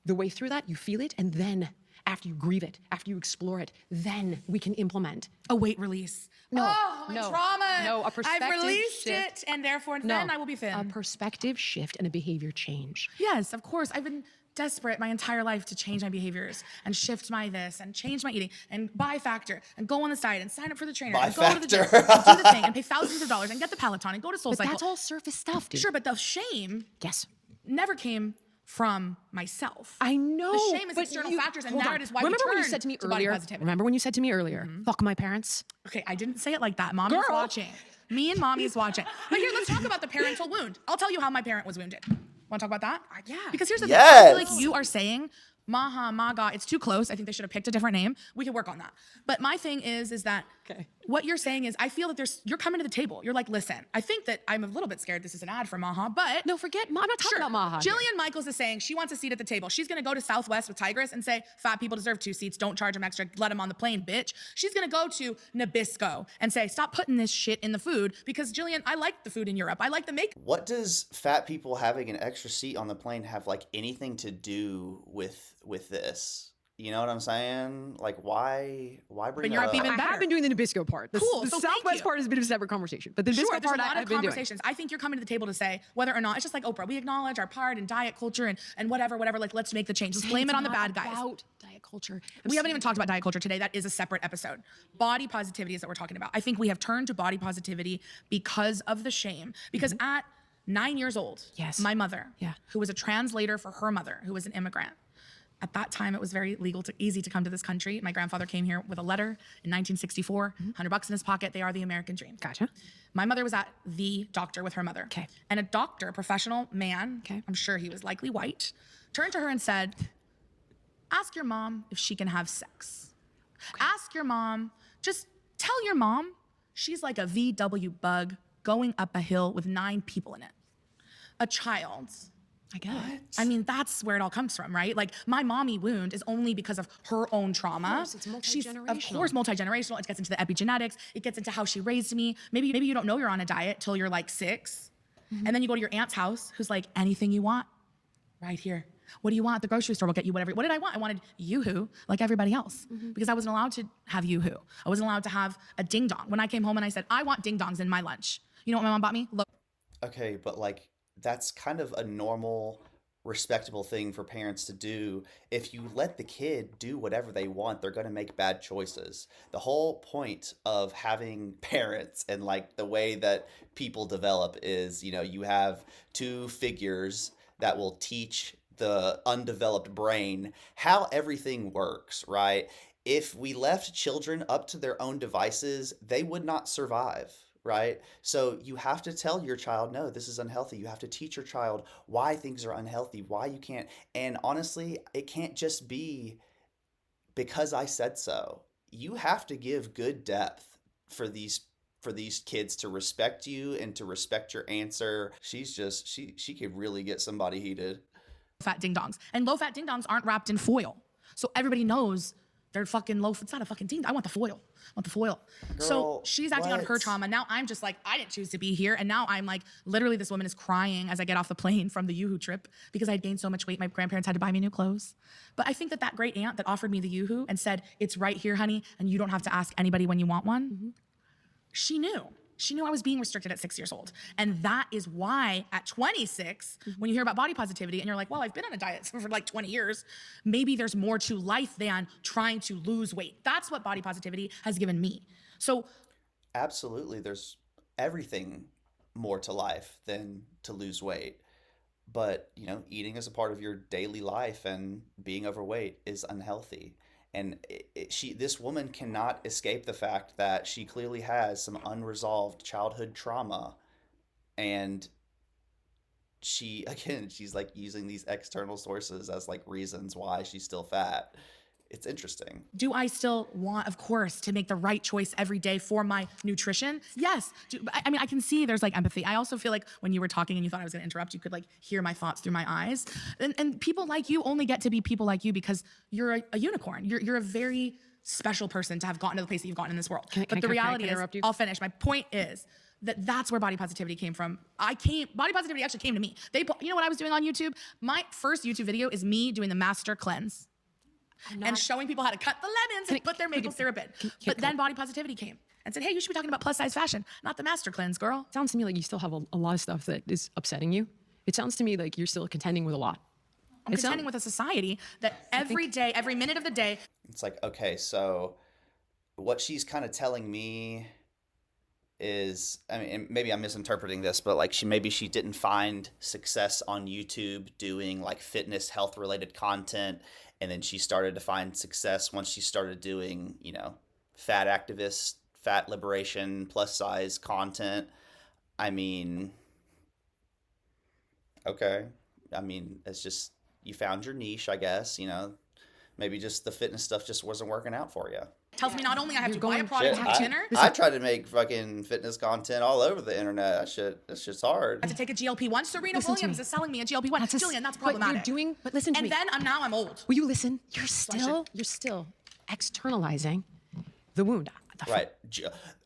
The way through that, you feel it, and then after you grieve it, after you explore it, then we can implement a weight release. No, my no, trauma. no, a perspective I've released shift. it, and therefore then I will be thin. A perspective shift and a behavior change. Yes, of course. I've been desperate my entire life to change my behaviors and shift my this and change my eating and buy Factor and go on this diet and sign up for the trainer and go to the gym and do the thing and pay thousands of dollars and get the Peloton and go to SoulCycle. But that's all surface stuff, dude. Sure, but the shame never came from myself. I know. The shame is but external you- factors, and hold that on. is why Remember we when you turn said to me body earlier? positivity. Remember when you said to me earlier, "Fuck my parents"? Okay, I didn't say it like that. Mommy's watching. Me and mommy's watching. But here, let's talk about the parental wound. I'll tell you how my parent was wounded. Want to talk about that? Yeah. Because here's the thing. I feel like you are saying Maha, Maga, it's too close. I think they should have picked a different name. We can work on that. But my thing is that what you're saying is I feel that you're coming to the table. You're like, listen, I think that I'm a little bit scared this is an ad for Maha, but no, forget, I'm not talking about Maha. Jillian Michaels is saying she wants a seat at the table. She's gonna go to Southwest with Tigris and say, fat people deserve 2 seats. Don't charge them extra. Let them on the plane, bitch. She's gonna go to Nabisco and say, stop putting this shit in the food because Jillian, I like the food in Europe. I like the make. What does fat people having an extra seat on the plane have like anything to do with this? You know what I'm saying? Like, why bring that up? I have been doing the Nabisco part. The So thank Southwest you. part is a bit of a separate conversation. But the Nabisco There's part, a lot I've of been doing. conversations. I think you're coming to the table to say whether or not it's just like Oprah. We acknowledge our part in diet culture and whatever. Like, let's make the change. Let's blame it on the bad guys. About diet culture. We haven't even talked about diet culture today. That is a separate episode. Body positivity is what we're talking about. I think we have turned to body positivity because of the shame. Because at 9 years old, my mother, who was a translator for her mother, who was an immigrant. At that time, it was very easy to come to this country. My grandfather came here with a letter in 1964, $100 in his pocket. They are the American dream. Gotcha. My mother was at the doctor with her mother. Okay. And a doctor, a professional man, I'm sure he was likely white, turned to her and said, ask your mom if she can have sex. Ask your mom, just tell your mom she's like a VW bug going up a hill with 9 people in it. A child. I get it. I mean, that's where it all comes from, right? Like, my mommy wound is only because of her own trauma. Of course, it's multi-generational. Of course, multi-generational. It gets into the epigenetics. It gets into how she raised me. Maybe you don't know you're on a diet till you're like 6. And then you go to your aunt's house who's like, anything you want, right here. What do you want? The grocery store will get you whatever. What did I want? I wanted Yoo-hoo like everybody else because I wasn't allowed to have Yoo-hoo. I wasn't allowed to have a ding dong. When I came home and I said, I want ding dongs in my lunch. You know what my mom bought me? Look. Okay, but like that's kind of a normal, respectable thing for parents to do. If you let the kid do whatever they want, they're going to make bad choices. The whole point of having parents and like the way that people develop is, you know, you have 2 figures that will teach the undeveloped brain how everything works, right? If we left children up to their own devices, they would not survive. Right? So you have to tell your child, no, this is unhealthy. You have to teach your child why things are unhealthy, why you can't. And honestly, it can't just be because I said so. you have to give good depth for these kids to respect you and to respect your answer. She's just she could really get somebody heated. Fat ding dongs. And low fat ding dongs aren't wrapped in foil. So everybody knows they're fucking low. It's not a fucking ding. I want the foil. Girl, So she's acting on her what? trauma. Now I'm just like, I didn't choose to be here. And now I'm like, literally this woman is crying as I get off the plane from the Yoo-hoo trip because I had gained so much weight. My grandparents had to buy me new clothes. But I think that great aunt that offered me the Yoo-hoo and said, it's right here, honey, and you don't have to ask anybody when you want one. She knew. She knew I was being restricted at 6 years old. And that is why at 26, when you hear about body positivity and you're like, well, I've been on a diet for like 20 years, maybe there's more to life than trying to lose weight. That's what body positivity has given me. So Absolutely, there's everything more to life than to lose weight. But, eating is a part of your daily life, and being overweight is unhealthy. And this woman cannot escape the fact that she clearly has some unresolved childhood trauma. And she's like using these external sources as like reasons why she's still fat. It's interesting. do I still want, of course, to make the right choice every day for my nutrition? Yes. I can see there's like empathy. I also feel like when you were talking and you thought I was gonna interrupt, you could like hear my thoughts through my eyes. And people like you only get to be people like you because you're a unicorn. You're a very special person to have gotten to the place that you've gotten in this world. But the reality is, I'll finish. My point is that's where body positivity came from. Body positivity actually came to me. You know what I was doing on YouTube? My first YouTube video is me doing the master cleanse. And showing people how to cut the lemons and put their maple syrup in. But then body positivity came and said, hey, you should be talking about plus size fashion, not the master cleanse, girl. Sounds to me like you still have a lot of stuff that is upsetting you. It sounds to me like you're still contending with a lot. I'm contending with a society that every day, every minute of the day. It's like, okay, so what she's kind of telling me is, maybe I'm misinterpreting this, but like maybe she didn't find success on YouTube doing like fitness, health related content. And then she started to find success once she started doing, fat activist, fat liberation, plus size content. Okay. It's just, you found your niche, I guess, maybe just the fitness stuff just wasn't working out for you. Tells me not only I have to buy a product to have dinner. I try to make fucking fitness content all over the internet. That shit's hard. I have to take a GLP-1. Serena Williams is selling me a GLP-1. Jillian, that's problematic. But listen to me. And then I'm old. Will you listen? You're still externalizing the wound. Right.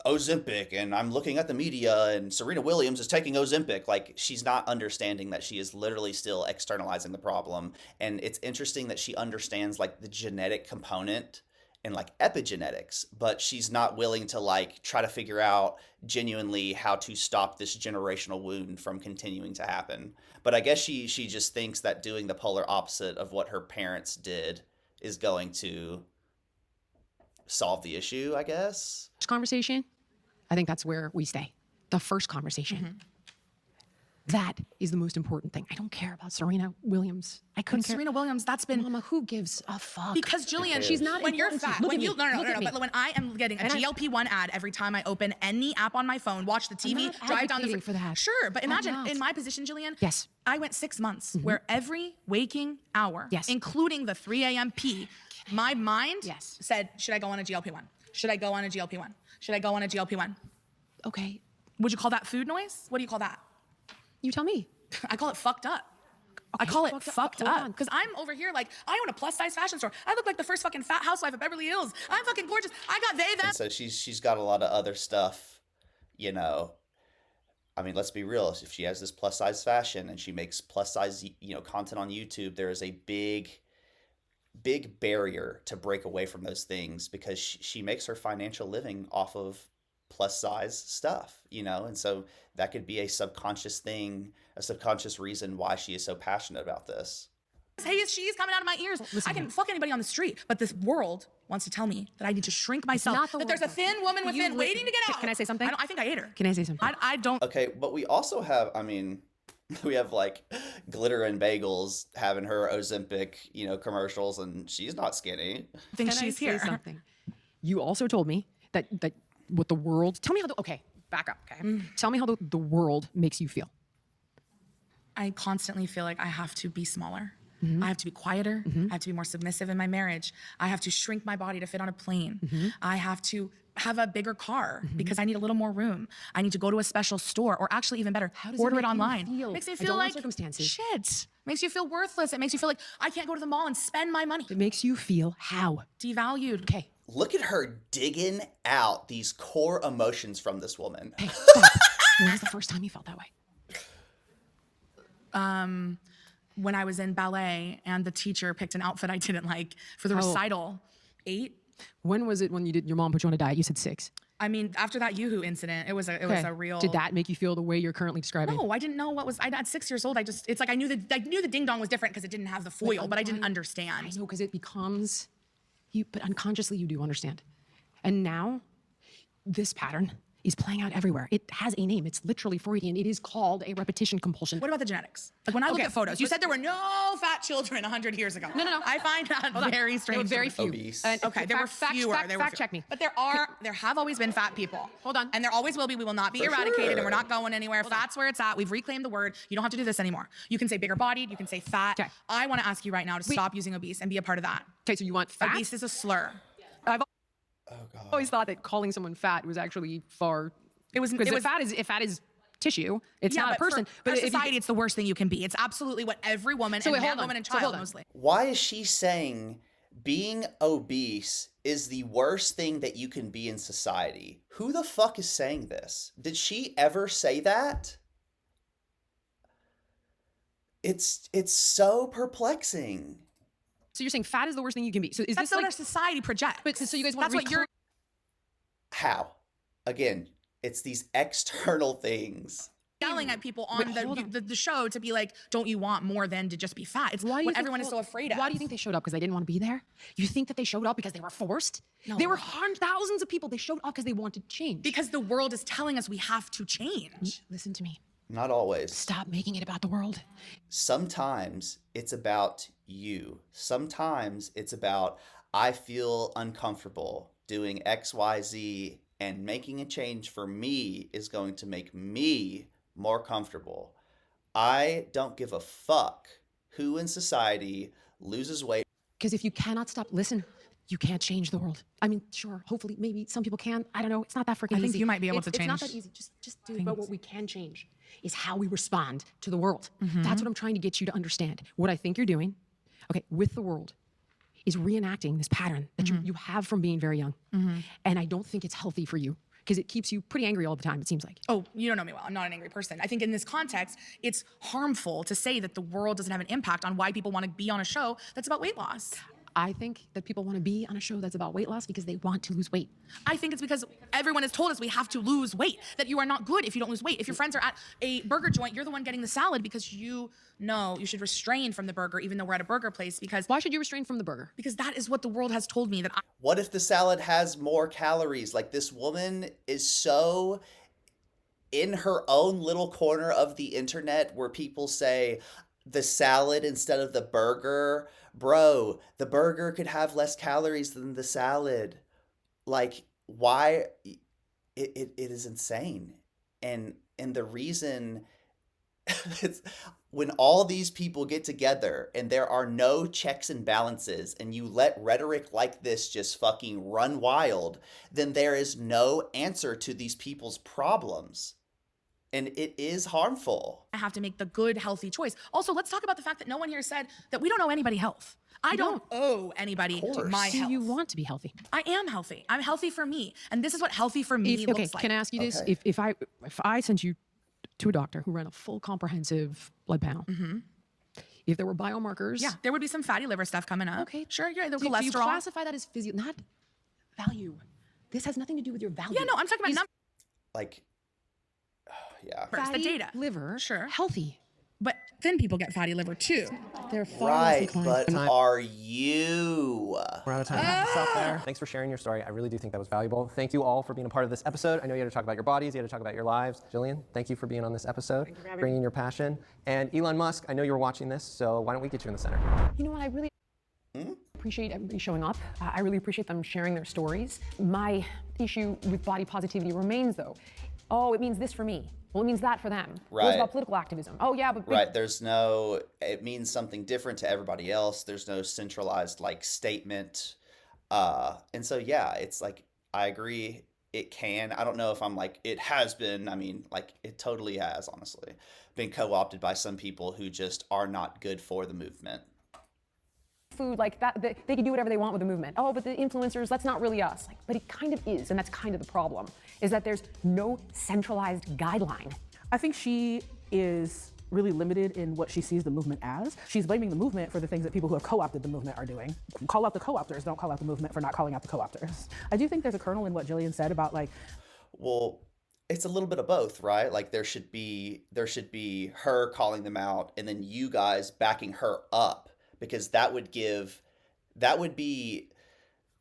Ozempic, and I'm looking at the media, and Serena Williams is taking Ozempic. Like, she's not understanding that she is literally still externalizing the problem. And it's interesting that she understands like the genetic component and like epigenetics, but she's not willing to like try to figure out genuinely how to stop this generational wound from continuing to happen. But I guess she just thinks that doing the polar opposite of what her parents did is going to solve the issue, I guess. First conversation, I think that's where we stay. The first conversation. That is the most important thing. I don't care about Serena Williams. I couldn't care. Serena Williams, that's been... Mama, who gives a fuck? Because Jillian, she's not when you're fat, when you... No, but when I am getting a GLP-1 ad every time I open any app on my phone, watch the TV, drive down the... for that. Sure, but imagine in my position, Jillian, yes, I went 6 months where every waking hour, including the 3 a.m. pee, my mind said, should I go on a GLP-1? Should I go on a GLP-1? Should I go on a GLP-1? Okay. Would you call that food noise? What do you call that? You tell me. I call it fucked up. I call it fucked up. Because I'm over here like, I own a plus size fashion store. I look like the first fucking fat housewife of Beverly Hills. I'm fucking gorgeous. I got they, them. And so she's got a lot of other stuff, let's be real. If she has this plus size fashion and she makes plus size, content on YouTube, there is a big barrier to break away from those things because she makes her financial living off of plus size stuff, and so that could be a subconscious thing, a subconscious reason why she is so passionate about this. Hey, she's coming out of my ears. I can fuck anybody on the street, but this world wants to tell me that I need to shrink myself, that there's a thin woman within waiting to get out. Can I say something? I think I ate her. Can I say something? I don't. Okay, but we also have, we have like Glitter and Bagels having her Ozempic, commercials, and she's not skinny. I think she's here. Say something? You also told me that what the world, tell me how back up, okay? Tell me how the world makes you feel. I constantly feel like I have to be smaller. I have to be quieter. I have to be more submissive in my marriage. I have to shrink my body to fit on a plane. I have to have a bigger car because I need a little more room. I need to go to a special store, or actually even better, order it online. Makes me feel like shit. Makes you feel worthless. It makes you feel like I can't go to the mall and spend my money. It makes you feel how? Devalued. Okay. Look at her digging out these core emotions from this woman. Hey, stop. When was the first time you felt that way? When I was in ballet and the teacher picked an outfit I didn't like for the recital. 8. When was it when your mom put you on a diet? You said 6. I mean, after that Yoo-hoo incident, it was a real. Did that make you feel the way you're currently describing? No, I didn't know what was. At 6 years old, it's like I knew the ding dong was different because it didn't have the foil, but I didn't understand. I know, because it becomes you, but unconsciously you do understand. And now, this pattern is playing out everywhere. It has a name. It's literally Freudian. It is called a repetition compulsion. What about the genetics? Like when I look at photos, you said there were no fat children 100 years ago. No. I find that very strange. There were very few. Obese. Okay, there were fewer. Fact check me. But there have always been fat people. Hold on. And there always will be. We will not be eradicated, and we're not going anywhere. Fat's where it's at. We've reclaimed the word. You don't have to do this anymore. You can say bigger bodied. You can say fat. Okay. I want to ask you right now to stop using obese and be a part of that. Okay, so you want fat? Obese is a slur. I've always thought that calling someone fat was actually far. If fat is tissue, it's not a person. But But for society, it's the worst thing you can be. It's absolutely what every woman and man, woman, and child mostly. Why is she saying being obese is the worst thing that you can be in society? Who the fuck is saying this? Did she ever say that? It's so perplexing. So you're saying fat is the worst thing you can be. So is That's this what like our society projects. But so you guys want That's what you're. How? Again, it's these external things. Yelling at people on the show to be like, don't you want more than to just be fat? It's what everyone is so afraid of. Why do you think they showed up? Because they didn't want to be there? You think that they showed up because they were forced? No. They were thousands of people. They showed up because they wanted change. Because the world is telling us we have to change. Listen to me. Not always. Stop making it about the world. Sometimes it's about you. Sometimes it's about, I feel uncomfortable doing X, Y, Z, and making a change for me is going to make me more comfortable. I don't give a fuck who in society loses weight. Because if you cannot stop, listen, you can't change the world. I mean, sure, hopefully, maybe some people can. I don't know. It's not that freaking easy. I think you might be able to change. It's not that easy. Just do it. But what we can change is how we respond to the world. That's what I'm trying to get you to understand. What I think you're doing, okay, with the world, is reenacting this pattern that you have from being very young. And I don't think it's healthy for you, because it keeps you pretty angry all the time, it seems like. Oh, you don't know me well. I'm not an angry person. I think in this context, it's harmful to say that the world doesn't have an impact on why people want to be on a show that's about weight loss. I think that people want to be on a show that's about weight loss because they want to lose weight. I think it's because everyone has told us we have to lose weight, that you are not good if you don't lose weight. If your friends are at a burger joint, you're the one getting the salad because you know you should restrain from the burger even though we're at a burger place. Because why should you restrain from the burger? Because that is what the world has told me that What if the salad has more calories? Like, this woman is so in her own little corner of the internet where people say the salad instead of the burger. Bro, the burger could have less calories than the salad. Like, why? It is insane. And the reason it's when all these people get together and there are no checks and balances and you let rhetoric like this just fucking run wild, then there is no answer to these people's problems. And it is harmful. I have to make the good, healthy choice. Also, let's talk about the fact that no one here said that we don't owe anybody health. I don't owe anybody my health. Do you want to be healthy? I am healthy. I'm healthy for me. And this is what healthy for me looks like. Can I ask you this? If I sent you to a doctor who ran a full comprehensive blood panel, if there were biomarkers. Yeah, there would be some fatty liver stuff coming up. Okay. Sure, yeah, the Do cholesterol. you classify that as not value? This has nothing to do with your value. Yeah, no, I'm talking about numbers. Like, yeah. The data. Liver, sure. Healthy. But thin people get fatty liver too. They're far Right, but are you? We're out of time. Stop there. Thanks for sharing your story. I really do think that was valuable. Thank you all for being a part of this episode. I know you had to talk about your bodies, you had to talk about your lives. Jillian, thank you for being on this episode, bringing your passion. And Elon Musk, I know you were watching this, so why don't we get you in the center? You know what, I really appreciate everybody showing up. I really appreciate them sharing their stories. My issue with body positivity remains, though, Oh, it means this for me. Well, it means that for them. Well, Right. it's about political activism. Oh, yeah, but Right. There's no, it means something different to everybody else. There's no centralized like statement. And so, yeah, it's like, I agree. It can. I don't know if I'm like, it has been, I mean, like it totally has, honestly, been co-opted by some people who just are not good for the movement. food like that, they can do whatever they want with the movement. Oh, but the influencers, that's not really us. Like, but it kind of is, and that's kind of the problem, is that there's no centralized guideline. I think she is really limited in what she sees the movement as. She's blaming the movement for the things that people who have co-opted the movement are doing. Call out the co-opters, don't call out the movement for not calling out the co-opters. I do think there's a kernel in what Jillian said about like, well, it's a little bit of both, right? Like there should be her calling them out and then you guys backing her up, because that would be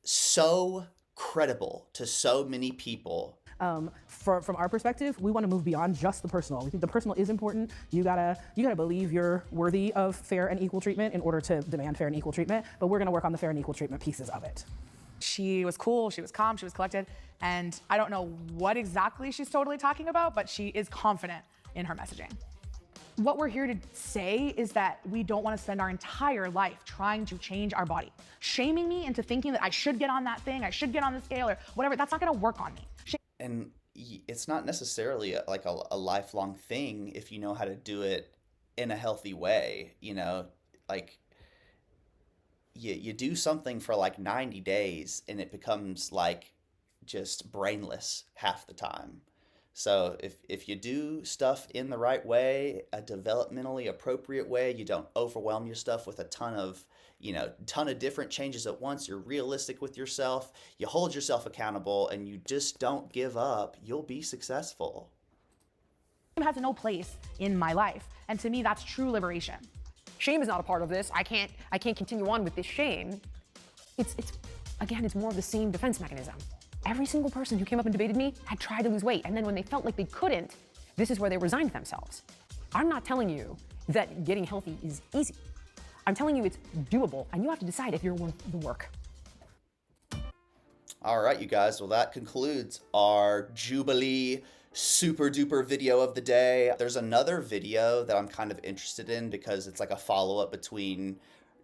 so credible to so many people. From our perspective, we want to move beyond just the personal. We think the personal is important. You gotta believe you're worthy of fair and equal treatment in order to demand fair and equal treatment, but we're gonna work on the fair and equal treatment pieces of it. She was cool, she was calm, she was collected, and I don't know what exactly she's totally talking about, but she is confident in her messaging. What we're here to say is that we don't want to spend our entire life trying to change our body. Shaming me into thinking that I should get on that thing, I should get on the scale or whatever, that's not gonna work on me. And it's not necessarily like a lifelong thing if you know how to do it in a healthy way, you know, like you do something for like 90 days and it becomes like just brainless half the time. So if you do stuff in the right way, a developmentally appropriate way, you don't overwhelm your stuff with a ton of different changes at once, you're realistic with yourself, you hold yourself accountable, and you just don't give up, you'll be successful. Shame has no place in my life, and to me that's true liberation. Shame is not a part of this. I can't continue on with this shame. It's more of the same defense mechanism. Every single person who came up and debated me had tried to lose weight, and then when they felt like they couldn't, this is where they resigned themselves. I'm not telling you that getting healthy is easy. I'm telling you it's doable, and you have to decide if you're worth the work. All right, you guys. Well, that concludes our Jubilee super duper video of the day. There's another video that I'm kind of interested in because it's like a follow-up between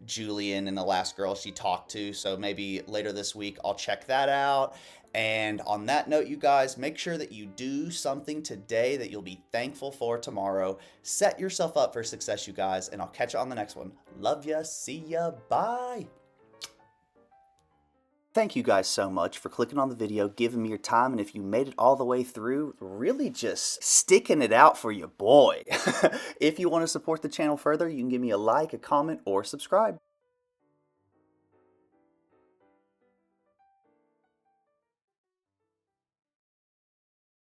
Jillian and the last girl she talked to. So maybe later this week I'll check that out. And on that note, you guys, make sure that you do something today that you'll be thankful for tomorrow. Set yourself up for success, you guys, and I'll catch you on the next one. Love ya. See ya. Bye. Thank you guys so much for clicking on the video, giving me your time, and if you made it all the way through, really just sticking it out for your boy. If you want to support the channel further, you can give me a like, a comment, or subscribe.